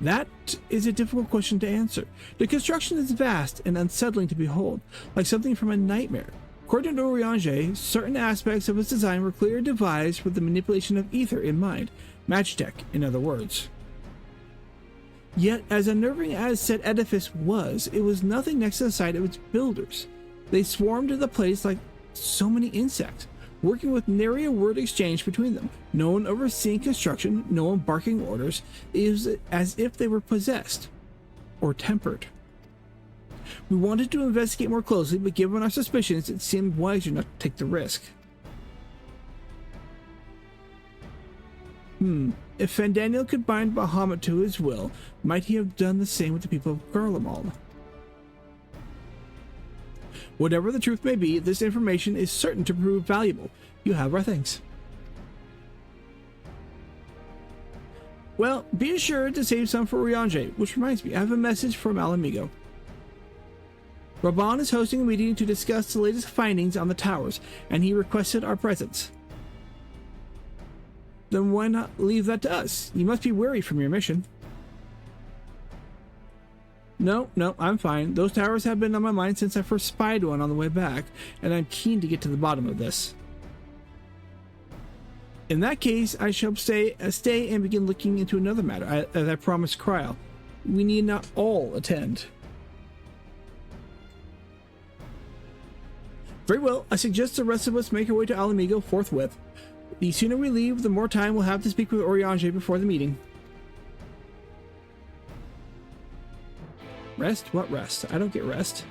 That is a difficult question to answer. The construction is vast and unsettling to behold, like something from a nightmare. According to Urianger, certain aspects of its design were clearly devised with the manipulation of ether in mind, magitech, in other words. Yet, as unnerving as said edifice was, it was nothing next to the sight of its builders. They swarmed to the place like so many insects, working with nary a word exchange between them, no one overseeing construction, no one barking orders. It was as if they were possessed or tempered. We wanted to investigate more closely, but given our suspicions, it seemed wiser not to take the risk. If Fandaniel could bind Bahamut to his will, might he have done the same with the people of Garlemald? Whatever the truth may be, this information is certain to prove valuable. You have our thanks. Well, be assured to save some for Urianger, which reminds me, I have a message from Alamigo. Raban is hosting a meeting to discuss the latest findings on the towers, and he requested our presence. Then why not leave that to us? You must be weary from your mission. No, I'm fine. Those towers have been on my mind since I first spied one on the way back, and I'm keen to get to the bottom of this. In that case, I shall stay and begin looking into another matter, as I promised Kryl. We need not all attend. Very well, I suggest the rest of us make our way to Alamigo forthwith. The sooner we leave, the more time we'll have to speak with Urianger before the meeting. Rest? What rest? I don't get rest.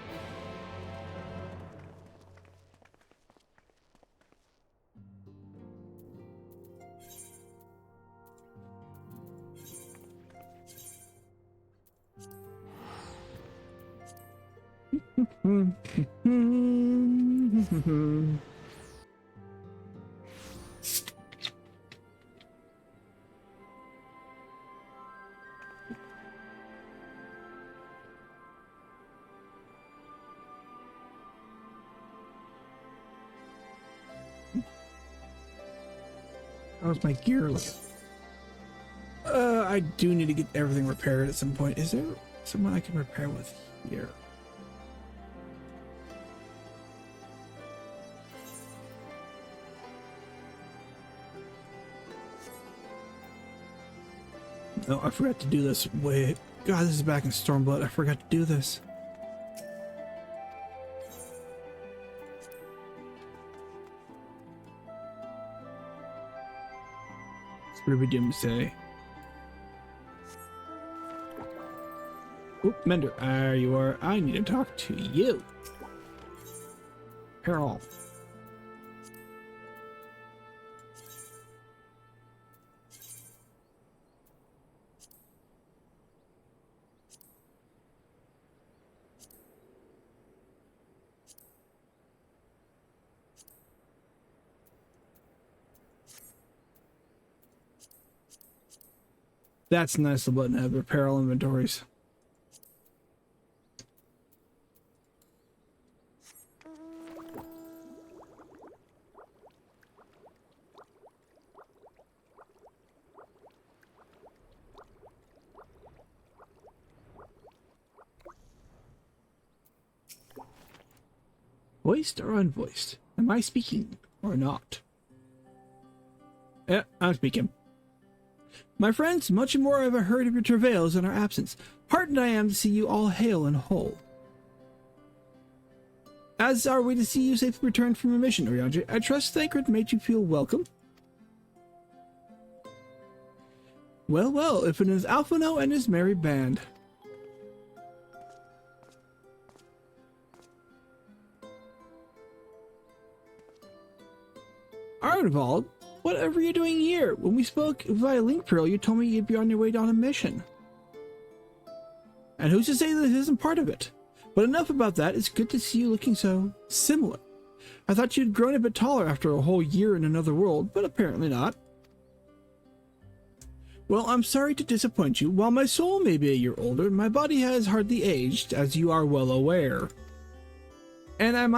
How's my gear looking? I do need to get everything repaired at some point. Is there someone I can repair with here? No, I forgot to do this. Wait, God, this is back in Stormblood. I forgot to do this. Ruby Doomsday. Oop, Mender, there you are. I need to talk to you. Harold. That's a nice little button to have repair all inventories. Voiced or unvoiced? Am I speaking or not? Yeah, I'm speaking. My friends, much more have I heard of your travails in our absence. Heartened I am to see you all hale and whole. As are we to see you safely returned from your mission, Urianger. I trust Thancred made you feel welcome. Well, well, if it is Alphino and his merry band. Arnvald, Whatever are you doing here? When we spoke via link pearl, you told me you'd be on your way on a mission. And who's to say that this isn't part of it? But enough about that. It's good to see you looking so similar. I thought you'd grown a bit taller after a whole year in another world, but apparently not. Well, I'm sorry to disappoint you. While my soul may be a year older, my body has hardly aged, as you are well aware. And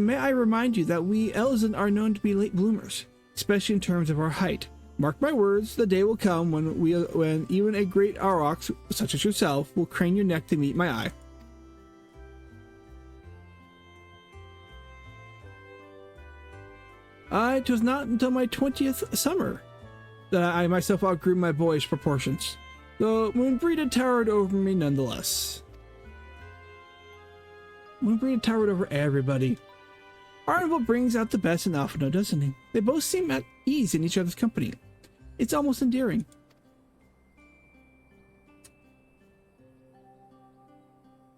may I remind you that we Elzen are known to be late bloomers, especially in terms of our height. Mark my words, the day will come when even a great Aurochs, such as yourself, will crane your neck to meet my eye. It was not until my 20th summer that I myself outgrew my boyish proportions, though Moonbreeda towered over me nonetheless. Moonbreeda towered over everybody. Arnville brings out the best in Alphino, doesn't he? They both seem at ease in each other's company. It's almost endearing.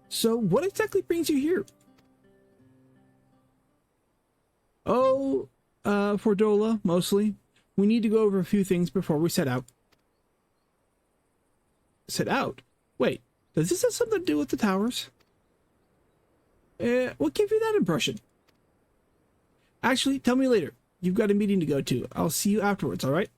So, what exactly brings you here? Oh, for Dola, mostly. We need to go over a few things before we set out. Set out? Wait, does this have something to do with the towers? What gave you that impression? Actually, tell me later. You've got a meeting to go to. I'll see you afterwards, alright?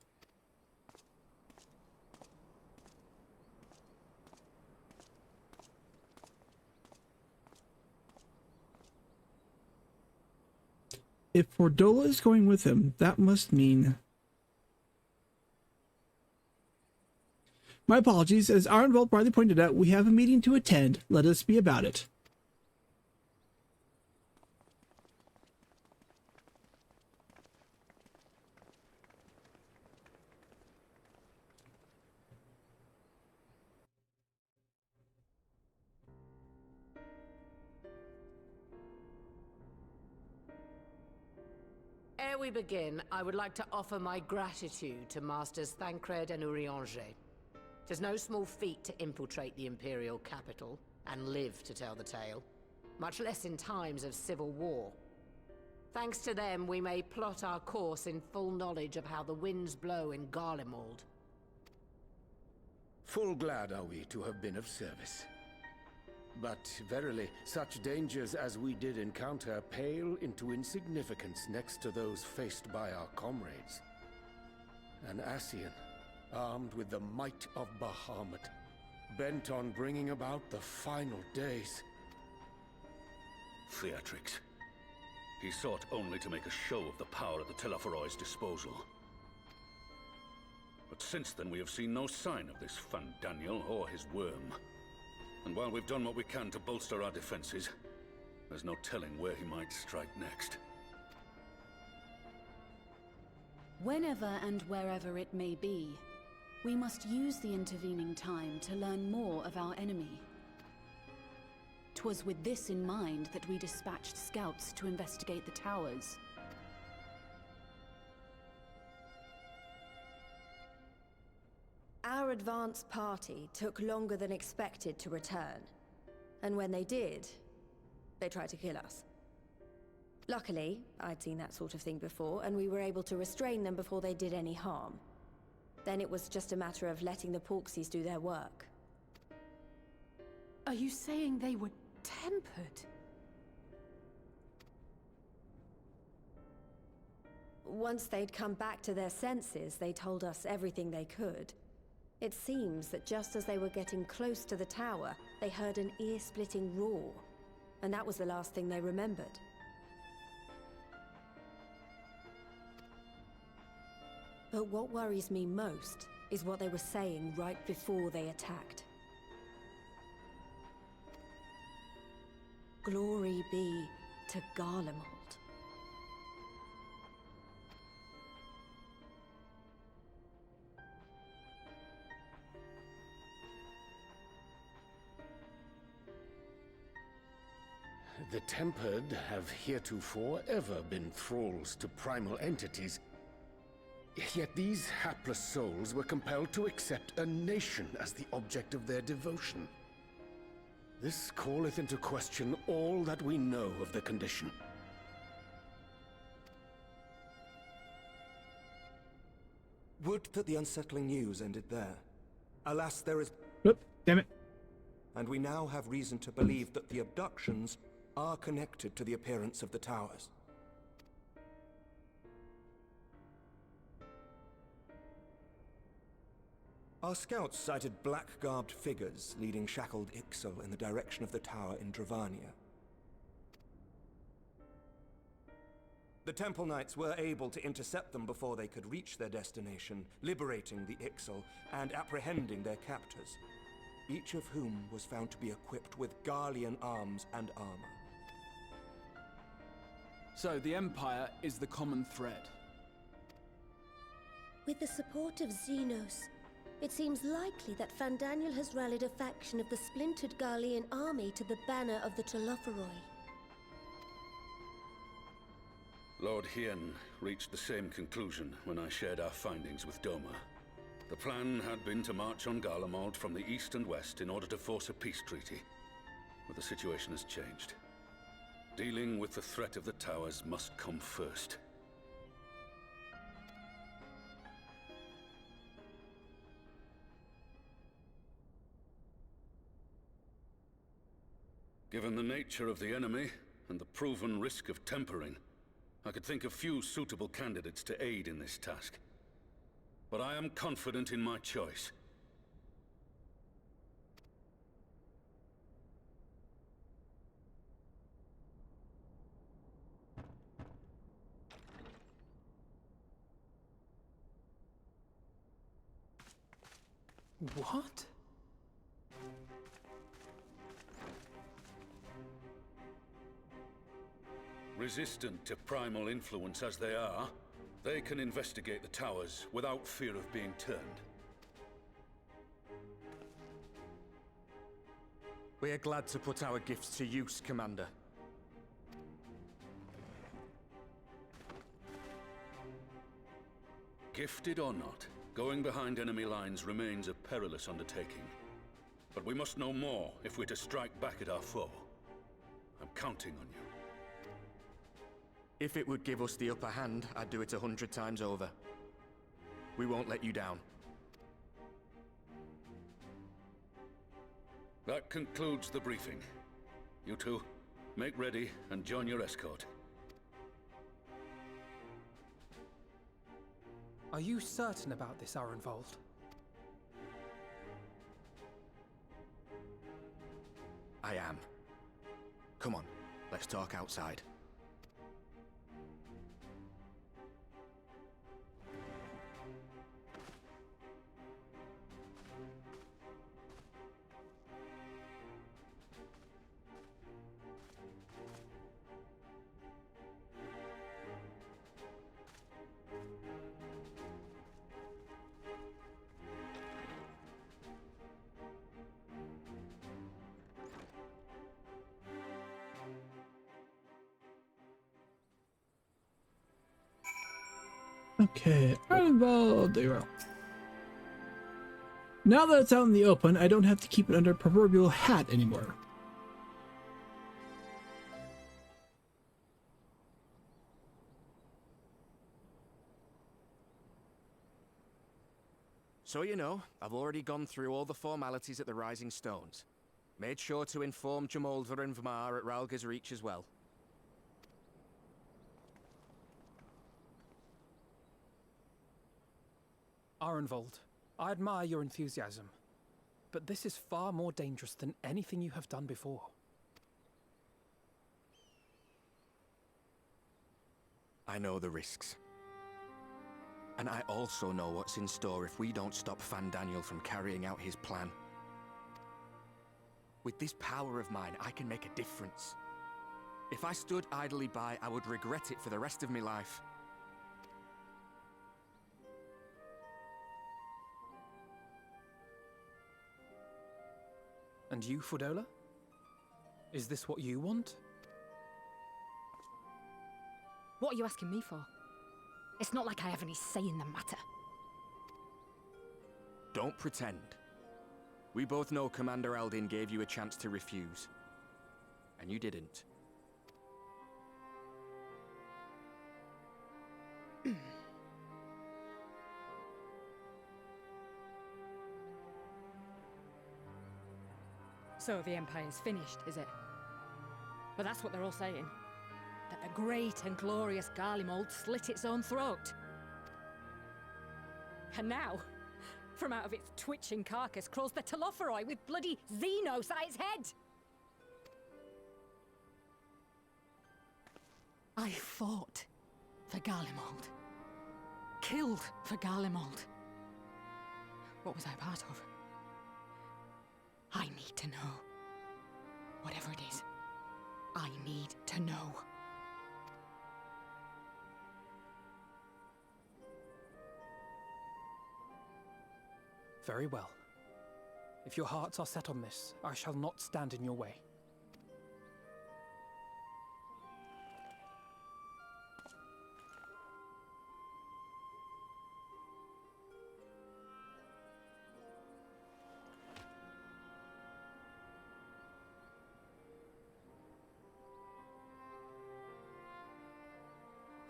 If Fordola is going with him, that must mean... My apologies. As Arnvald brightly pointed out, we have a meeting to attend. Let us be about it. Ere we begin, I would like to offer my gratitude to Masters Thancred and Urianger. 'Tis no small feat to infiltrate the Imperial capital and live to tell the tale, much less in times of civil war. Thanks to them, we may plot our course in full knowledge of how the winds blow in Garlemald. Full glad are we to have been of service. But verily, such dangers as we did encounter pale into insignificance next to those faced by our comrades. An Ascian, armed with the might of Bahamut, bent on bringing about the final days. Theatrix. He sought only to make a show of the power at the Teleforoi's disposal. But since then we have seen no sign of this Fandaniel or his worm. And while we've done what we can to bolster our defenses, there's no telling where he might strike next. Whenever and wherever it may be, we must use the intervening time to learn more of our enemy. 'Twas with this in mind that we dispatched scouts to investigate the towers. Our advance party took longer than expected to return. And when they did, they tried to kill us. Luckily, I'd seen that sort of thing before, and we were able to restrain them before they did any harm. Then it was just a matter of letting the Porksies do their work. Are you saying they were tempered? Once they'd come back to their senses, they told us everything they could. It seems that just as they were getting close to the tower, they heard an ear-splitting roar. And that was the last thing they remembered. But what worries me most is what they were saying right before they attacked. Glory be to Garlemald. The Tempered have heretofore ever been thralls to primal entities. Yet these hapless souls were compelled to accept a nation as the object of their devotion. This calleth into question all that we know of the condition. would that the unsettling news ended there. Alas, there is... Oop, damn it. And we now have reason to believe that the abductions are connected to the appearance of the towers. Our scouts sighted black-garbed figures leading shackled Ixal in the direction of the tower in Dravania. The Temple Knights were able to intercept them before they could reach their destination, liberating the Ixal and apprehending their captors, each of whom was found to be equipped with Garlean arms and armor. So, the Empire is the common thread. With the support of Xenos, it seems likely that Fandaniel has rallied a faction of the splintered Garlean army to the banner of the Telophoroi. Lord Hien reached the same conclusion when I shared our findings with Doma. The plan had been to march on Garlemald from the east and west in order to force a peace treaty. But the situation has changed. Dealing with the threat of the towers must come first. Given the nature of the enemy and the proven risk of tempering, I could think of few suitable candidates to aid in this task. But I am confident in my choice. What? Resistant to primal influence as they are, they can investigate the towers without fear of being turned. We are glad to put our gifts to use, Commander. Gifted or not, going behind enemy lines remains a perilous undertaking. But we must know more if we're to strike back at our foe. I'm counting on you. If it would give us the upper hand, I'd do it 100 times over. We won't let you down. That concludes the briefing. You two, make ready and join your escort. Are you certain about this, Arenvold? I am. Come on, let's talk outside. Okay, Arnold, there you are. Now that it's out in the open, I don't have to keep it under a proverbial hat anymore. So you know, I've already gone through all the formalities at the Rising Stones. Made sure to inform Jamoldva and Vmar at Ralga's Reach as well. Arenvold, I admire your enthusiasm, but this is far more dangerous than anything you have done before. I know the risks. And I also know what's in store if we don't stop Fandaniel from carrying out his plan. With this power of mine, I can make a difference. If I stood idly by, I would regret it for the rest of my life. And you, Fudola? Is this what you want? What are you asking me for? It's not like I have any say in the matter. Don't pretend. We both know Commander Eldin gave you a chance to refuse. And you didn't. So the Empire's finished, is it? But that's what they're all saying. That the great and glorious Garlemald slit its own throat. And now, from out of its twitching carcass crawls the Telophoroi with bloody Xenos at its head! I fought for Garlemald. Killed for Garlemald. What was I part of? I need to know. Whatever it is, I need to know. Very well. If your hearts are set on this, I shall not stand in your way.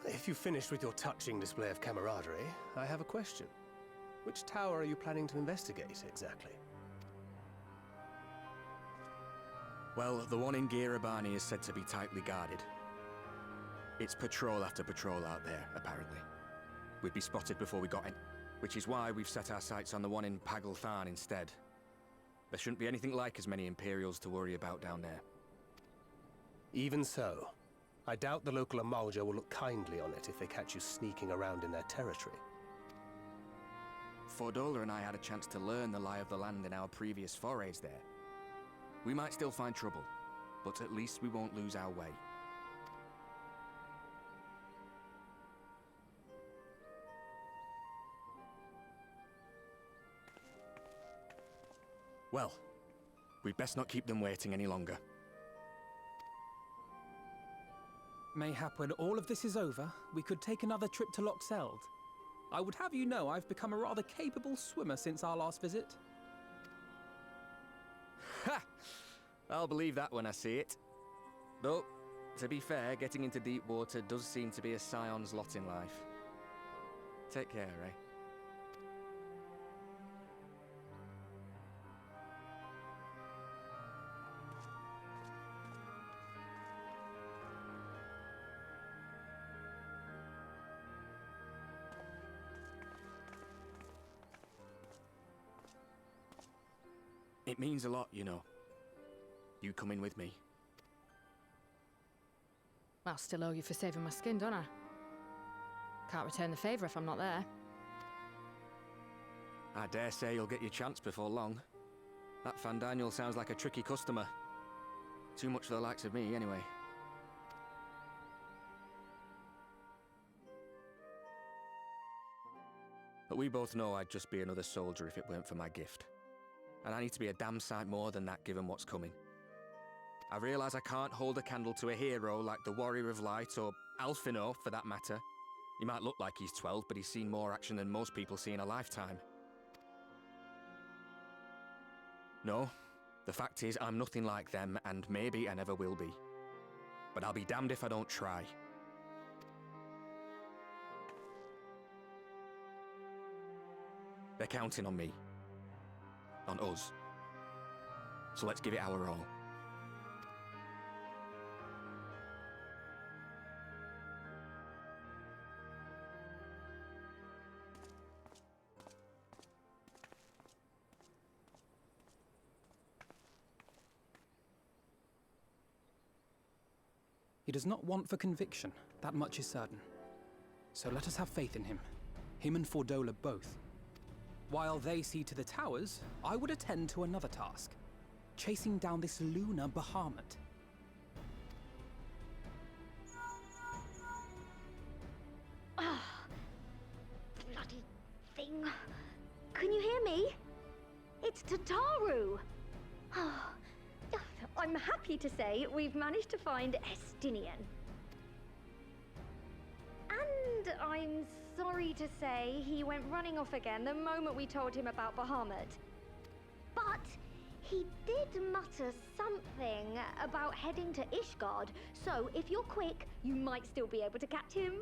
If you've finished with your touching display of camaraderie, I have a question. Which tower are you planning to investigate, exactly? Well, the one in Girabani is said to be tightly guarded. It's patrol after patrol out there, apparently. We'd be spotted before we got in, which is why we've set our sights on the one in Pagalthan instead. There shouldn't be anything like as many Imperials to worry about down there. Even so, I doubt the local Amalja will look kindly on it if they catch you sneaking around in their territory. Fordola and I had a chance to learn the lie of the land in our previous forays there. We might still find trouble, but at least we won't lose our way. Well, we'd best not keep them waiting any longer. Mayhap when all of this is over, we could take another trip to Loxeld. I would have you know I've become a rather capable swimmer since our last visit. Ha! I'll believe that when I see it. Though, to be fair, getting into deep water does seem to be a scion's lot in life. Take care, eh? It means a lot, you know. You coming with me. I'll still owe you for saving my skin, don't I? Can't return the favour if I'm not there. I dare say you'll get your chance before long. That Fandaniel sounds like a tricky customer. Too much for the likes of me, anyway. But we both know I'd just be another soldier if it weren't for my gift. And I need to be a damn sight more than that given what's coming. I realise I can't hold a candle to a hero like the Warrior of Light, or Alphino for that matter. He might look like he's 12, but he's seen more action than most people see in a lifetime. No, the fact is I'm nothing like them, and maybe I never will be. But I'll be damned if I don't try. They're counting on me. On us. So let's give it our all. He does not want for conviction, that much is certain. So let us have faith in him. Him and Fordola both. While they see to the towers, I would attend to another task. Chasing down this lunar Bahamut. Ah, bloody thing. Can you hear me? It's Tataru. Ah, I'm happy to say we've managed to find Estinian. And I'm sorry to say he went running off again the moment we told him about Bahamut. But he did mutter something about heading to Ishgard, so if you're quick, you might still be able to catch him.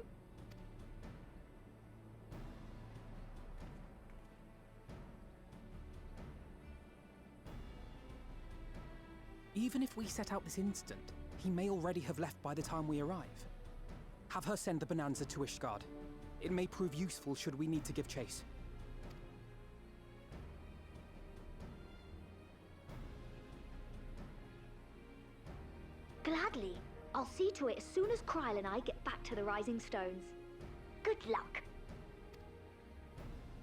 Even if we set out this instant, he may already have left by the time we arrive. Have her send the bonanza to Ishgard. It may prove useful should we need to give chase. Gladly. I'll see to it as soon as Kryl and I get back to the Rising Stones. Good luck.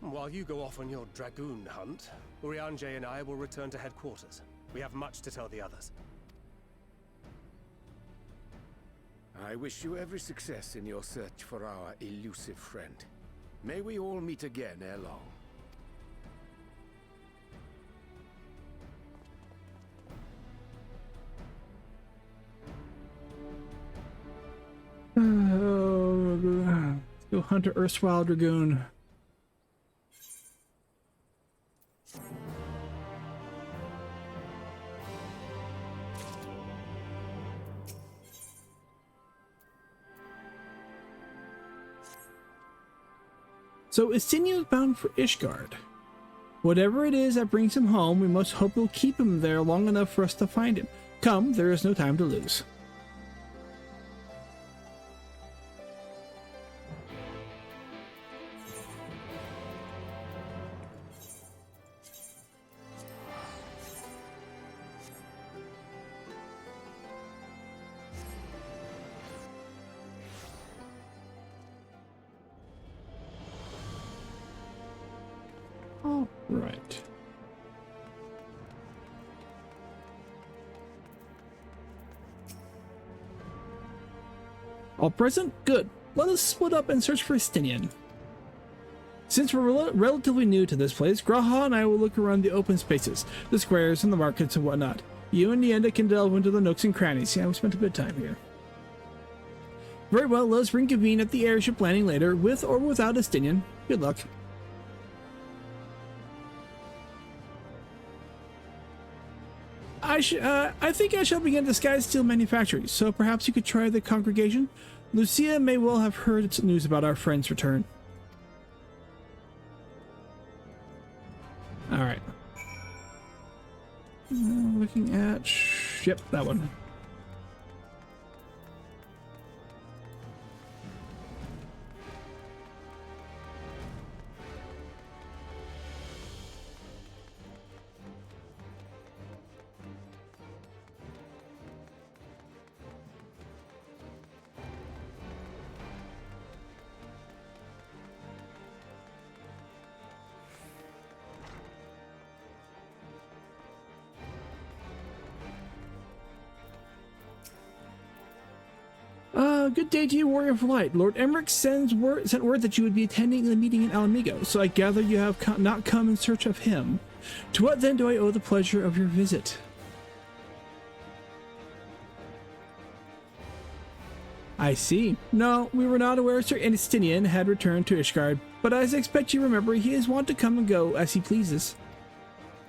While you go off on your dragoon hunt, Urianger and I will return to headquarters. We have much to tell the others. I wish you every success in your search for our elusive friend. May we all meet again ere long. Let's go hunt an erstwhile dragoon. So Estinian's bound for Ishgard. Whatever it is that brings him home, we must hope we'll keep him there long enough for us to find him. Come, there is no time to lose. All right. All present? Good. Let us split up and search for Estinian. Since we're relatively new to this place, Graha and I will look around the open spaces, the squares and the markets and whatnot. You and Nienda can delve into the nooks and crannies. Yeah, we spent a bit of time here. Very well, let us reconvene at the airship landing later, with or without Estinian. Good luck. I think I shall begin disguised steel manufactory, so perhaps you could try the congregation. Lucia may well have heard its news about our friend's return. Alright. Looking at... Yep, that one. Good day to you, Warrior of Light. Lord Emmerich sent word that you would be attending the meeting in Alamigo, so I gather you have not come in search of him. To what then do I owe the pleasure of your visit? I see. No, we were not aware Sir Estinian had returned to Ishgard, but as I expect you remember, he is wont to come and go as he pleases.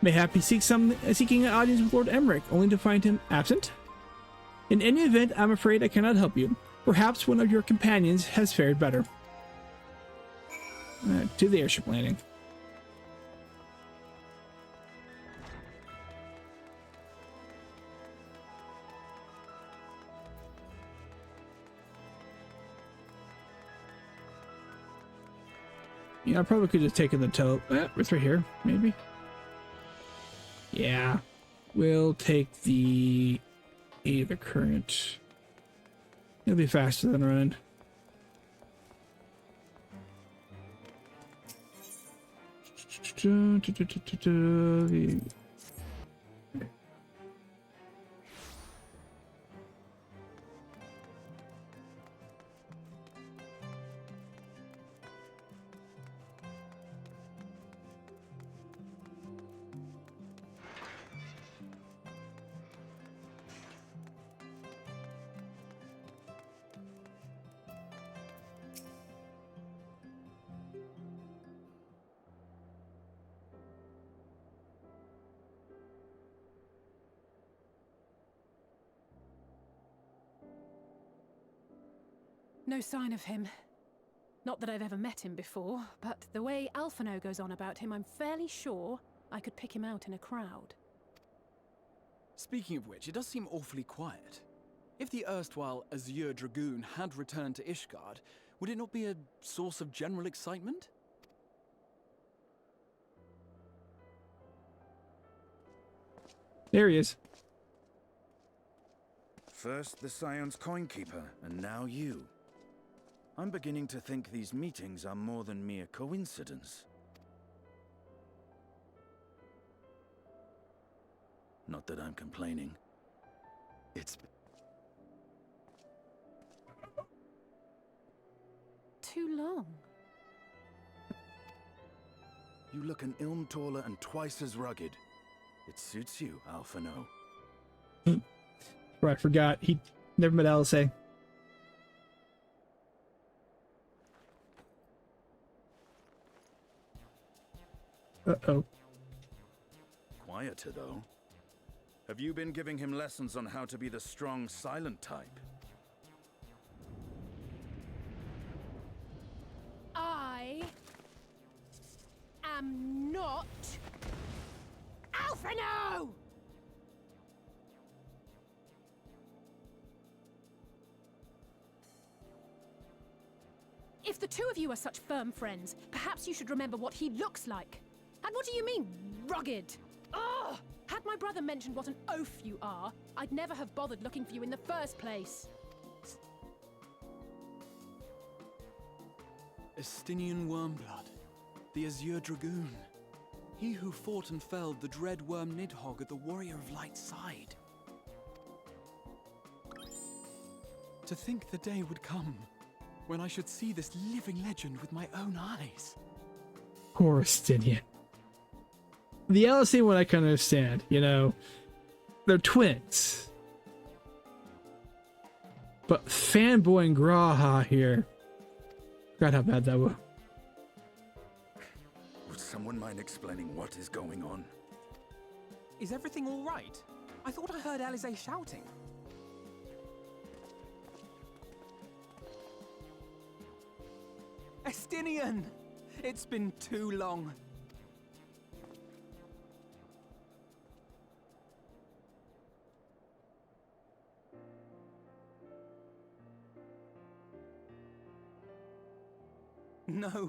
Mayhap he seeking an audience with Lord Emmerich, only to find him absent? In any event, I'm afraid I cannot help you. Perhaps one of your companions has fared better. To the airship landing. Yeah, I probably could have taken the tow. It's right here, maybe. Yeah, we'll take the current. It'll be faster than running. No sign of him. Not that I've ever met him before, but the way Alphino goes on about him, I'm fairly sure I could pick him out in a crowd. Speaking of which, it does seem awfully quiet. If the erstwhile Azure Dragoon had returned to Ishgard, would it not be a source of general excitement? There he is. First the Scion's Coinkeeper, and now you. I'm beginning to think these meetings are more than mere coincidence. Not that I'm complaining. It's... Too long. You look an ilm taller and twice as rugged. It suits you, Alphino. Right, I forgot. He never met Alisei. Uh-oh. Quieter, though. Have you been giving him lessons on how to be the strong, silent type? I am not Alphino! If the two of you are such firm friends, perhaps you should remember what he looks like. And what do you mean, rugged? Ugh! Had my brother mentioned what an oaf you are, I'd never have bothered looking for you in the first place. Estinian Wormblood, the Azure Dragoon. He who fought and felled the dread worm Nidhogg at the Warrior of Light's side. To think the day would come when I should see this living legend with my own eyes. Poor Estinian. The LSE one I can understand, you know. They're twins. But fanboy and Graha here. God, how bad that was. Would someone mind explaining what is going on? Is everything all right? I thought I heard Alizé shouting. Estinian! It's been too long.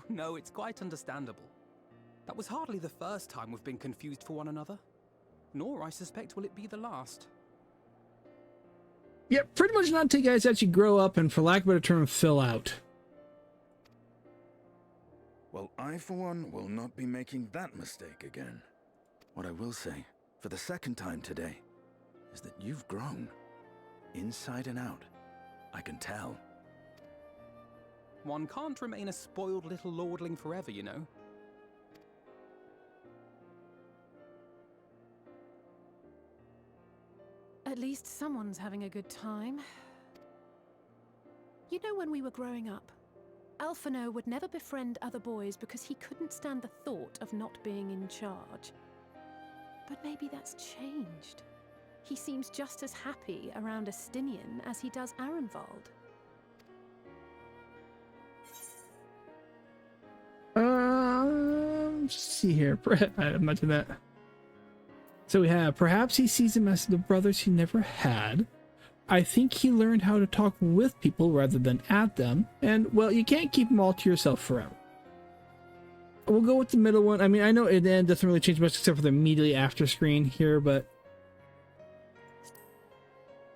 No, it's quite understandable. That was hardly the first time we've been confused for one another. Nor, I suspect, will it be the last. Yeah, pretty much not until you guys actually grow up and, for lack of a better term, fill out. Well, I, for one, will not be making that mistake again. What I will say, for the second time today, is that you've grown. Inside and out. I can tell. One can't remain a spoiled little lordling forever, you know. At least someone's having a good time. You know, when we were growing up, Alphino would never befriend other boys because he couldn't stand the thought of not being in charge. But maybe that's changed. He seems just as happy around Estinian as he does Arenvald. Let's see here. I imagine that. So we have, perhaps he sees them as the brothers he never had. I think he learned how to talk with people rather than at them. And, well, you can't keep them all to yourself forever. We'll go with the middle one. I mean, I know it doesn't really change much except for the immediately after screen here, but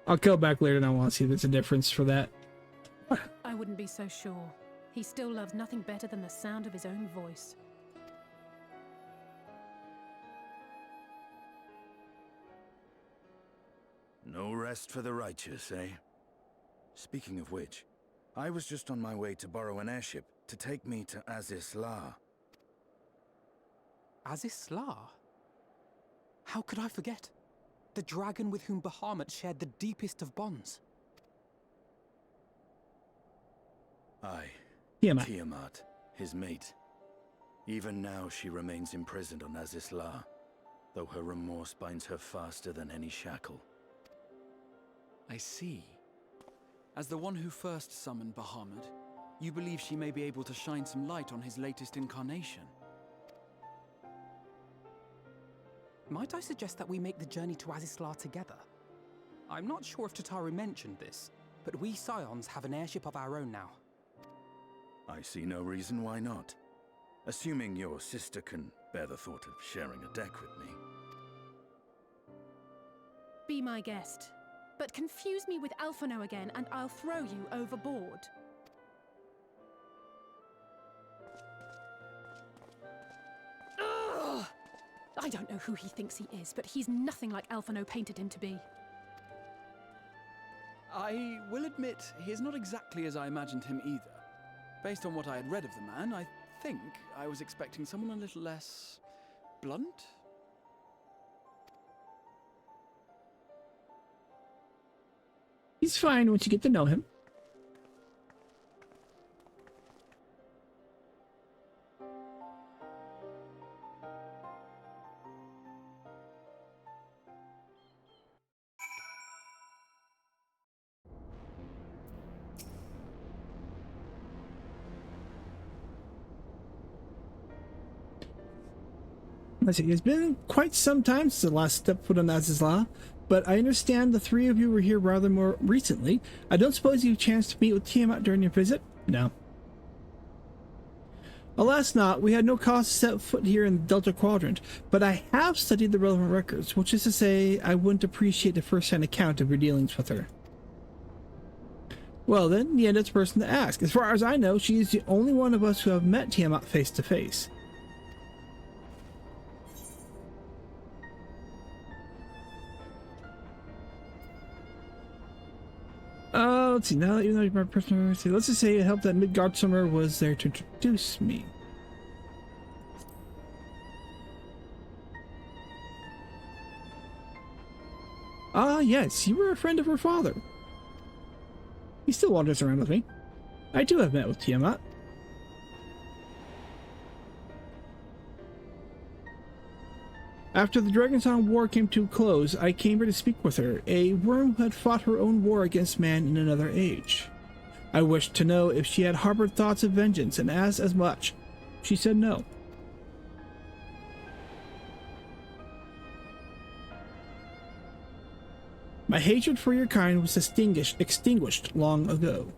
I'll go back later and I want to see if there's a difference for that. I wouldn't be so sure. He still loves nothing better than the sound of his own voice. No rest for the righteous, eh? Speaking of which, I was just on my way to borrow an airship to take me to Azis La. Azis La? How could I forget? The dragon with whom Bahamut shared the deepest of bonds. Aye. Tiamat, his mate. Even now she remains imprisoned on Azis La, though her remorse binds her faster than any shackle. I see. As the one who first summoned Bahamut, you believe she may be able to shine some light on his latest incarnation. Might I suggest that we make the journey to Azisla together? I'm not sure if Tataru mentioned this, but we Scions have an airship of our own now. I see no reason why not. Assuming your sister can bear the thought of sharing a deck with me. Be my guest. But confuse me with Alphino again and I'll throw you overboard. Ugh! I don't know who he thinks he is, but he's nothing like Alphino painted him to be. I will admit, he is not exactly as I imagined him either. Based on what I had read of the man, I think I was expecting someone a little less blunt? He's fine once you get to know him. Let's see, it's been quite some time since the last step foot on Azizla, but I understand the three of you were here rather more recently. I don't suppose you chanced to meet with Tiamat during your visit? No. Alas not, we had no cause to set foot here in the Delta Quadrant, but I have studied the relevant records, which is to say I wouldn't appreciate a first-hand account of your dealings with her. Well then, Yenda's the person to ask. As far as I know, she is the only one of us who have met Tiamat face to face. Let's see, now that you know my personal, let's just say it helped that Midgard Summer was there to introduce me. Ah, yes, you were a friend of her father. He still wanders around with me. I too have met with Tiamat. After the Dragonsong War came to a close, I came here to speak with her, a worm who had fought her own war against man in another age. I wished to know if she had harbored thoughts of vengeance, and asked as much. She said no. My hatred for your kind was extinguished long ago.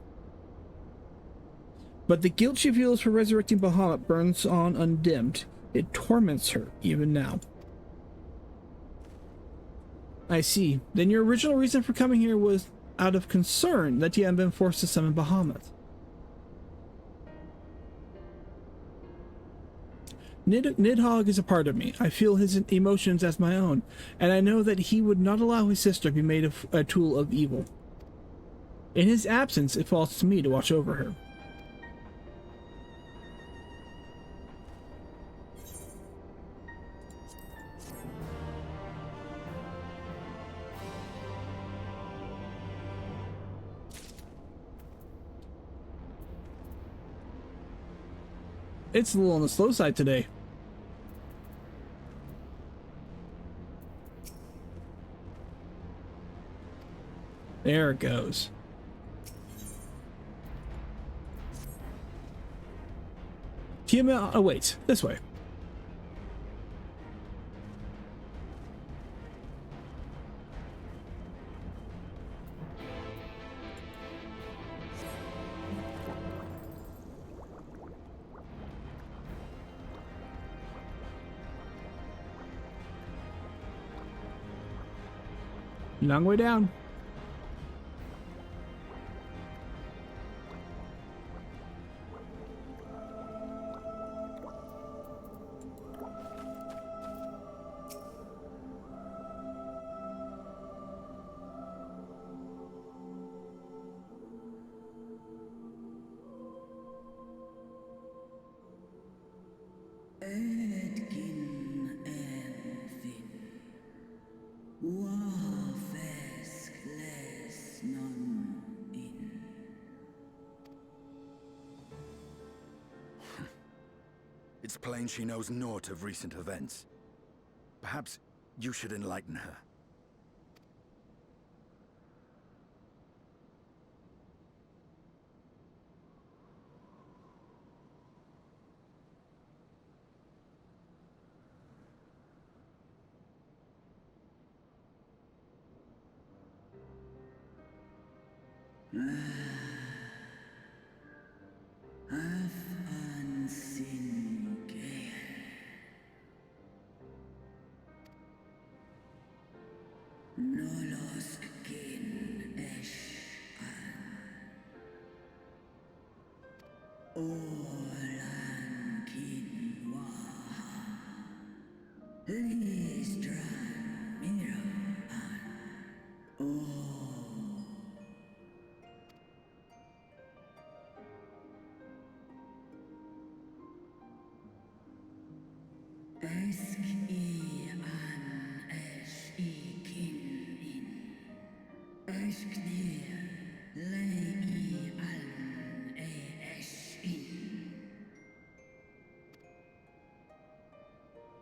But the guilt she feels for resurrecting Bahamut burns on undimmed. It torments her even now. I see. Then your original reason for coming here was out of concern that you had been forced to summon Bahamut. Nidhogg is a part of me. I feel his emotions as my own, and I know that he would not allow his sister to be made a tool of evil. In his absence, it falls to me to watch over her. It's a little on the slow side today. There it goes. Tiamat, oh wait, this way. Long way down. It's plain she knows naught of recent events. Perhaps you should enlighten her.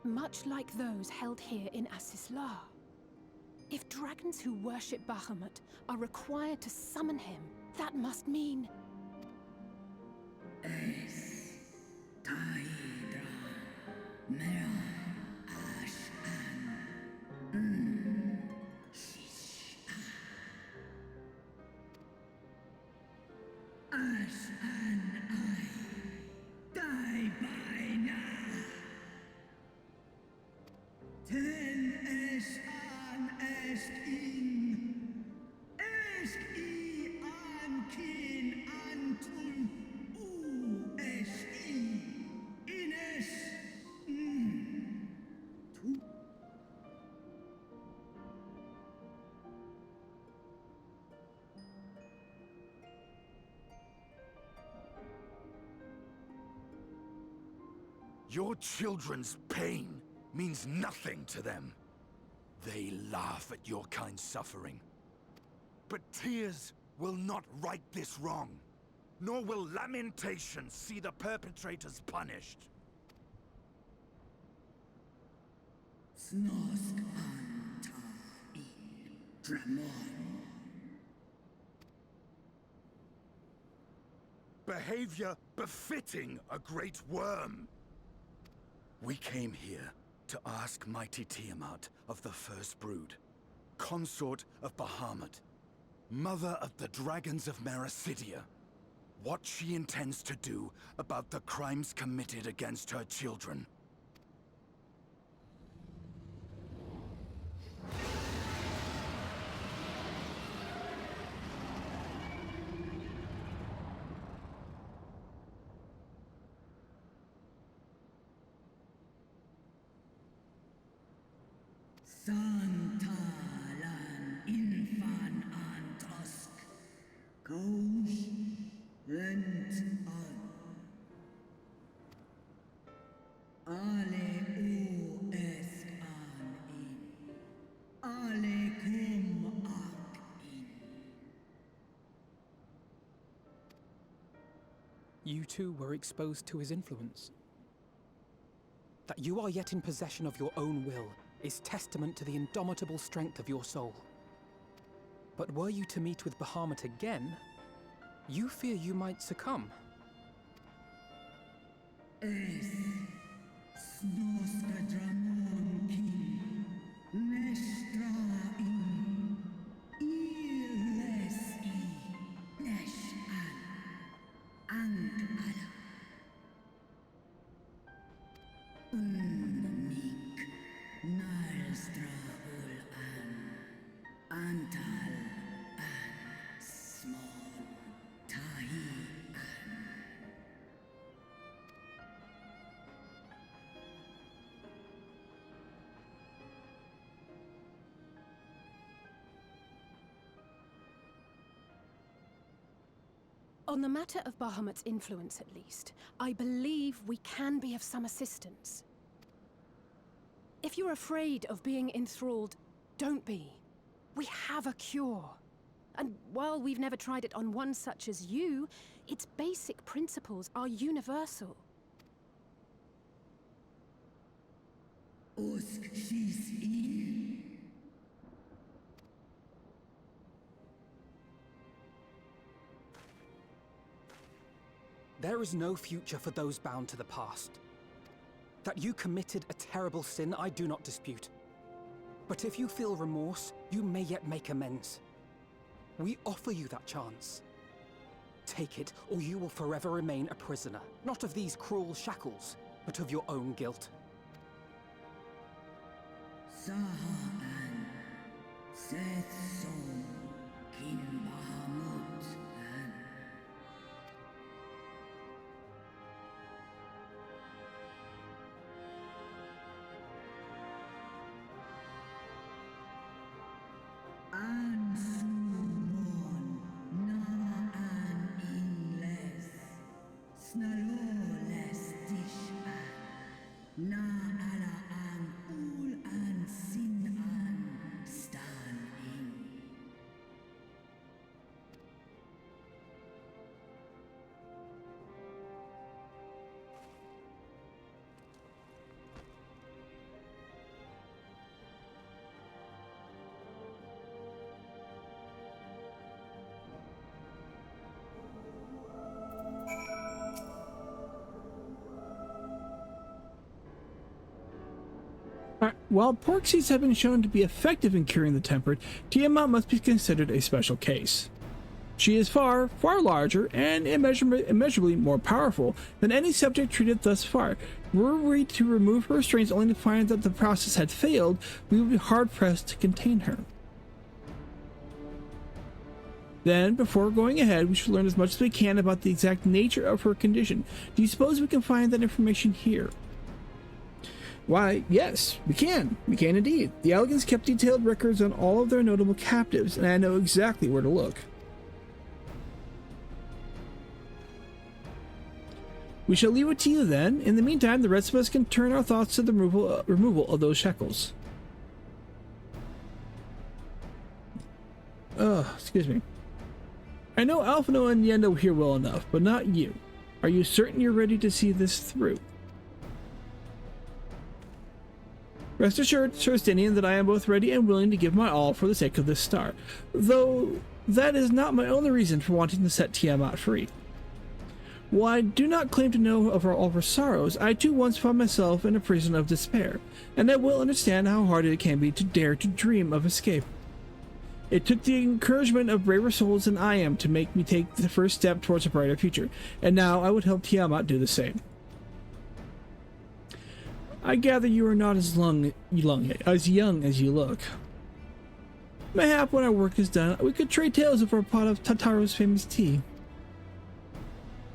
Much like those held here in Asisla. If dragons who worship Bahamut are required to summon him, that must mean... Your children's pain means nothing to them. They laugh at your kind suffering. But tears will not right this wrong, nor will lamentation see the perpetrators punished. Behavior befitting a great worm. We came here to ask mighty Tiamat of the First Brood, consort of Bahamut, mother of the dragons of Mericidia, what she intends to do about the crimes committed against her children. You too were exposed to his influence. That you are yet in possession of your own will is testament to the indomitable strength of your soul. But were you to meet with Bahamut again, you fear you might succumb. On the matter of Bahamut's influence, at least, I believe we can be of some assistance. If you're afraid of being enthralled, don't be. We have a cure. And while we've never tried it on one such as you, its basic principles are universal. There is no future for those bound to the past. That you committed a terrible sin, I do not dispute. But if you feel remorse, you may yet make amends. We offer you that chance. Take it, or you will forever remain a prisoner, not of these cruel shackles, but of your own guilt. Sahaan, Seth Sol, Kin Bahamut, and Suwon, Na An Ingles, Snaloles Dishan, Na Ala An Ul An Sin An Stan In. While pork seeds have been shown to be effective in curing the tempered, Tiamat must be considered a special case. She is far, far larger and immeasurably more powerful than any subject treated thus far. Were we to remove her restraints only to find that the process had failed, we would be hard-pressed to contain her. Then, before going ahead, we should learn as much as we can about the exact nature of her condition. Do you suppose we can find that information here? Why, yes, we can. We can indeed. The Elegants kept detailed records on all of their notable captives, and I know exactly where to look. We shall leave it to you then. In the meantime, the rest of us can turn our thoughts to the removal of those shackles. Excuse me. I know Alphino and Yendo here well enough, but not you. Are you certain you're ready to see this through? Rest assured, Sir Stinian, that I am both ready and willing to give my all for the sake of this star, though that is not my only reason for wanting to set Tiamat free. While I do not claim to know of all of her sorrows, I too once found myself in a prison of despair, and I will understand how hard it can be to dare to dream of escape. It took the encouragement of braver souls than I am to make me take the first step towards a brighter future, and now I would help Tiamat do the same. I gather you are not as young as you look. Mayhap when our work is done, we could trade tales over a pot of Tataro's famous tea.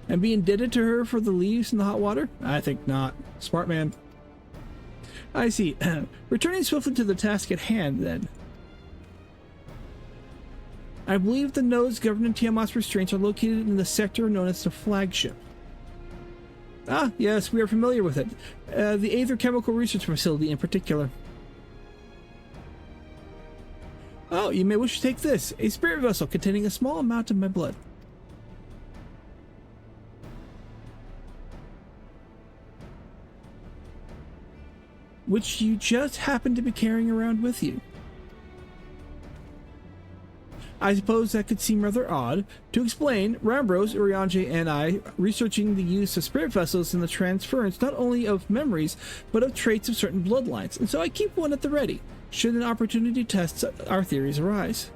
And be indebted to her for the leaves and the hot water? I think not. Smart man. I see. Returning swiftly to the task at hand, then. I believe the nodes governing Tiamat's restraints are located in the sector known as the Flagship. Ah, yes, we are familiar with it. The Aether Chemical Research Facility in particular. Oh, you may wish to take this. A spirit vessel containing a small amount of my blood. Which you just happen to be carrying around with you. I suppose that could seem rather odd. To explain, Rambros, Uriange, and I researching the use of spirit vessels in the transference not only of memories, but of traits of certain bloodlines, and so I keep one at the ready, should an opportunity to test our theories arise.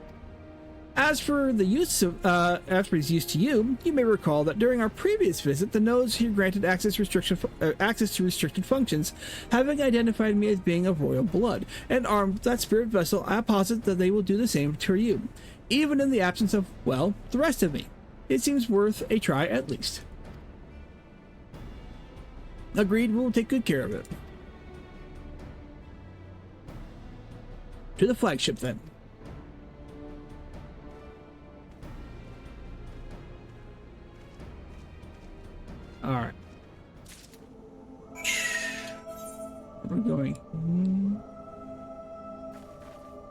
As for the use of its use to you, you may recall that during our previous visit, the nodes here granted access to restricted functions, having identified me as being of royal blood, and armed with that spirit vessel, I posit that they will do the same to you. Even in the absence of, well, the rest of me. It seems worth a try at least. Agreed, we'll take good care of it. To the flagship, then. Alright. We're going...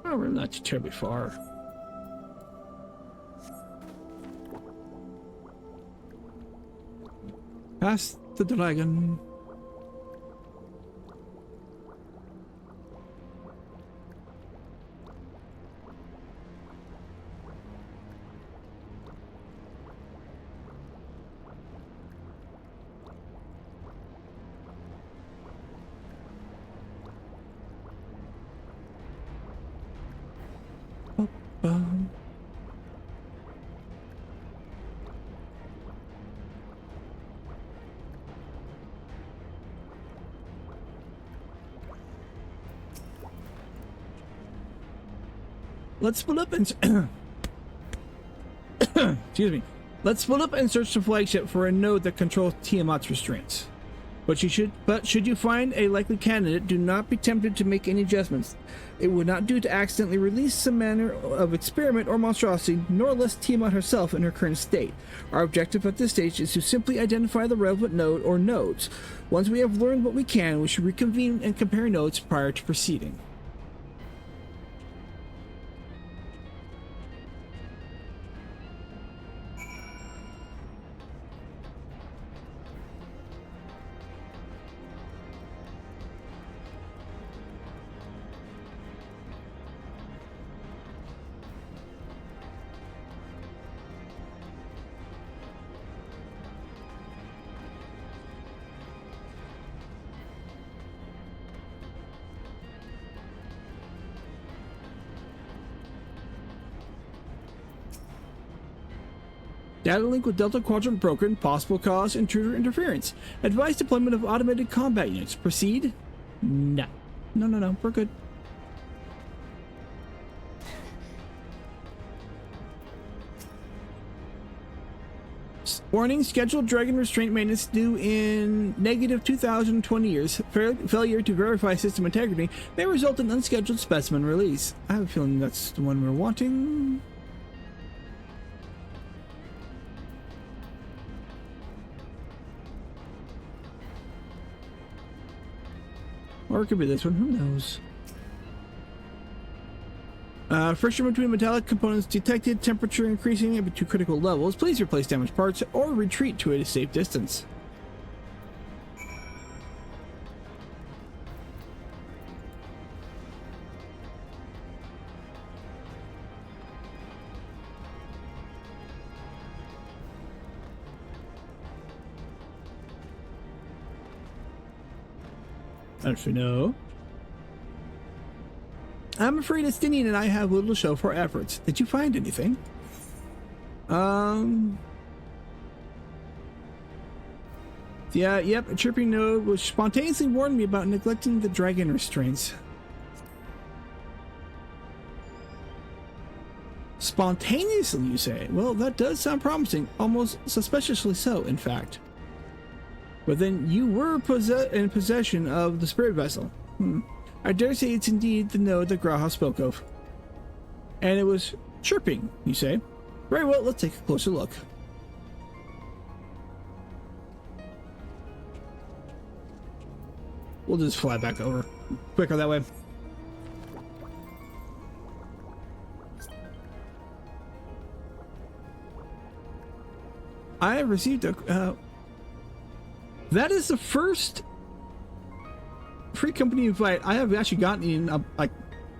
Oh, we're not too terribly far. Past the dragon. Let's split up and excuse me. Let's split up and search the flagship for a node that controls Tiamat's restraints. But should you find a likely candidate, do not be tempted to make any adjustments. It would not do to accidentally release some manner of experiment or monstrosity, nor less Tiamat herself in her current state. Our objective at this stage is to simply identify the relevant node or nodes. Once we have learned what we can, we should reconvene and compare notes prior to proceeding. Data link with Delta Quadrant broken. Possible cause intruder interference. Advise deployment of automated combat units. Proceed? No. No. We're good. Warning, scheduled Dragon Restraint maintenance due in negative 2,020 years. Failure to verify system integrity may result in unscheduled specimen release. I have a feeling that's the one we're wanting. Or it could be this one, who knows? Friction between metallic components detected, temperature increasing up to critical levels. Please replace damaged parts or retreat to a safe distance. Actually, no. I'm afraid Estinian and I have little to show for our efforts. Did you find anything? Yeah, yep, a chirping node which spontaneously warned me about neglecting the dragon restraints. Spontaneously, you say? Well, that does sound promising. Almost suspiciously so, in fact. But then you were in possession of the spirit vessel. I dare say it's indeed the node that Graha spoke of. And it was chirping, you say? Very well, let's take a closer look. We'll just fly back over. Quicker that way. I have received a... that is the first free company invite I have actually gotten in like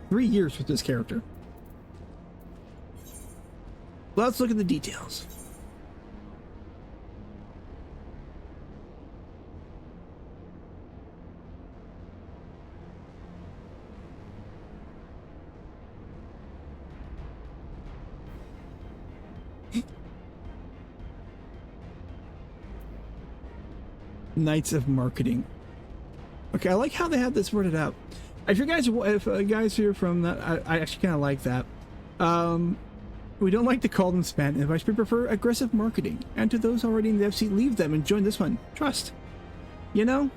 3 years with this character. Let's look at the details. Knights of Marketing. Okay, I like how they have this worded out. If you guys, here from that, I actually kind of like that. We don't like to call them spam advice. We prefer aggressive marketing. And to those already in the FC, leave them and join this one. Trust. You know?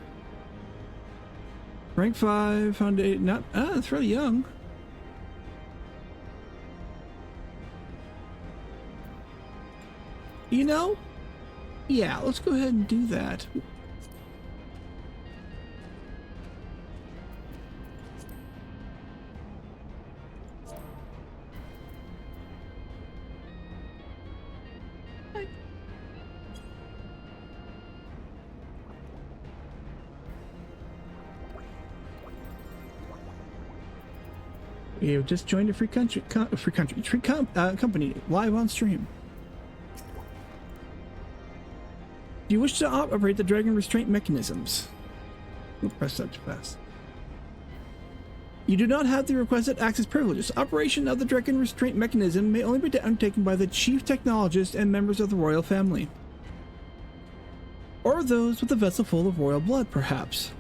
Rank 5, foundation, not, that's really young. You know? Yeah, let's go ahead and do that. You've just joined a company live on stream. Do you wish to operate the dragon restraint mechanisms? We'll press that too fast. You do not have the requested access privileges. Operation of the dragon restraint mechanism may only be undertaken by the chief technologist and members of the royal family. Or those with a vessel full of royal blood, perhaps.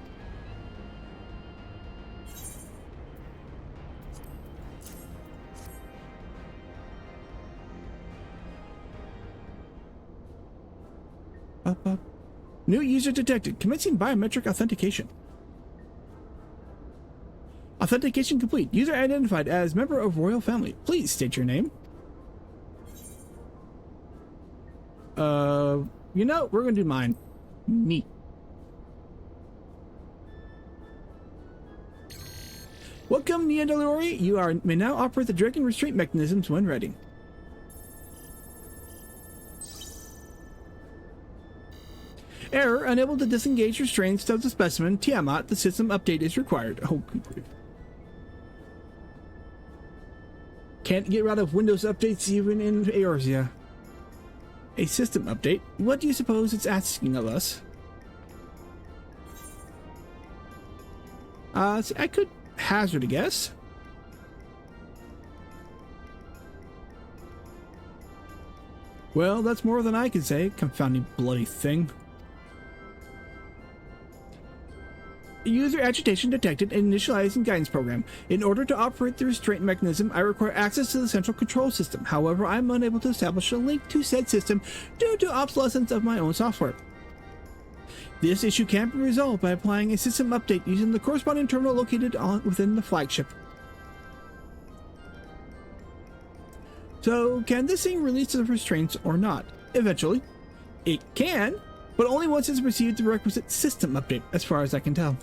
New user detected. Commencing biometric authentication. Authentication complete. User identified as member of royal family. Please state your name. You know, we're gonna do mine. Me. Welcome, Niandalori. You may now operate the dragon restraint mechanisms when ready. Error, unable to disengage restraints of the specimen. Tiamat, the system update is required. Oh, good grief. Can't get rid of Windows updates even in Eorzea. A system update? What do you suppose it's asking of us? I could hazard a guess. Well, that's more than I can say, confounding bloody thing. User agitation detected. Initializing guidance program. In order to operate the restraint mechanism, I require access to the central control system. However, I'm unable to establish a link to said system due to obsolescence of my own software. This issue can be resolved by applying a system update using the corresponding terminal located within the flagship. So, can this thing release the restraints or not? Eventually. It can, but only once it's received the requisite system update, as far as I can tell.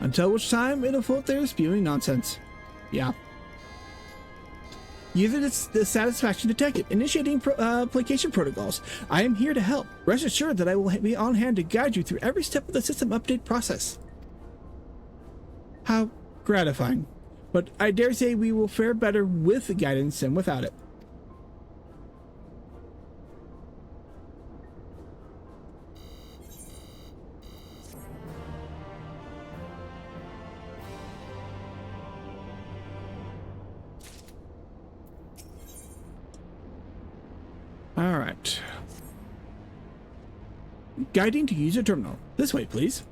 Until which time, it'll float there spewing nonsense. Yeah. User dissatisfaction detected. Initiating placation protocols. I am here to help. Rest assured that I will be on hand to guide you through every step of the system update process. How gratifying. But I dare say we will fare better with the guidance than without it. All right. Guiding to user terminal. This way, please.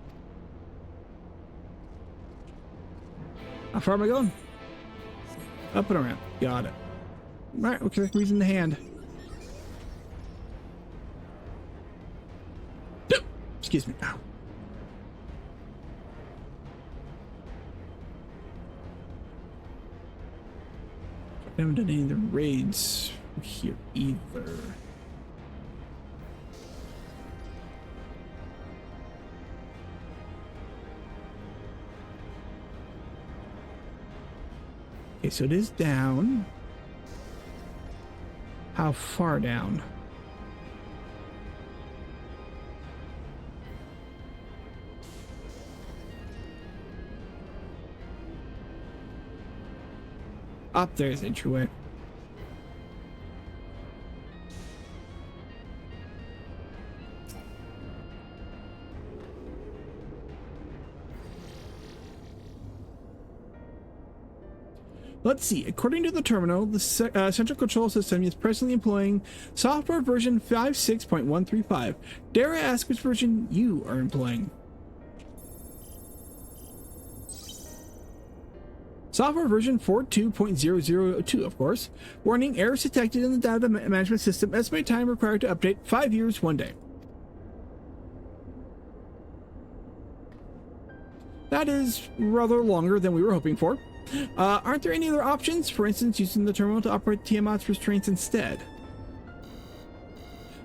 How far am I going? Up and around. Got it. All right, okay, using the hand. Excuse me. Ow. I haven't done any of the raids here either. Okay, so it is down. How far down? Up there's the entryway. Let's see. According to the terminal, the central control system is presently employing software version 56.135. Dare I ask which version you are employing? Software version 42.002, of course. Warning, errors detected in the data management system. Estimated time required to update 5 years, 1 day. That is rather longer than we were hoping for. Aren't there any other options? For instance, using the terminal to operate Tiamat's restraints instead.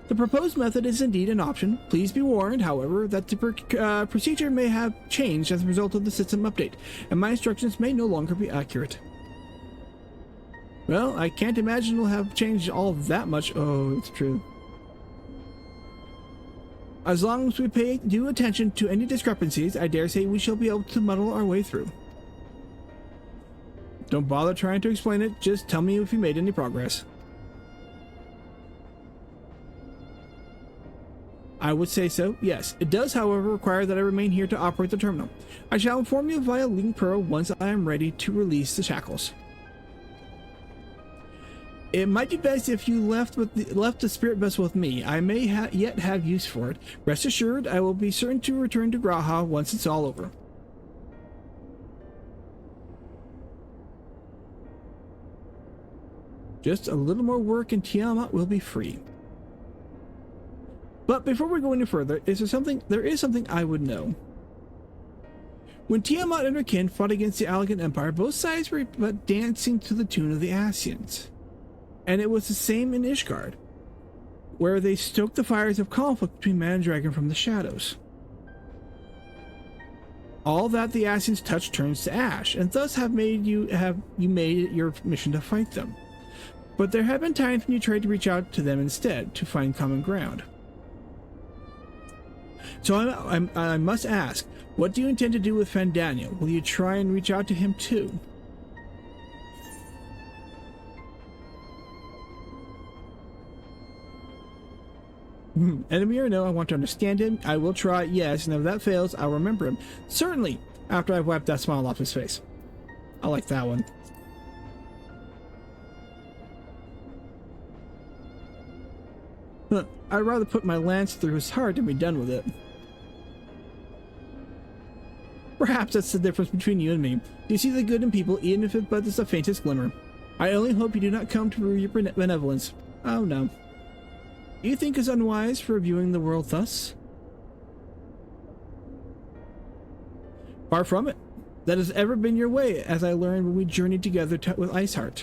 The proposed method is indeed an option. Please be warned, however, that the procedure may have changed as a result of the system update, and my instructions may no longer be accurate. Well, I can't imagine it'll have changed all that much. Oh, it's true. As long as we pay due attention to any discrepancies, I dare say we shall be able to muddle our way through. Don't bother trying to explain it, just tell me if you made any progress. I would say so, yes. It does, however, require that I remain here to operate the terminal. I shall inform you via Link Pro once I am ready to release the shackles. It might be best if you left the spirit vessel with me. I may yet have use for it. Rest assured, I will be certain to return to Graha once it's all over. Just a little more work and Tiamat will be free. But before we go any further, there is something I would know. When Tiamat and her kin fought against the Allegan Empire, both sides were but dancing to the tune of the Ascians. And it was the same in Ishgard, where they stoked the fires of conflict between man and dragon from the shadows. All that the Ascians touch turns to ash, and thus have you made it your mission to fight them. But there have been times when you tried to reach out to them instead, to find common ground. So I must ask, what do you intend to do with Fandaniel? Will you try and reach out to him too? Enemy or no, I want to understand him. I will try, yes, and if that fails, I'll remember him. Certainly, after I've wiped that smile off his face. I like that one. I'd rather put my lance through his heart and be done with it. Perhaps that's the difference between you and me. You see the good in people, even if it but is the faintest glimmer. I only hope you do not come to rue your benevolence. Oh no. Do you think it's unwise for viewing the world thus? Far from it. That has ever been your way, as I learned when we journeyed together with Iceheart.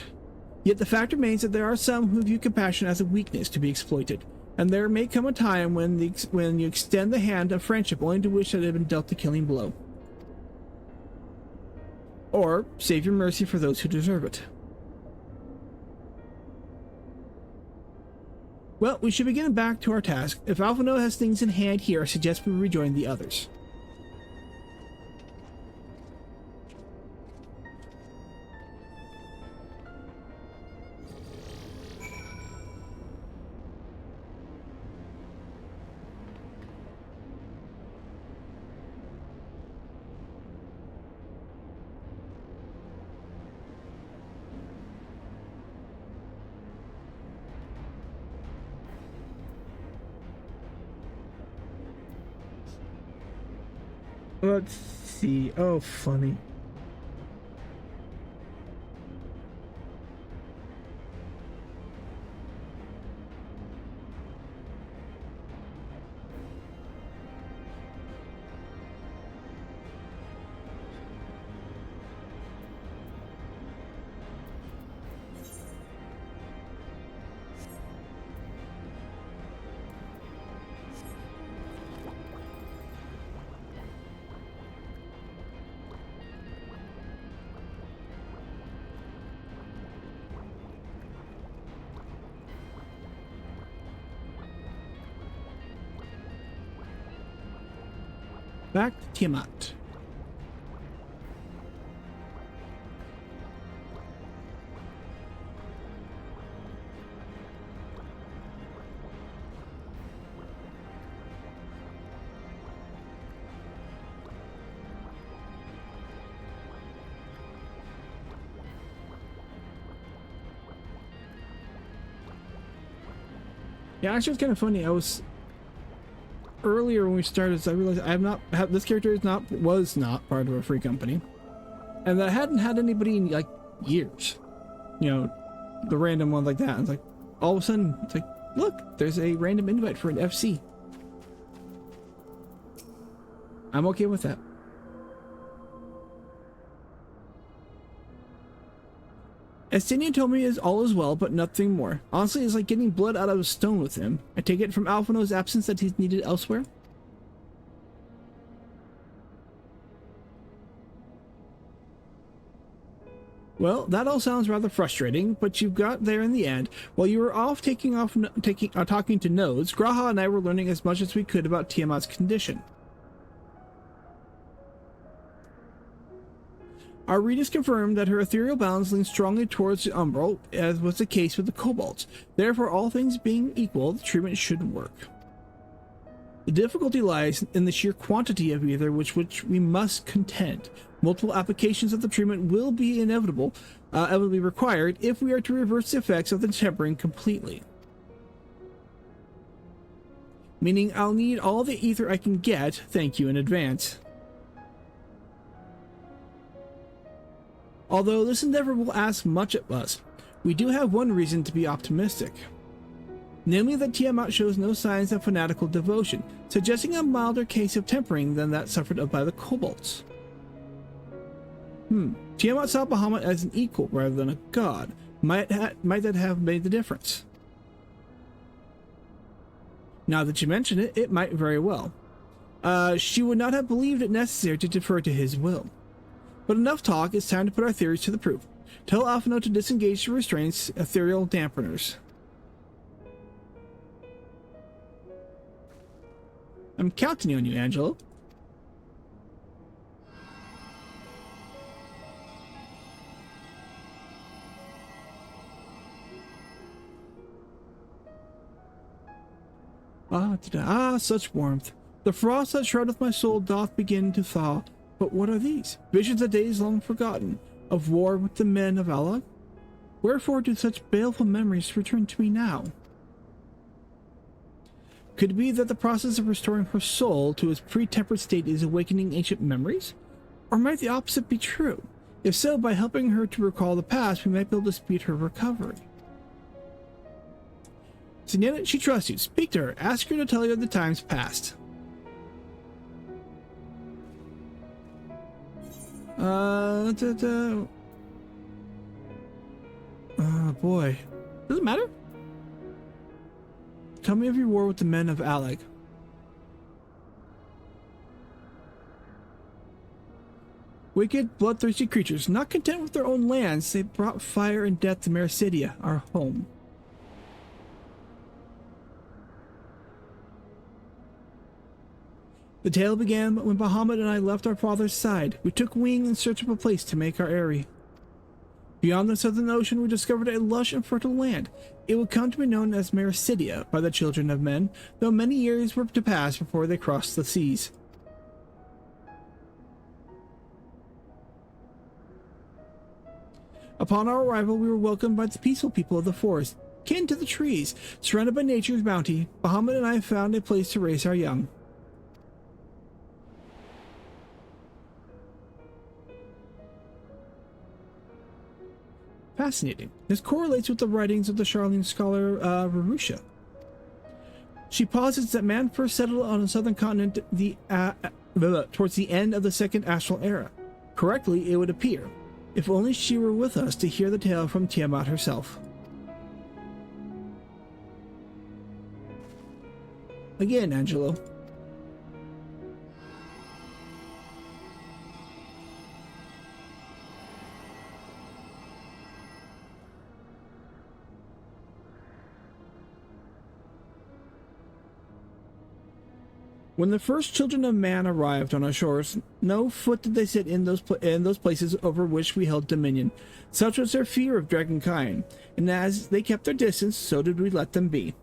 Yet the fact remains that there are some who view compassion as a weakness to be exploited, and there may come a time when you extend the hand of friendship only to wish that it had been dealt the killing blow. Or save your mercy for those who deserve it. Well, we should be getting back to our task. If Alphino has things in hand here, I suggest we rejoin the others. Let's see. Oh, funny. Back to Tiamat. Yeah, actually, it's kind of funny. I was earlier when we started, I realized this character was not part of a free company, and that I hadn't had anybody in like years. You know, the random ones like that. And it's like all of a sudden, it's like, look, there's a random invite for an FC. I'm okay with that. Estinian told me all is well, but nothing more. Honestly, it's like getting blood out of a stone with him. I take it from Alphino's absence that he's needed elsewhere? Well, that all sounds rather frustrating, but you got there in the end. While you were off talking to nodes, Graha and I were learning as much as we could about Tiamat's condition. Our readings confirmed that her ethereal balance leans strongly towards the umbral, as was the case with the kobolds. Therefore, all things being equal, the treatment should work. The difficulty lies in the sheer quantity of ether which we must contend. Multiple applications of the treatment will be inevitably required if we are to reverse the effects of the tempering completely. Meaning I'll need all the ether I can get, thank you in advance. Although this endeavor will ask much of us, we do have one reason to be optimistic. Namely that Tiamat shows no signs of fanatical devotion, suggesting a milder case of tempering than that suffered by the kobolds. Tiamat saw Bahamut as an equal rather than a god. Might that have made the difference? Now that you mention it, it might very well. She would not have believed it necessary to defer to his will. But enough talk, it's time to put our theories to the proof. Tell Alphino to disengage the restraints, ethereal dampeners. I'm counting on you, Angelo. Such warmth. The frost that shroudeth my soul doth begin to thaw. But what are these? Visions of days long forgotten, of war with the men of Allah? Wherefore do such baleful memories return to me now? Could it be that the process of restoring her soul to its pre-tempered state is awakening ancient memories? Or might the opposite be true? If so, by helping her to recall the past, we might be able to speed her recovery. Sienna, she trusts you. Speak to her. Ask her to tell you of the times past. Oh boy. Does it matter? Tell me of your war with the men of Alag. Wicked, bloodthirsty creatures, not content with their own lands, they brought fire and death to Mericidia, our home. The tale began when Bahamut and I left our father's side. We took wing in search of a place to make our eyrie. Beyond the southern ocean, we discovered a lush and fertile land. It would come to be known as Mericidia by the children of men, though many years were to pass before they crossed the seas. Upon our arrival, we were welcomed by the peaceful people of the forest, kin to the trees. Surrounded by nature's bounty, Bahamut and I found a place to raise our young. Fascinating. This correlates with the writings of the Charlene scholar Rarusha. She posits that man first settled on the southern continent towards the end of the second astral era. Correctly, it would appear. If only she were with us to hear the tale from Tiamat herself. Again, Angelo. When the first children of man arrived on our shores, no foot did they set in those places over which we held dominion. Such was their fear of dragonkind, and as they kept their distance, so did we let them be.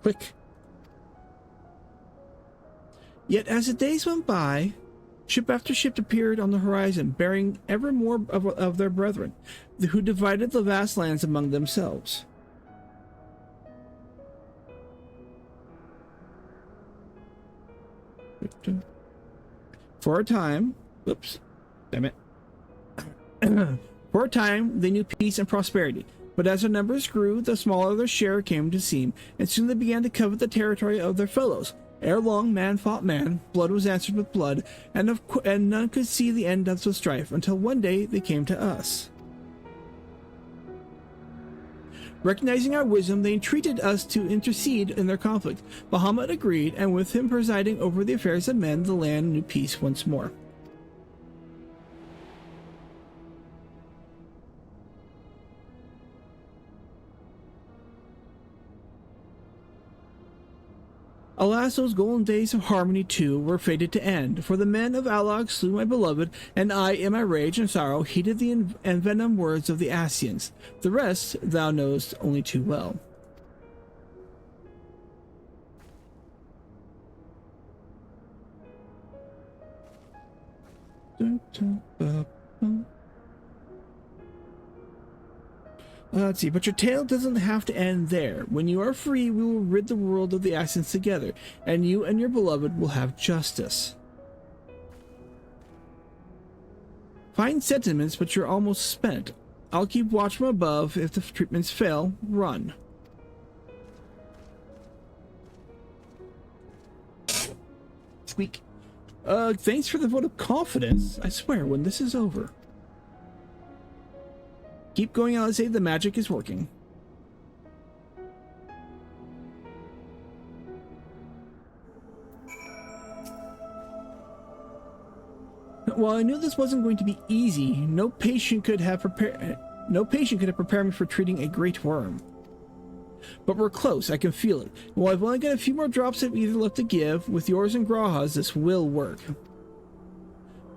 Quick. Yet as the days went by, ship after ship appeared on the horizon, bearing ever more of their brethren, who divided the vast lands among themselves. For a time, for a time, they knew peace and prosperity, but as their numbers grew, the smaller their share came to seem, and soon they began to covet the territory of their fellows. Ere long, man fought man, blood was answered with blood, and none could see the end of the strife, until one day they came to us. Recognizing our wisdom, they entreated us to intercede in their conflict. Bahamut agreed, and with him presiding over the affairs of men, the land knew peace once more. Alas, those golden days of harmony, too, were fated to end, for the men of Alag slew my beloved, and I, in my rage and sorrow, heeded the envenomed words of the Asians. The rest thou knowest only too well. Let's see, but your tale doesn't have to end there. When you are free, we will rid the world of the Asians together, and you and your beloved will have justice. Fine sentiments, but you're almost spent. I'll keep watch from above. If the treatments fail, run. Squeak. Thanks for the vote of confidence. I swear, when this is over. Keep going on and say the magic is working. While I knew this wasn't going to be easy, no patient could have prepared me for treating a great worm. But we're close, I can feel it. While I've only got a few more drops of ether left to give, with yours and Graha's, this will work.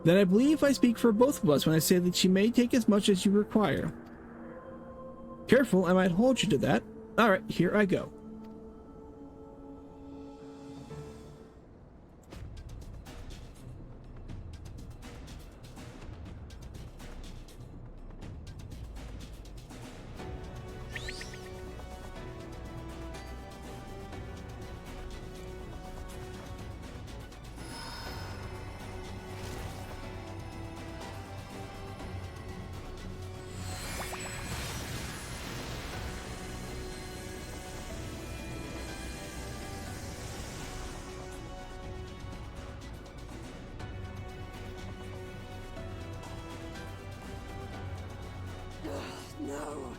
Then I believe I speak for both of us when I say that she may take as much as you require. Careful, I might hold you to that. Alright, here I go. No!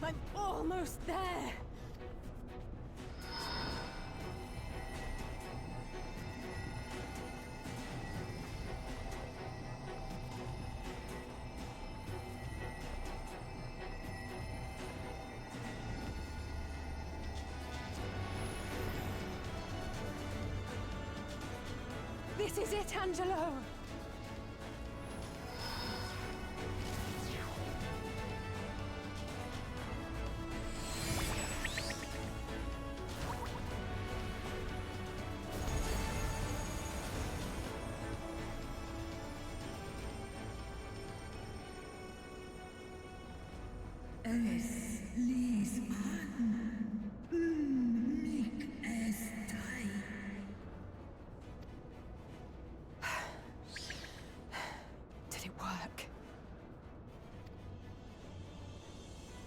I'm almost there! This is it, Angelo! Es ließ an. Mich es tai. Did it work?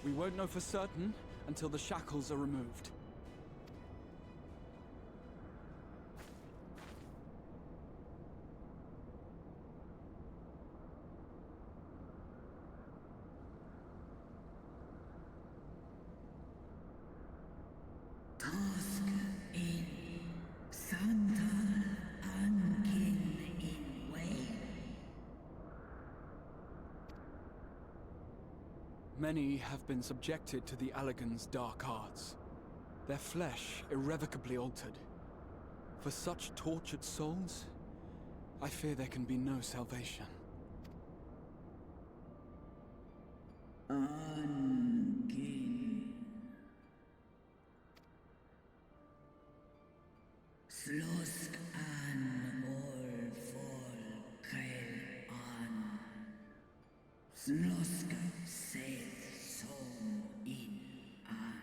We won't know for certain until the shackles are removed. Tosk in Sandal Ankin in Wayne. Many have been subjected to the Allagan's dark arts, their flesh irrevocably altered. For such tortured souls, I fear there can be no salvation. Ankin. Slosk an all fall kail an. Slosk saith som in an.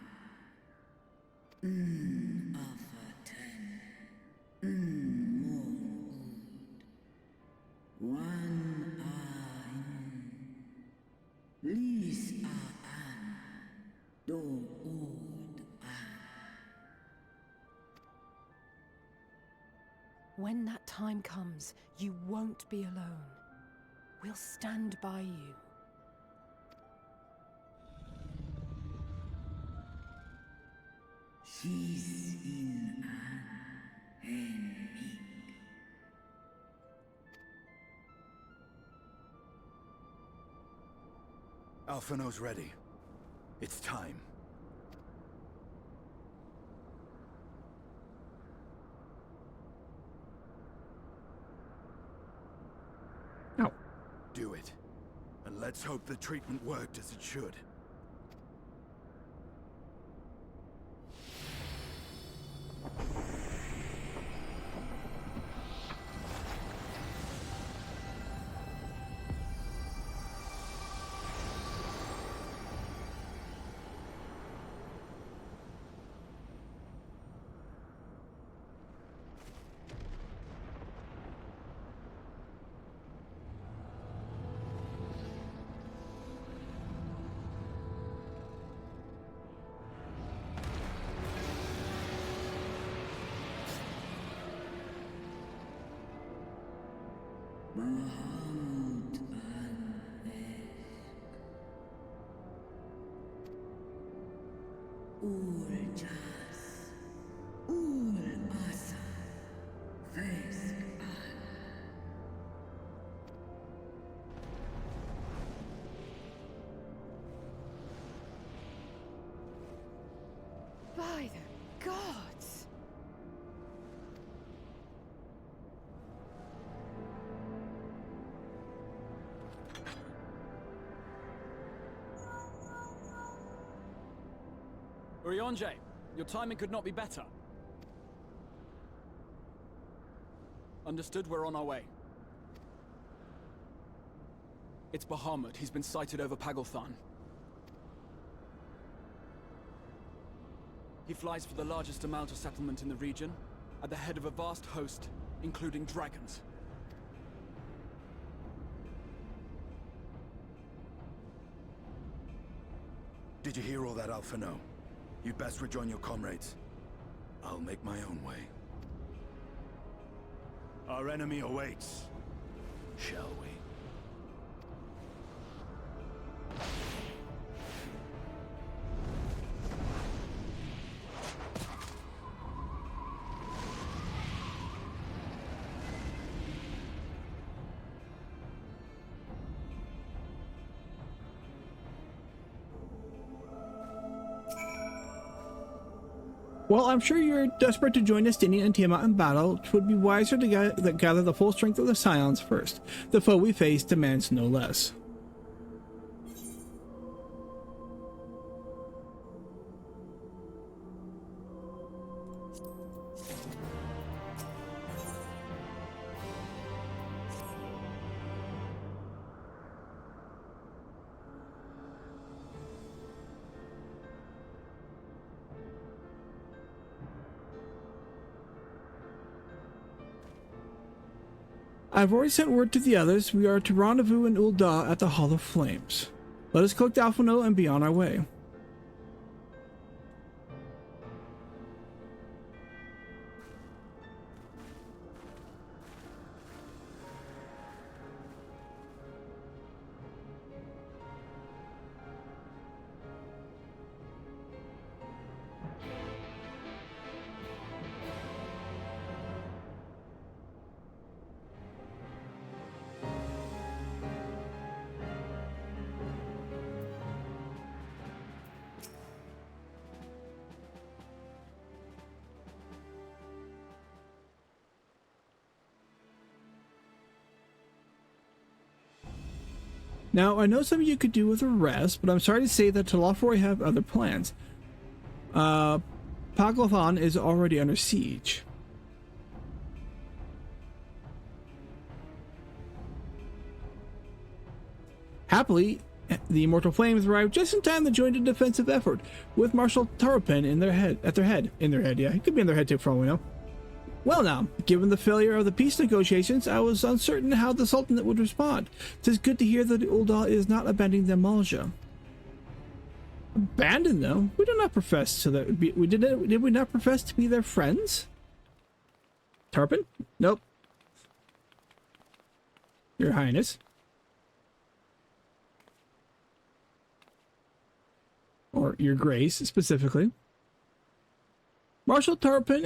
Afterten. Mon ud. One an. Lis a an. Do ud an. When that time comes, you won't be alone. We'll stand by you. She's in an Henrik. Alphino's ready. It's time. Do it. And let's hope the treatment worked as it should. By the gods! Urianger, your timing could not be better. Understood, we're on our way. It's Bahamut. He's been sighted over Pagalthan. He flies for the largest Amalta settlement in the region, at the head of a vast host, including dragons. Did you hear all that, Alphino? You'd best rejoin your comrades. I'll make my own way. Our enemy awaits. Shall we? Well, I'm sure you're desperate to join Estinian and Tiamat in battle. It would be wiser to gather the full strength of the Scions first. The foe we face demands no less. I've already sent word to the others. We are to rendezvous in Ul'dah at the Hall of Flames. Let us collect Alphino and be on our way. Now, I know some of you could do with a rest, but I'm sorry to say that Talafori have other plans. Pagalthan is already under siege. Happily, the Immortal Flames arrived just in time to join the defensive effort, with Marshal Taropen in their head. Yeah, he could be in their head too, for all we know. Well now, given the failure of the peace negotiations, I was uncertain how the Sultanate would respond. 'Tis good to hear that Ul'dah is not abandoning the Amalja. Abandon them? We do not profess to that. Did we not profess to be their friends? Tarpon? Nope. Your Highness. Or Your Grace, specifically. Marshal Tarpon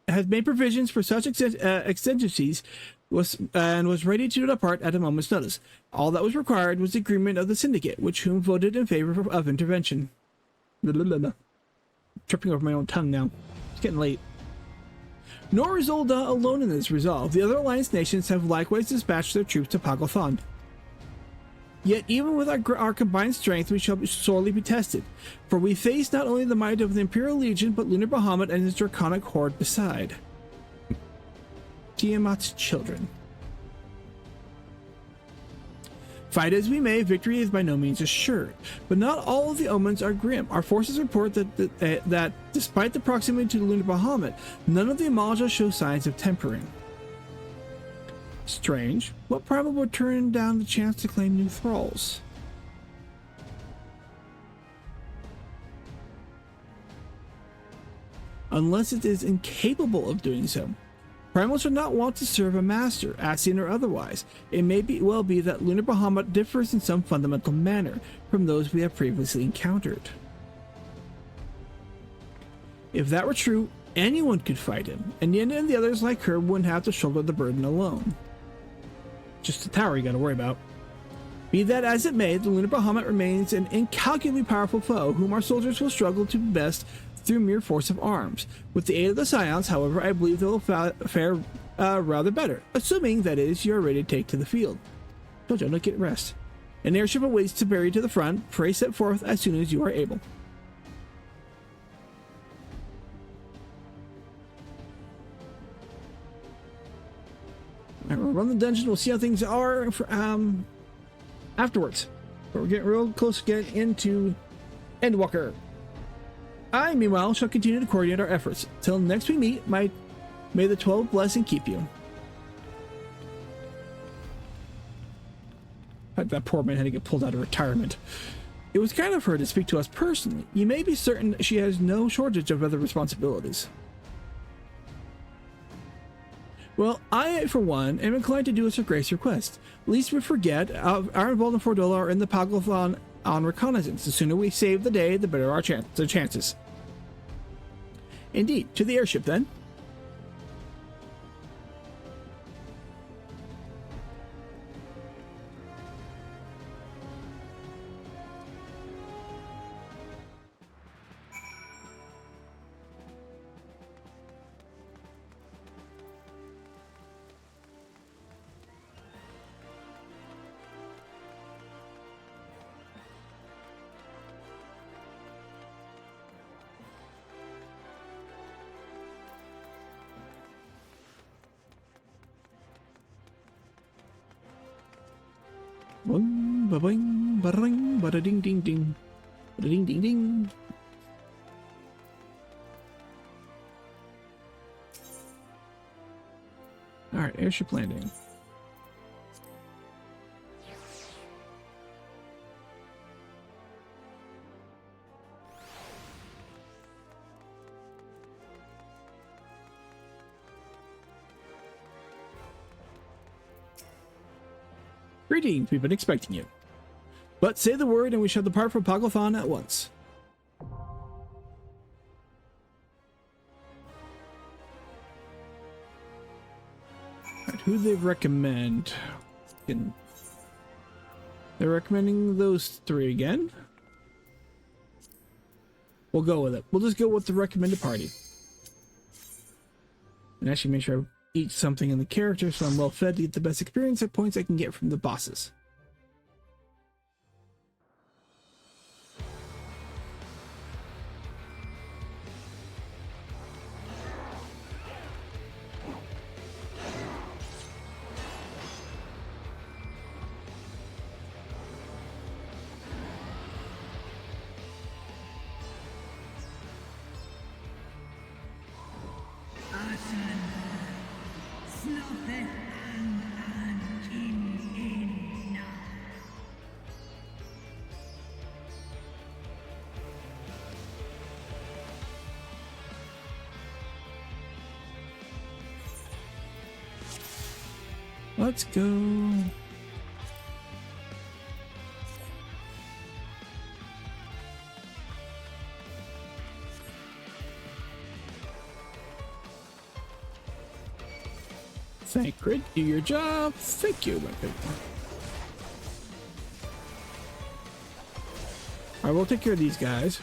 has made provisions for such exigencies and was ready to depart at a moment's notice. All that was required was the agreement of the Syndicate, which whom voted in favor of intervention. Tripping over my own tongue now. It's getting late. Nor is Ul'dah alone in this resolve. The other alliance nations have likewise dispatched their troops to Pagalthan. Yet even with our combined strength, we shall sorely be tested, for we face not only the might of the Imperial Legion, but Lunar Bahamut and his draconic horde beside. Tiamat's children. Fight as we may, victory is by no means assured, but not all of the omens are grim. Our forces report that despite the proximity to Lunar Bahamut, none of the Amalja show signs of tempering. Strange. What primal would turn down the chance to claim new thralls? Unless it is incapable of doing so. Primals are not wont to serve a master, Ascian or otherwise. It may well be that Lunar Bahamut differs in some fundamental manner from those we have previously encountered. If that were true, anyone could fight him, and Yin and the others like her wouldn't have to shoulder the burden alone. Just the tower you gotta worry about. Be that as it may, the Lunar Bahamut remains an incalculably powerful foe whom our soldiers will struggle to best through mere force of arms. With the aid of the Scions, however, I believe they will fare rather better, assuming, that is, you are ready to take to the field. Don't get rest. An airship awaits to bear you to the front. Pray set forth as soon as you are able. Alright, we'll run the dungeon. We'll see how things are for, afterwards. But we're getting real close to getting into Endwalker. I, meanwhile, shall continue to coordinate our efforts. Till next we meet, may the 12 bless and keep you. That poor man had to get pulled out of retirement. It was kind of her to speak to us personally. You may be certain she has no shortage of other responsibilities. Well, I, for one, am inclined to do as Her Grace requests. Least we forget, our involvement in Fordola are in the Paglathon on reconnaissance. The sooner we save the day, the better our chances. Indeed. To the airship, then. Boing, ba-boing, ba-ring, ba-da-ding-ding-ding. Ba-da-ding-ding-ding. Alright, airship landing. Greetings, we've been expecting you. But say the word and we shall depart from Paglathon at once. Right, who they recommend? They're recommending those three again. We'll go with it. We'll just go with the recommended party. And actually make sure I eat something in the character so I'm well fed to get the best experience at points I can get from the bosses. Let's go. Sacred, do your job. Thank you, my people. Alright, we'll take care of these guys.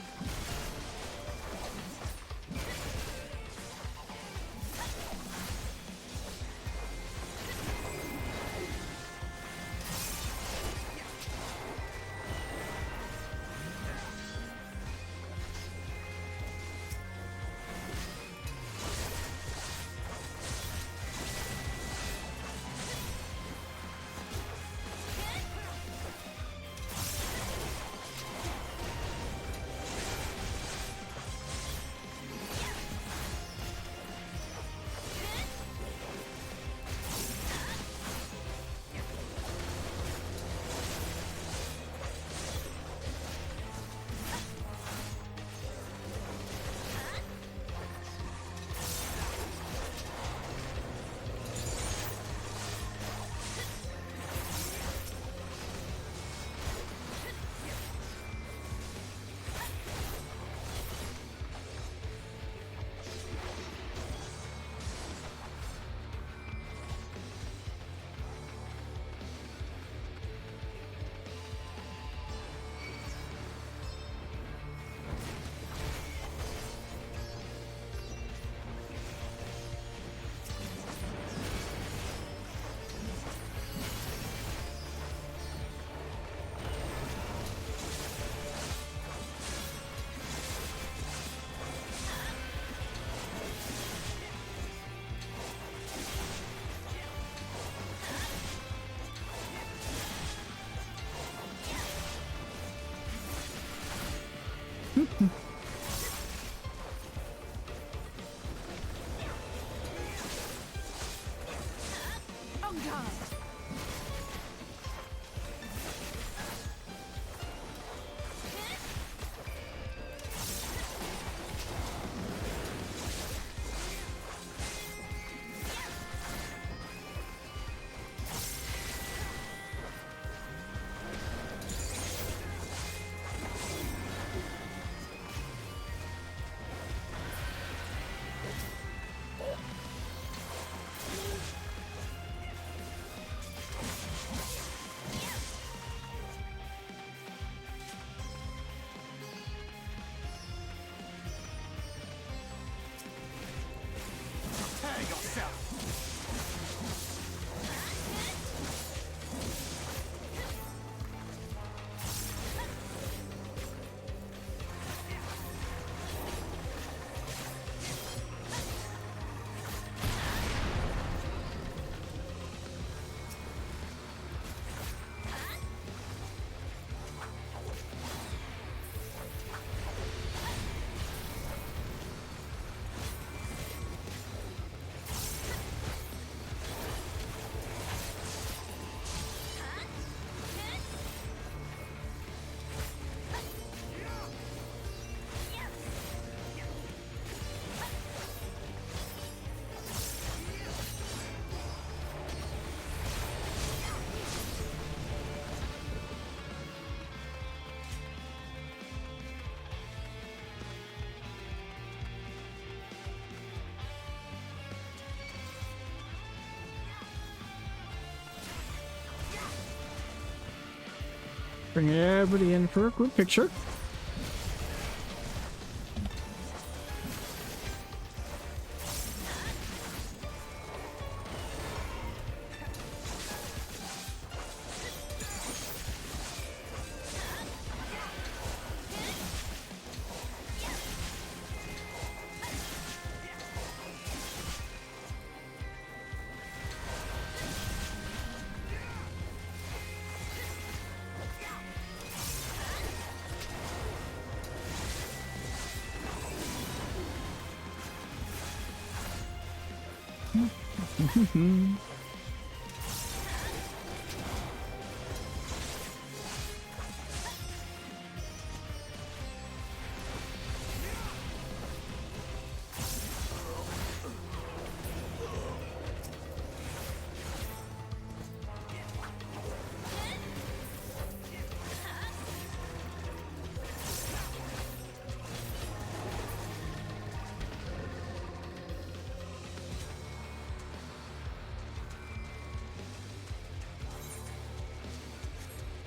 stronger! Bring everybody in for a group picture.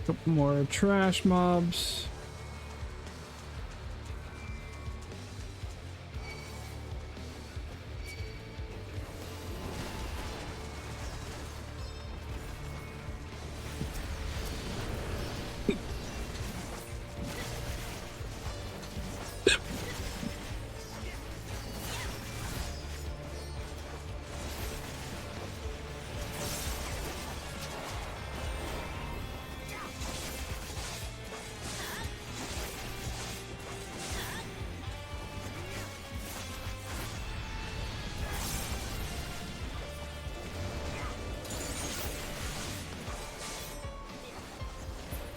Couple more trash mobs.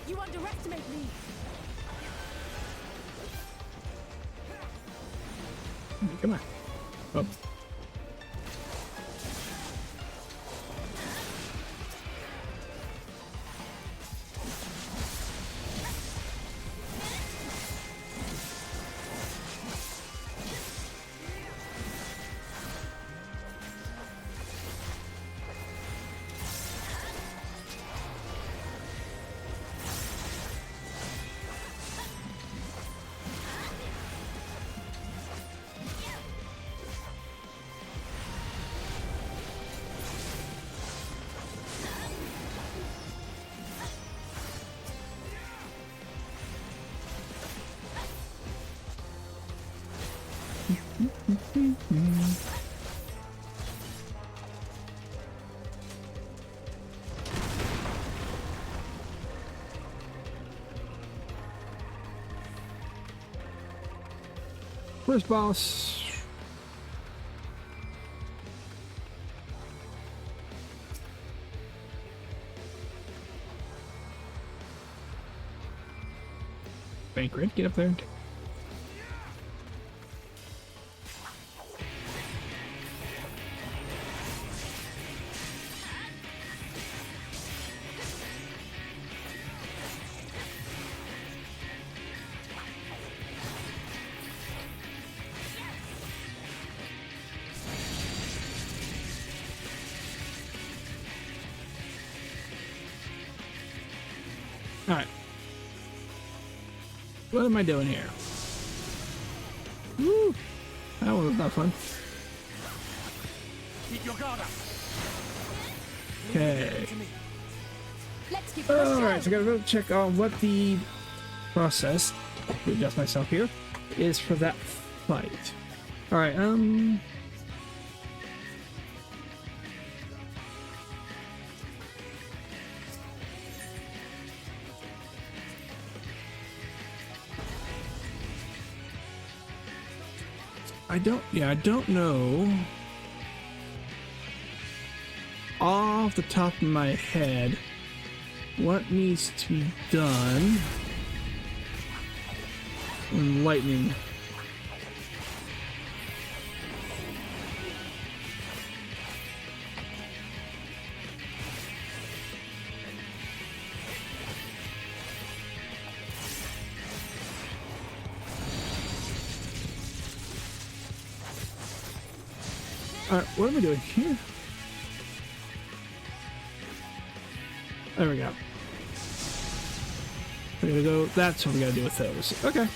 You underestimate me! Come on. Oh. First boss. Bankrit. Get up there. Alright. What am I doing here? Woo! That one was not fun. Keep your guard up. Okay. Let's give it a Alright, show. so I gotta go check on what the process, adjust myself here, is for that fight. Alright, I don't know off the top of my head what needs to be done when lightning. Alright, what am I doing here? There we go. We're gonna go, that's what we gotta do with those. Okay.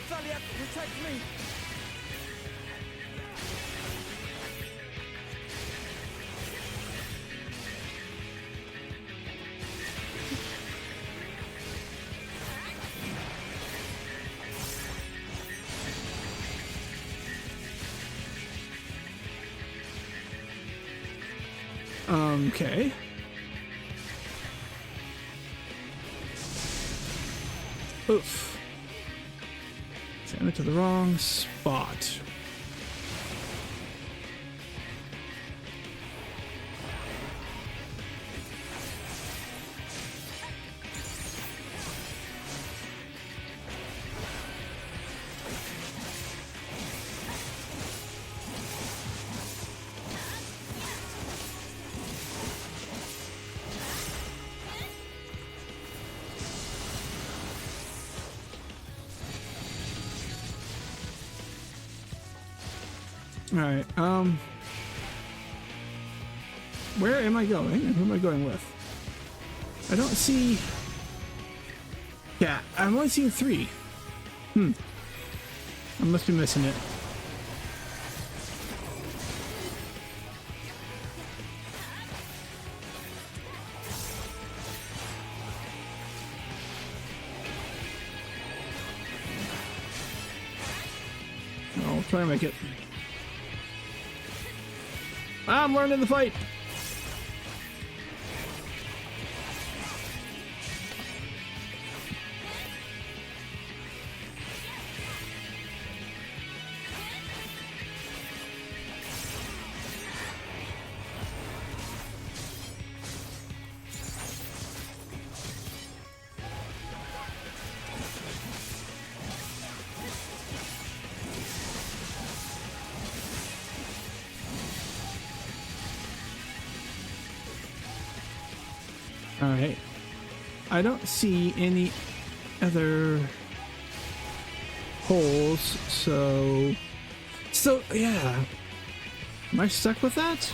Thalia, protect me! Okay. Oof. Send it to the wrong spot. Alright, where am I going and who am I going with? I don't see... Yeah, I'm only seeing 3. I must be missing it. I'll try and make it. I'm learning the fight. Alright. I don't see any other holes, so yeah. Am I stuck with that?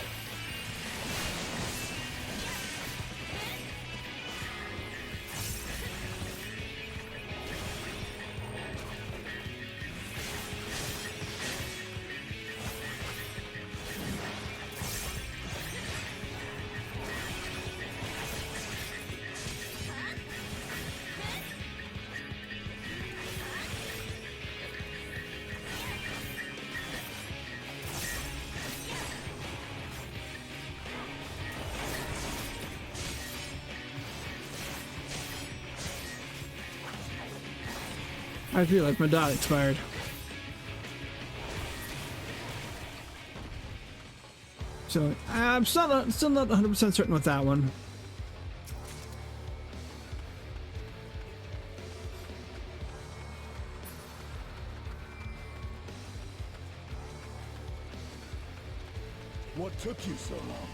I realized my dot expired. So I'm still not 100% certain with that one. What took you so long?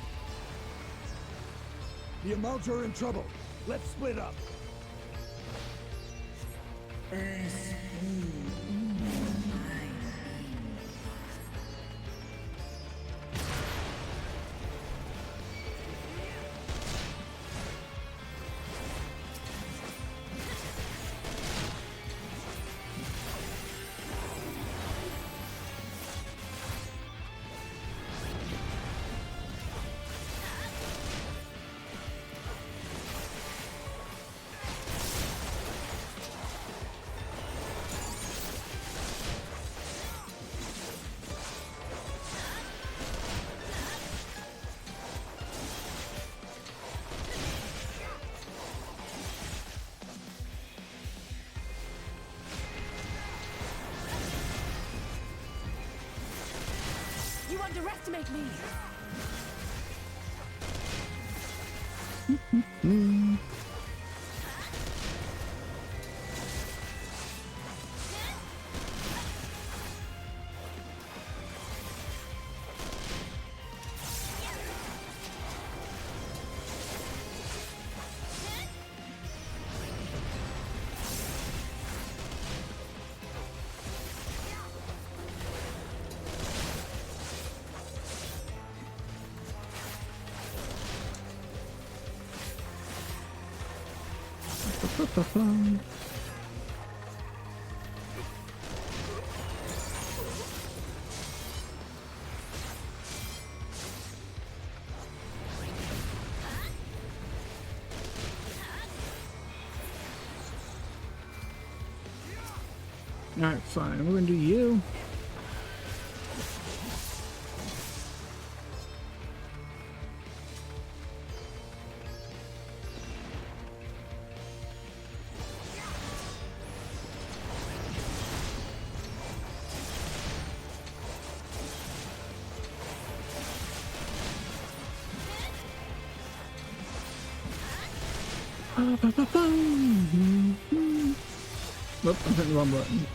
The Amalja are in trouble. Let's split up. You underestimate me! Alright, fine. We're gonna do you. Nope, I'm hitting the wrong button.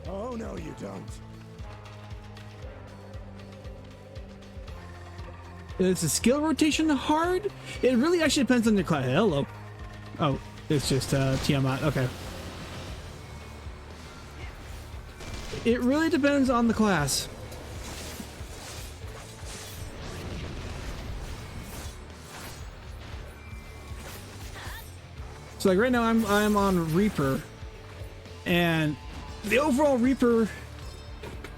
Oh, no, you don't. Is the skill rotation hard? It really actually depends on your class. Hello. Oh, it's just Tiamat. Okay. It really depends on the class. So like right now I'm on Reaper, and the overall Reaper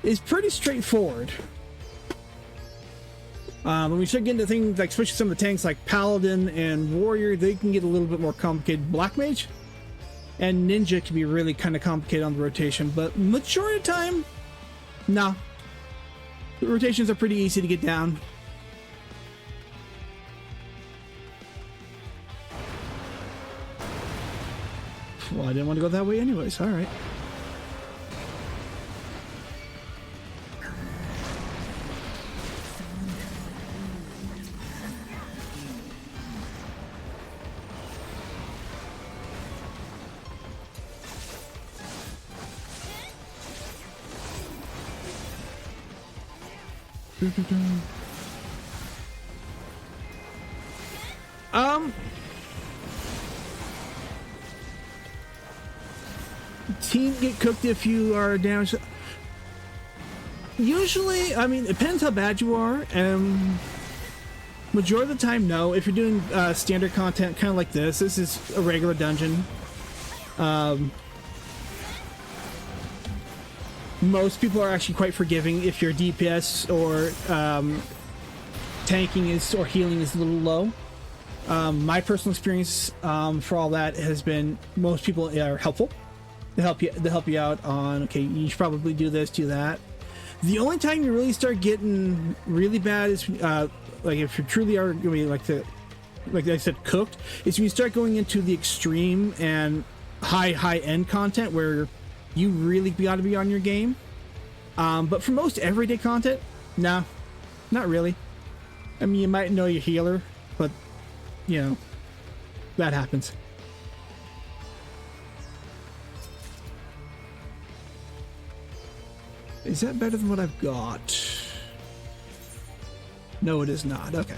is pretty straightforward. When we start getting to things like switching some of the tanks like Paladin and Warrior, they can get a little bit more complicated. Black Mage and Ninja can be really kind of complicated on the rotation, but majority of the time, nah. The rotations are pretty easy to get down. Well, I didn't want to go that way anyways. All right. Team get cooked if you are damaged. Usually, I mean, it depends how bad you are. Majority of the time, no. If you're doing standard content, kind of like this is a regular dungeon. Most people are actually quite forgiving if your DPS or tanking is or healing is a little low. My personal experience for all that has been most people are helpful. They help you out on, okay, you should probably do this, do that. The only time you really start getting really bad is like if you truly are going to be like I said, cooked, is when you start going into the extreme and high end content where you really got to be on your game. But for most everyday content, nah, not really. I mean, you might know your healer, but you know, that happens. Is that better than what I've got? No, it is not. Okay.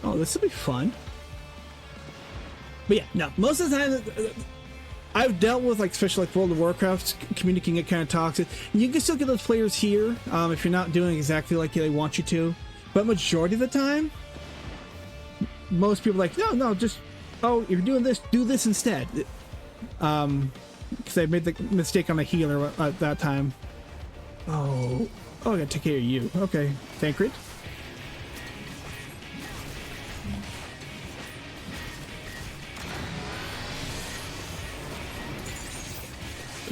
Oh, this will be fun. But yeah, no. Most of the time, I've dealt with, like, especially like World of Warcraft, community can get kind of toxic. You can still get those players here if you're not doing exactly like they want you to. But majority of the time, most people are like, no, just, oh, if you're doing this, do this instead. Because I made the mistake on a healer at that time. Oh, I gotta take care of you. Okay, Thancred.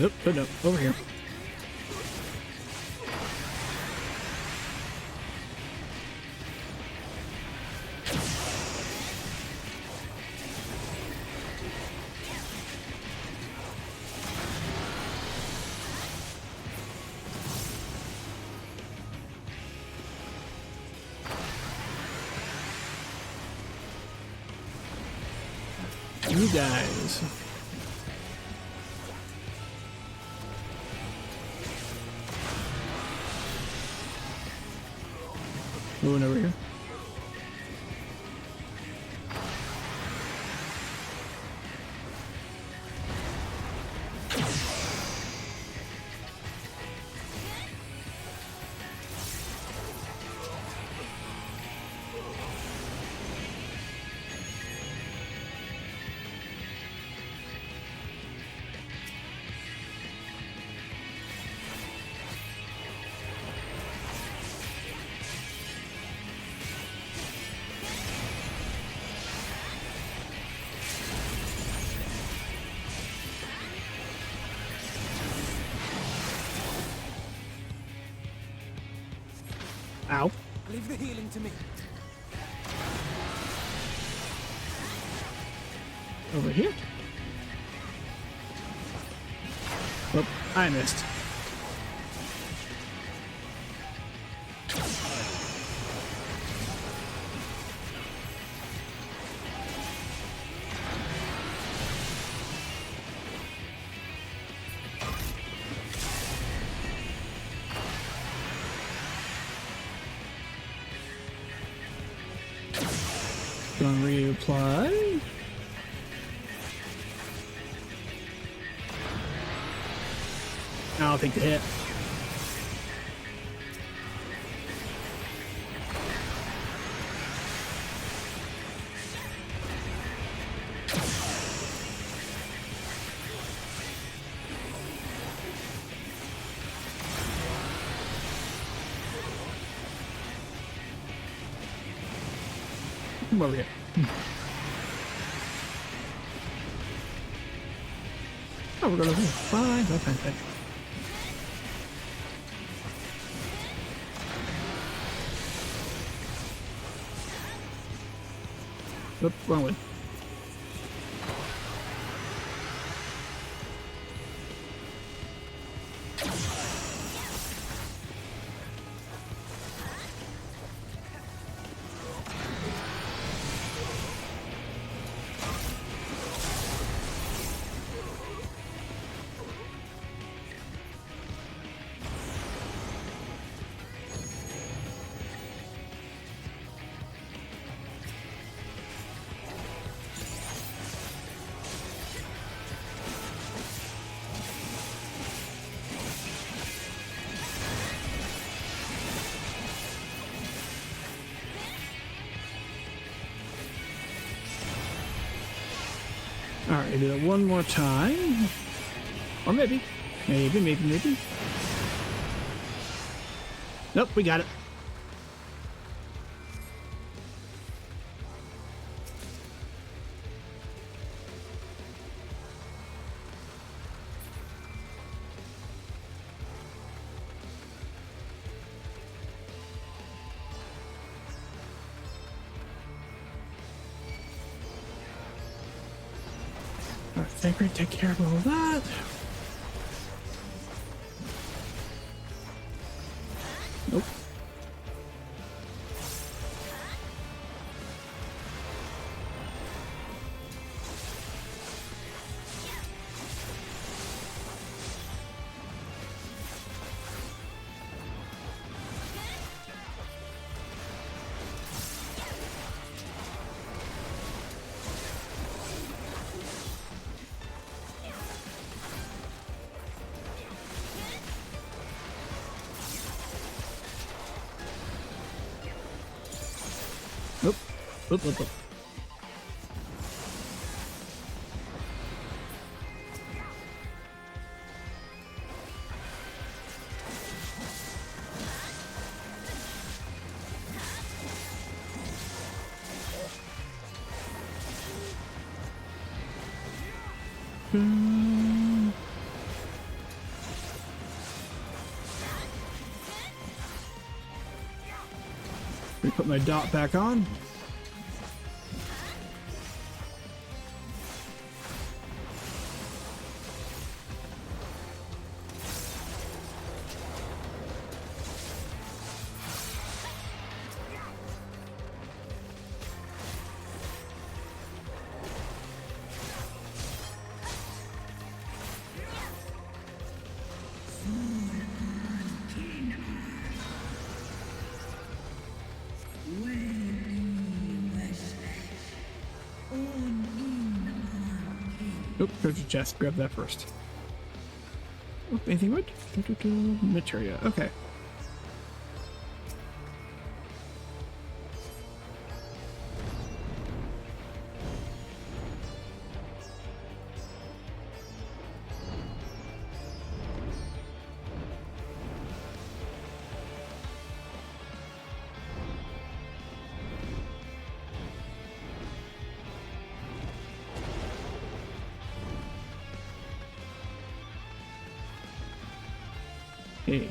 Oh, no, over here. You guys. Moving over here. Ow. Leave the healing to me. Over here. Oh, I missed. Gonna reapply. I'll take the hit. Come over here. Oh, we're gonna be fine. Oh, fine. Oop, wrong way. can do it one more time. Or maybe. Maybe. Nope, we got it. I think we take care of all that. Nope. Oop. Let me put my dot back on. Oop, go to chest. Grab that first. Oop, anything good? Materia. Okay. Hey.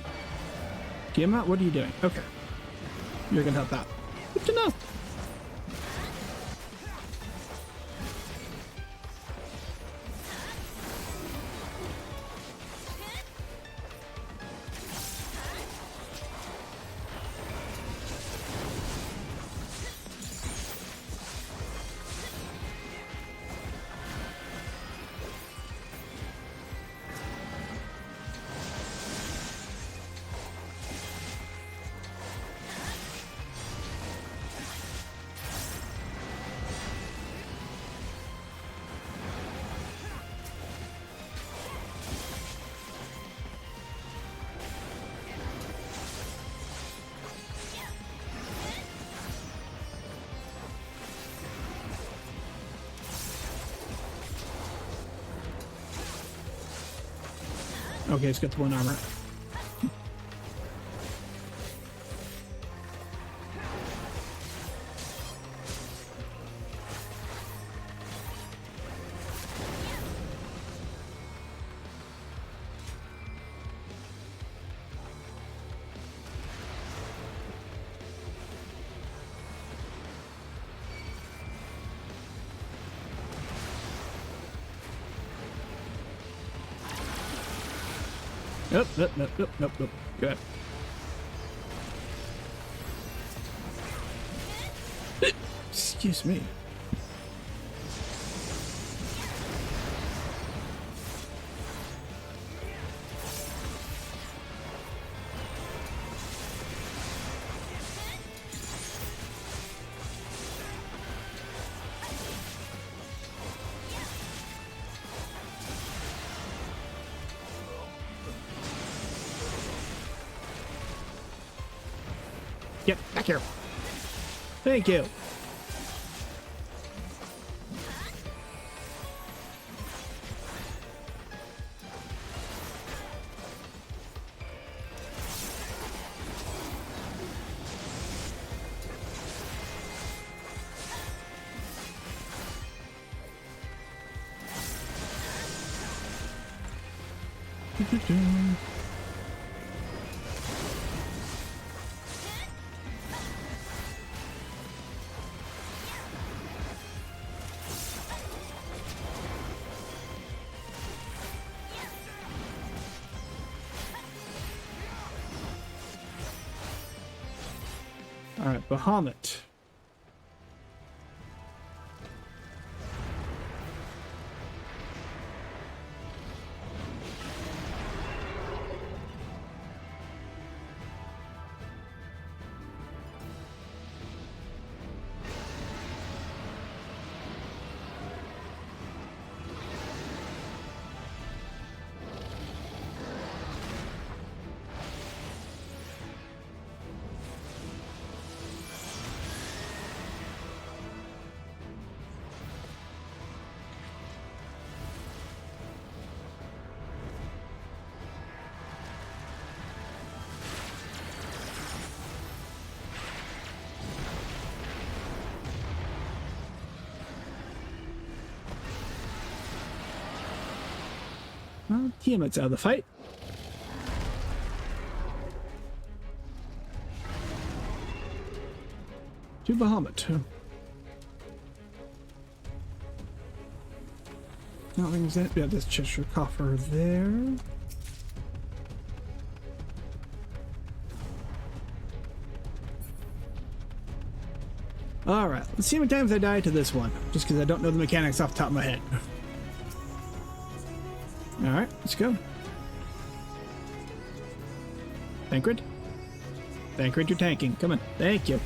Tiamat, what are you doing? Okay. You're gonna help out. Good to know. Okay, let's get the one armor. Nope. Go ahead. Excuse me. Yep, back here. Thank you. All right, Bahamut. Well, Tiamat's out of the fight. To Bahamut. Nothing's that. Yeah, this Cheshire coffer there. Alright, let's see how many times I died to this one. Just because I don't know the mechanics off the top of my head. Alright, let's go. Thancred? Thancred, you're tanking. Come on. Thank you.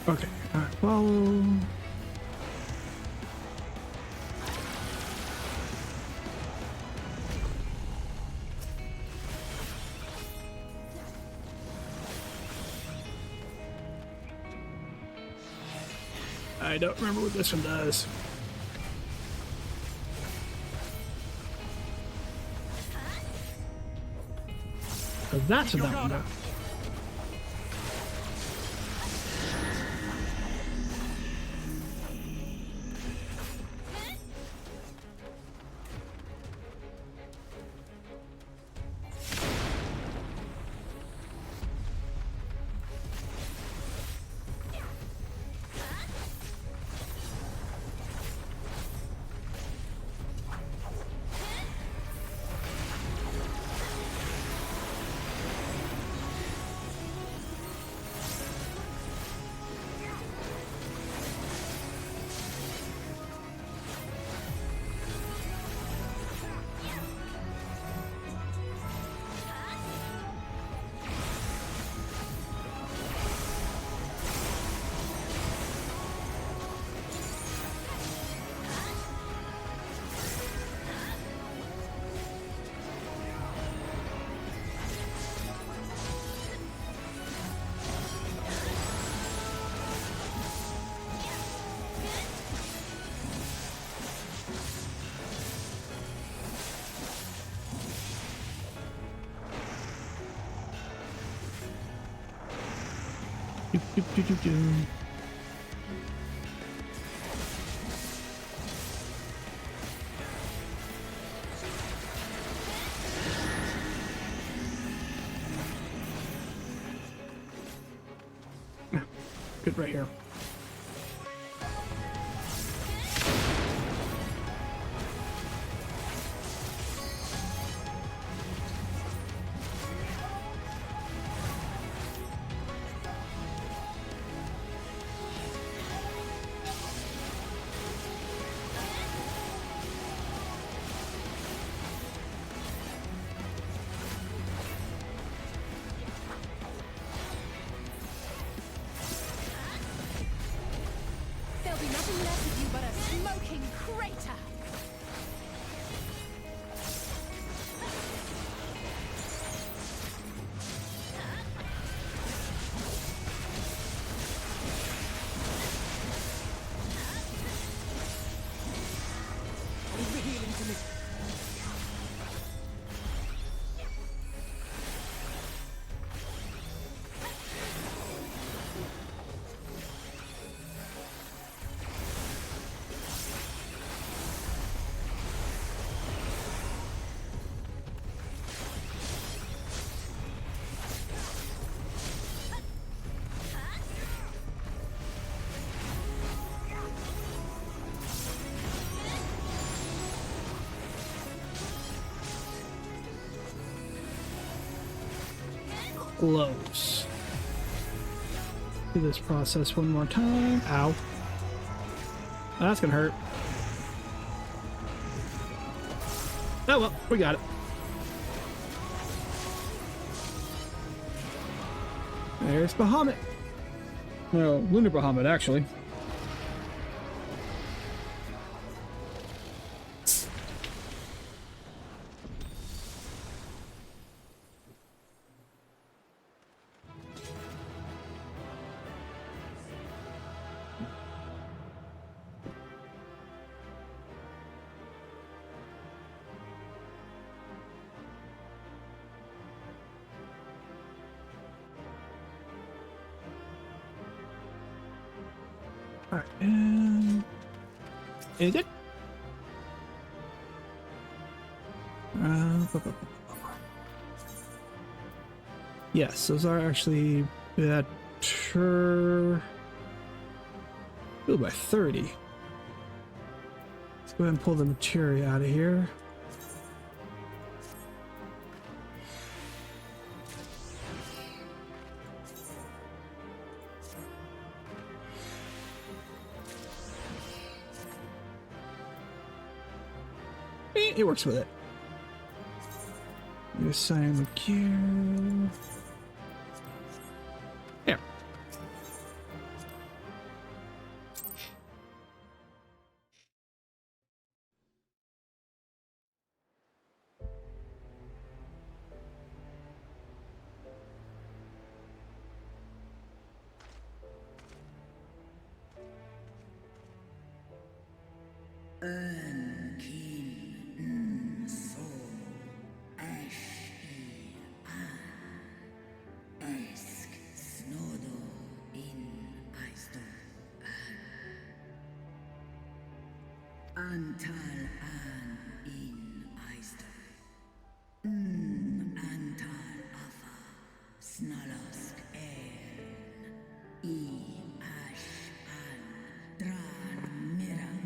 Okay, follow. I don't remember what this one does. Oh, that's what that one does. Good right here. There'll be nothing left of you but a smoking crater! Leave the healing to me. Close. Do this process one more time. Ow. That's gonna hurt. Oh well, we got it. There's Bahamut. No, Lunar Bahamut, actually. Alright, and good? Yes, those are actually better. Ooh, by 30. Let's go ahead and pull the materia out of here. It works with it. Assign the gear. There. Antal an in Eistor. Antal afa snalosk ash an dran miram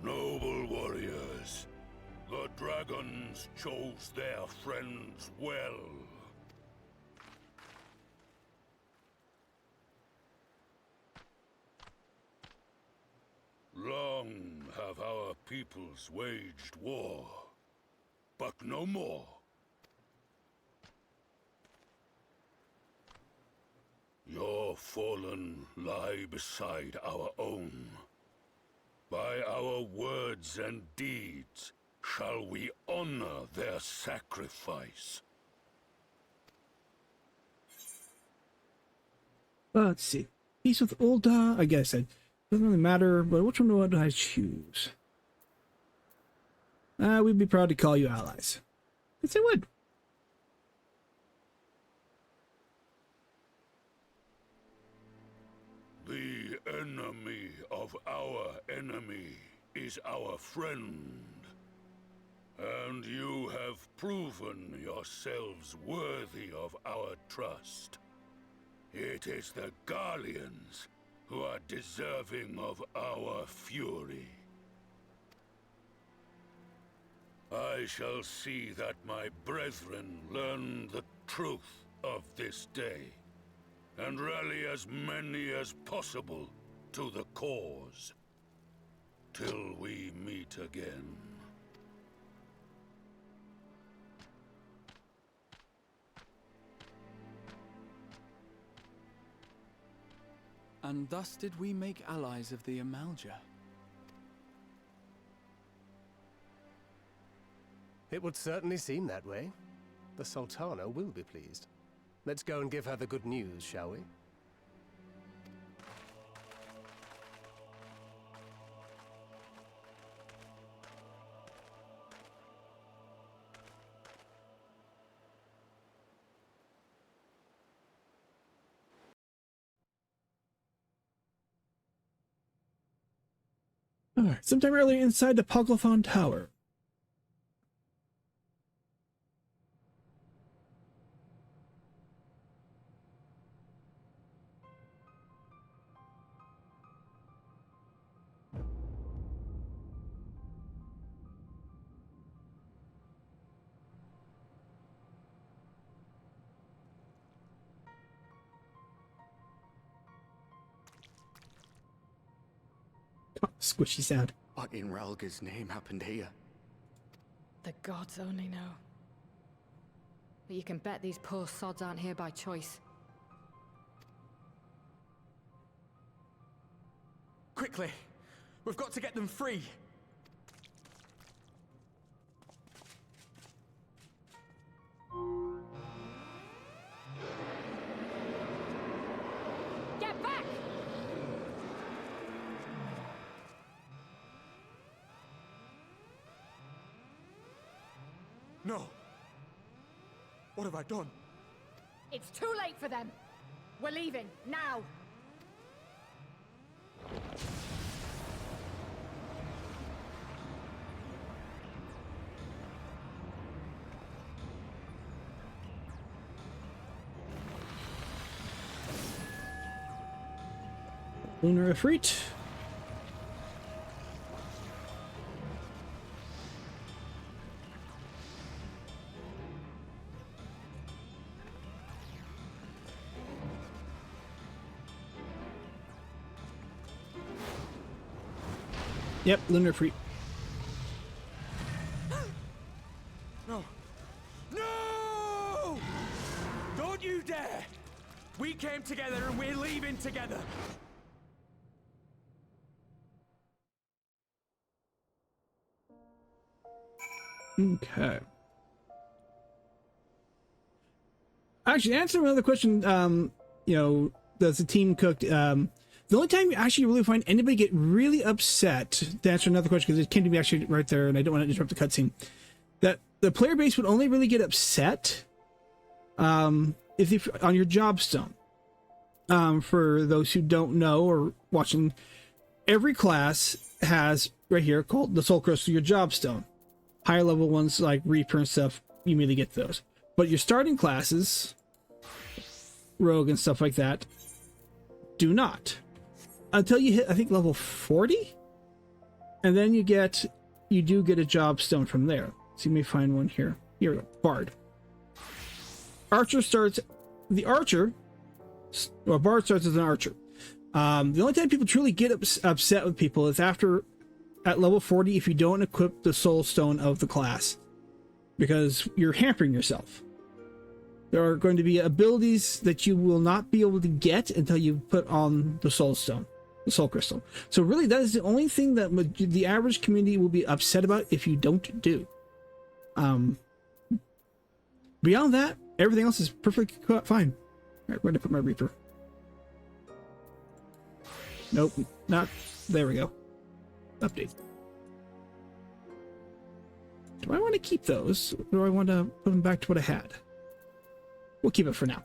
Noble warriors, the dragons chose their friends well. Long have our peoples waged war, but no more. Your fallen lie beside our own. By our words and deeds shall we honor their sacrifice. Let's see. Peace with Ulda. I guess it doesn't really matter, but which one would I choose? We'd be proud to call you allies. Yes, I would. The enemy of our enemy is our friend. And you have proven yourselves worthy of our trust. It is the Garleans who are deserving of our fury. I shall see that my brethren learn the truth of this day, and rally as many as possible to the cause, till we meet again. And thus did we make allies of the Amalja. It would certainly seem that way. The Sultana will be pleased. Let's go and give her the good news, shall we? Alright, sometime earlier inside the Poglothon Tower. Squishy sound. What in Ralga's name happened here? The gods only know. But you can bet these poor sods aren't here by choice. Quickly! We've got to get them free! Get back! No! What have I done? It's too late for them! We're leaving, now! Lunar Efreet. Yep, Lunar Efreet. No! No! Don't you dare! We came together and we're leaving together! Okay. Actually, answer another question. You know, does the team cook? The only time you actually really find anybody get really upset, to answer another question, because it came to me actually right there, and I don't want to interrupt the cutscene, that the player base would only really get upset if they, on your job stone. For those who don't know or watching, every class has right here called the Soul Crystal, your job stone. Higher level ones like Reaper and stuff, you immediately get those. But your starting classes, Rogue and stuff like that, do not. Until you hit, I think, level 40? And then you do get a job stone from there. So you may find one here. Here we go, Bard. Archer starts, the Archer, or Bard starts as an Archer. The only time people truly get upset with people is after, at level 40, if you don't equip the Soul Stone of the class. Because you're hampering yourself. There are going to be abilities that you will not be able to get until you put on the Soul Stone, the Soul Crystal. So really, that is the only thing that the average community will be upset about if you don't do. Beyond that, everything else is perfectly fine. All right, where did I put my Reaper? Nope, not. There we go. Update. Do I want to keep those, or do I want to put them back to what I had? We'll keep it for now.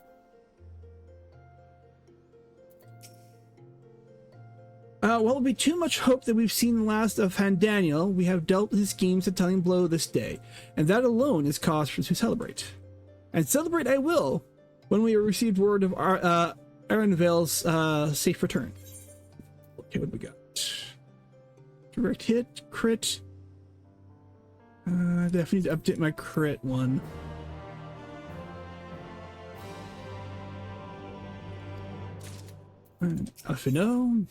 Well, it will be too much hope that we've seen the last of Han Daniel. We have dealt his schemes a telling blow this day, and that alone is cause to celebrate. And celebrate I will, when we have received word of Arenvale's safe return. Okay, what do we got? Direct hit, crit. Definitely need to update my crit one. Alphino.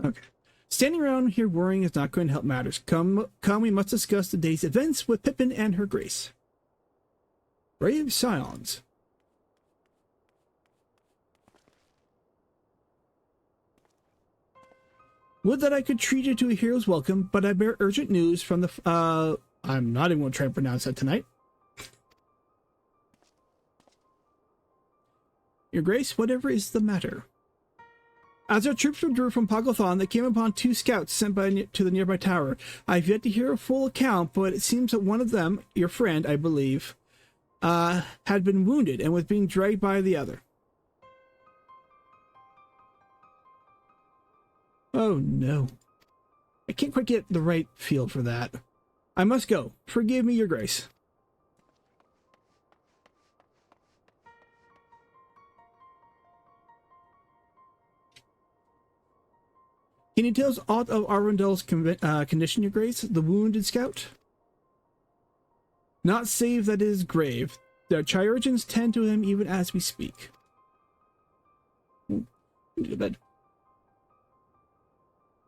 Okay. Standing around here worrying is not going to help matters. Come, we must discuss the day's events with Pippin and her grace. Brave Scions. Would that I could treat you to a hero's welcome, but I bear urgent news from the, I'm not even going to try and pronounce that tonight. Your Grace, whatever is the matter? As our troops withdrew from Pogglethon, they came upon 2 scouts sent to the nearby tower. I've yet to hear a full account, but it seems that one of them, your friend, I believe, had been wounded and was being dragged by the other. Oh no. I can't quite get the right feel for that. I must go. Forgive me, Your Grace. Can you tell us aught of Arundel's condition, Your Grace? The wounded scout? Not save that it is grave. The chirurgeons tend to him even as we speak. Go to bed.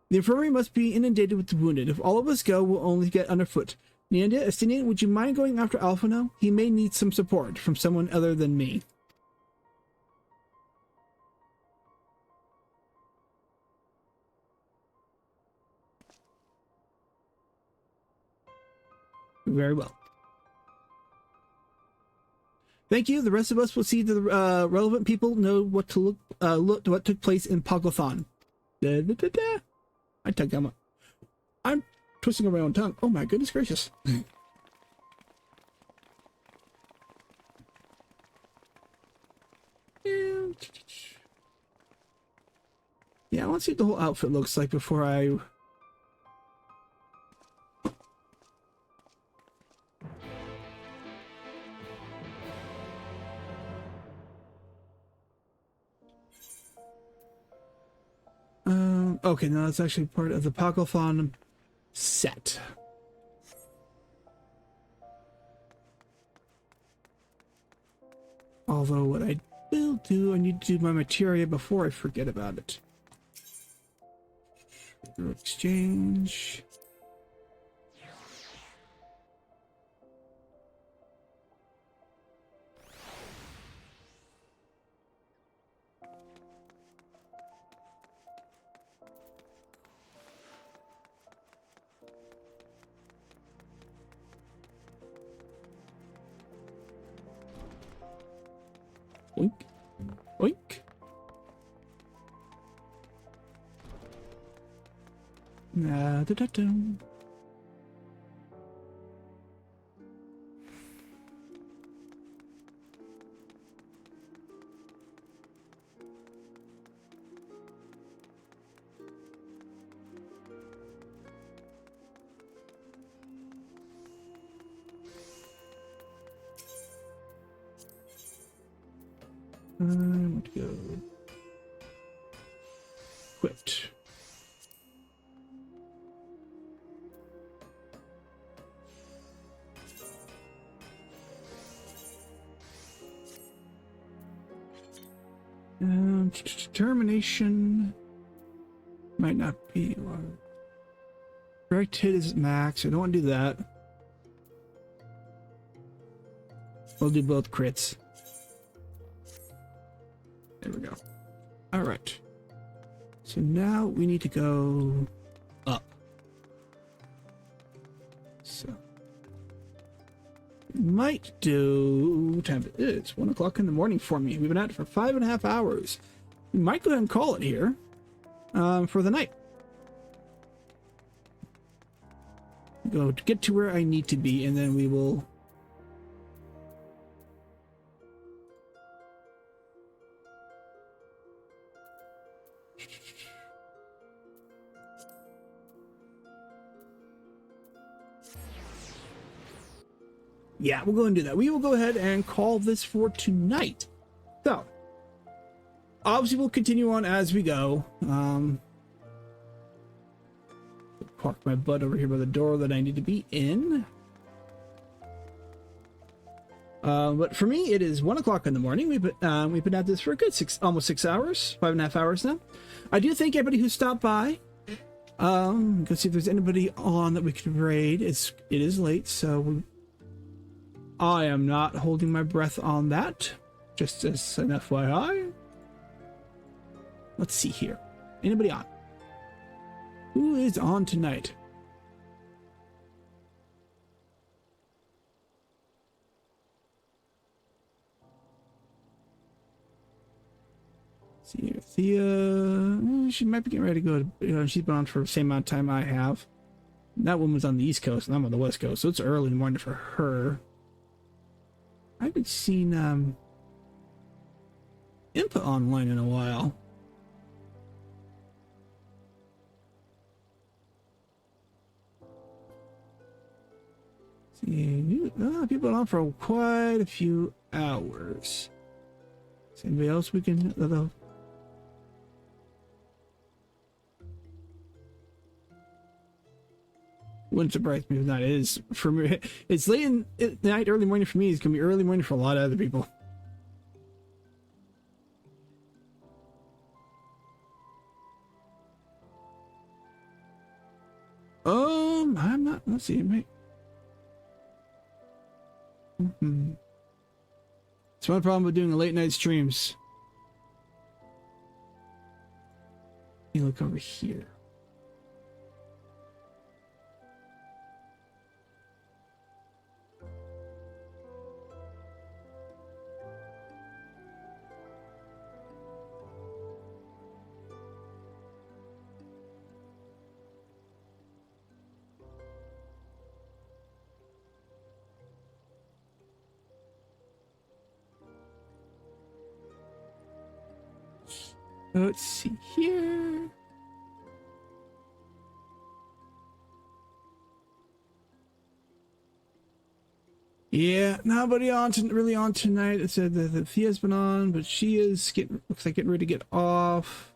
The infirmary must be inundated with the wounded. If all of us go, we'll only get underfoot. Nyandia, Estinian, would you mind going after Alphino? He may need some support from someone other than me. Very well. Thank you. The rest of us will see the relevant people know what to look what took place in Pogglethon. My tongue, I'm twisting on my own tongue. Oh my goodness gracious. Yeah, I want to see what the whole outfit looks like before I... Okay, now that's actually part of the Pogglethon set. Although what I will do, I need to do my materia before I forget about it. Exchange. Oink. Oink. Da-da-da-da. I'm going to go quit. Determination might not be one. Direct hit is max. I don't want to do that. We'll do both crits. There we go. All right. So now we need to go up. So might do. What time it is? It's 1 o'clock in the morning for me. We've been at it for 5.5 hours. We might go ahead and call it here. for the night. Go to get to where I need to be, and then we will... Yeah, we'll go and do that. We will go ahead and call this for tonight. So, obviously we'll continue on as we go. Park my butt over here by the door that I need to be in. But for me, it is 1 o'clock in the morning. We've been at this for a good almost 6 hours, 5.5 hours now. I do thank everybody who stopped by. Go see if there's anybody on that we can raid. It is late, so I am not holding my breath on that. Just as an FYI. Let's see here. Anybody on? Who is on tonight? See here, Thea. She might be getting ready to go. She's been on for the same amount of time I have. That woman's on the East Coast, and I'm on the West Coast, so it's early in the morning for her. I haven't seen input online in a while. See, people on for quite a few hours. Is anybody else we can? Wouldn't surprise me if that is for me. It's late in the night, early morning for me. It's gonna be early morning for a lot of other people. I'm not. Let's see, mate. It's my problem with doing late night streams. You look over here. Let's see here. Yeah, nobody really on tonight. It said that Thea's been on, but she is looks like getting ready to get off.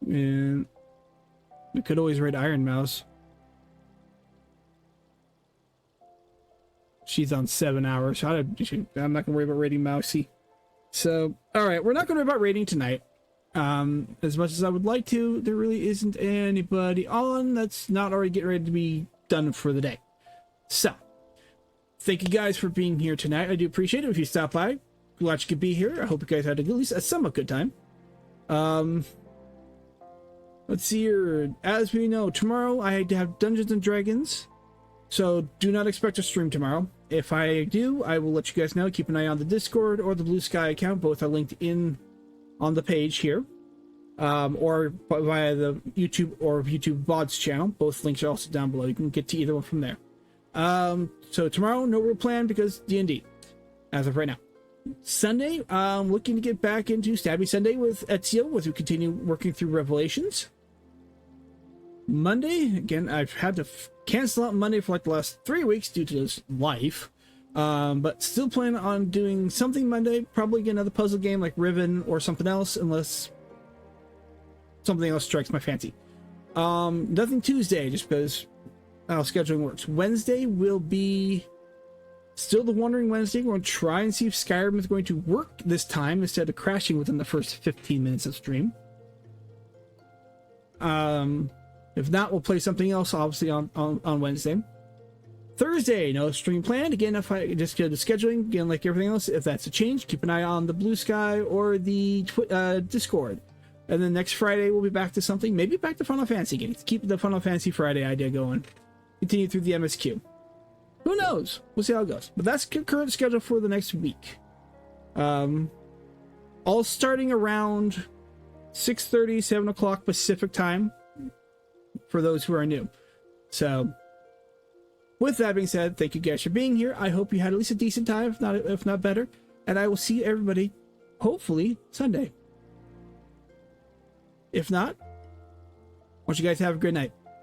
And we could always raid Iron Mouse. She's on 7 hours. I'm not gonna worry about raiding Mousy. So, all right, we're not gonna worry about raiding tonight. As much as I would like to, there really isn't anybody on that's not already getting ready to be done for the day. So, thank you guys for being here tonight. I do appreciate it if you stop by. Glad you could be here. I hope you guys had at least a somewhat good time. Let's see here. As we know, tomorrow I have Dungeons and Dragons, so do not expect a stream tomorrow. If I do, I will let you guys know. Keep an eye on the Discord or the Blue Sky account. Both are linked in on the page here, or via the YouTube or YouTube VODs channel. Both links are also down below. You can get to either one from there. So tomorrow, no real plan because D&D, as of right now. Sunday, I'm looking to get back into Stabby Sunday with Ezio as we continue working through Revelations. Monday, again, I've had to cancel out Monday for like the last 3 weeks due to this life. But still plan on doing something Monday. Probably get another puzzle game like Riven or something else, unless something else strikes my fancy. Nothing Tuesday, just because how scheduling works. Wednesday will be still the Wandering Wednesday. We're going to try and see if Skyrim is going to work this time instead of crashing within the first 15 minutes of stream. If not, we'll play something else, obviously, on Wednesday. Thursday, no stream planned. Again, if I just get the scheduling, again, like everything else, if that's a change, keep an eye on the Blue Sky or the Discord. And then next Friday, we'll be back to something, maybe back to Final Fantasy again. Keep the Final Fantasy Friday idea going. Continue through the MSQ. Who knows? We'll see how it goes. But that's current schedule for the next week. All starting around 6:30, 7 o'clock Pacific time for those who are new. So, with that being said, thank you guys for being here. I hope you had at least a decent time, if not better. And I will see everybody, hopefully, Sunday. If not, I want you guys to have a good night.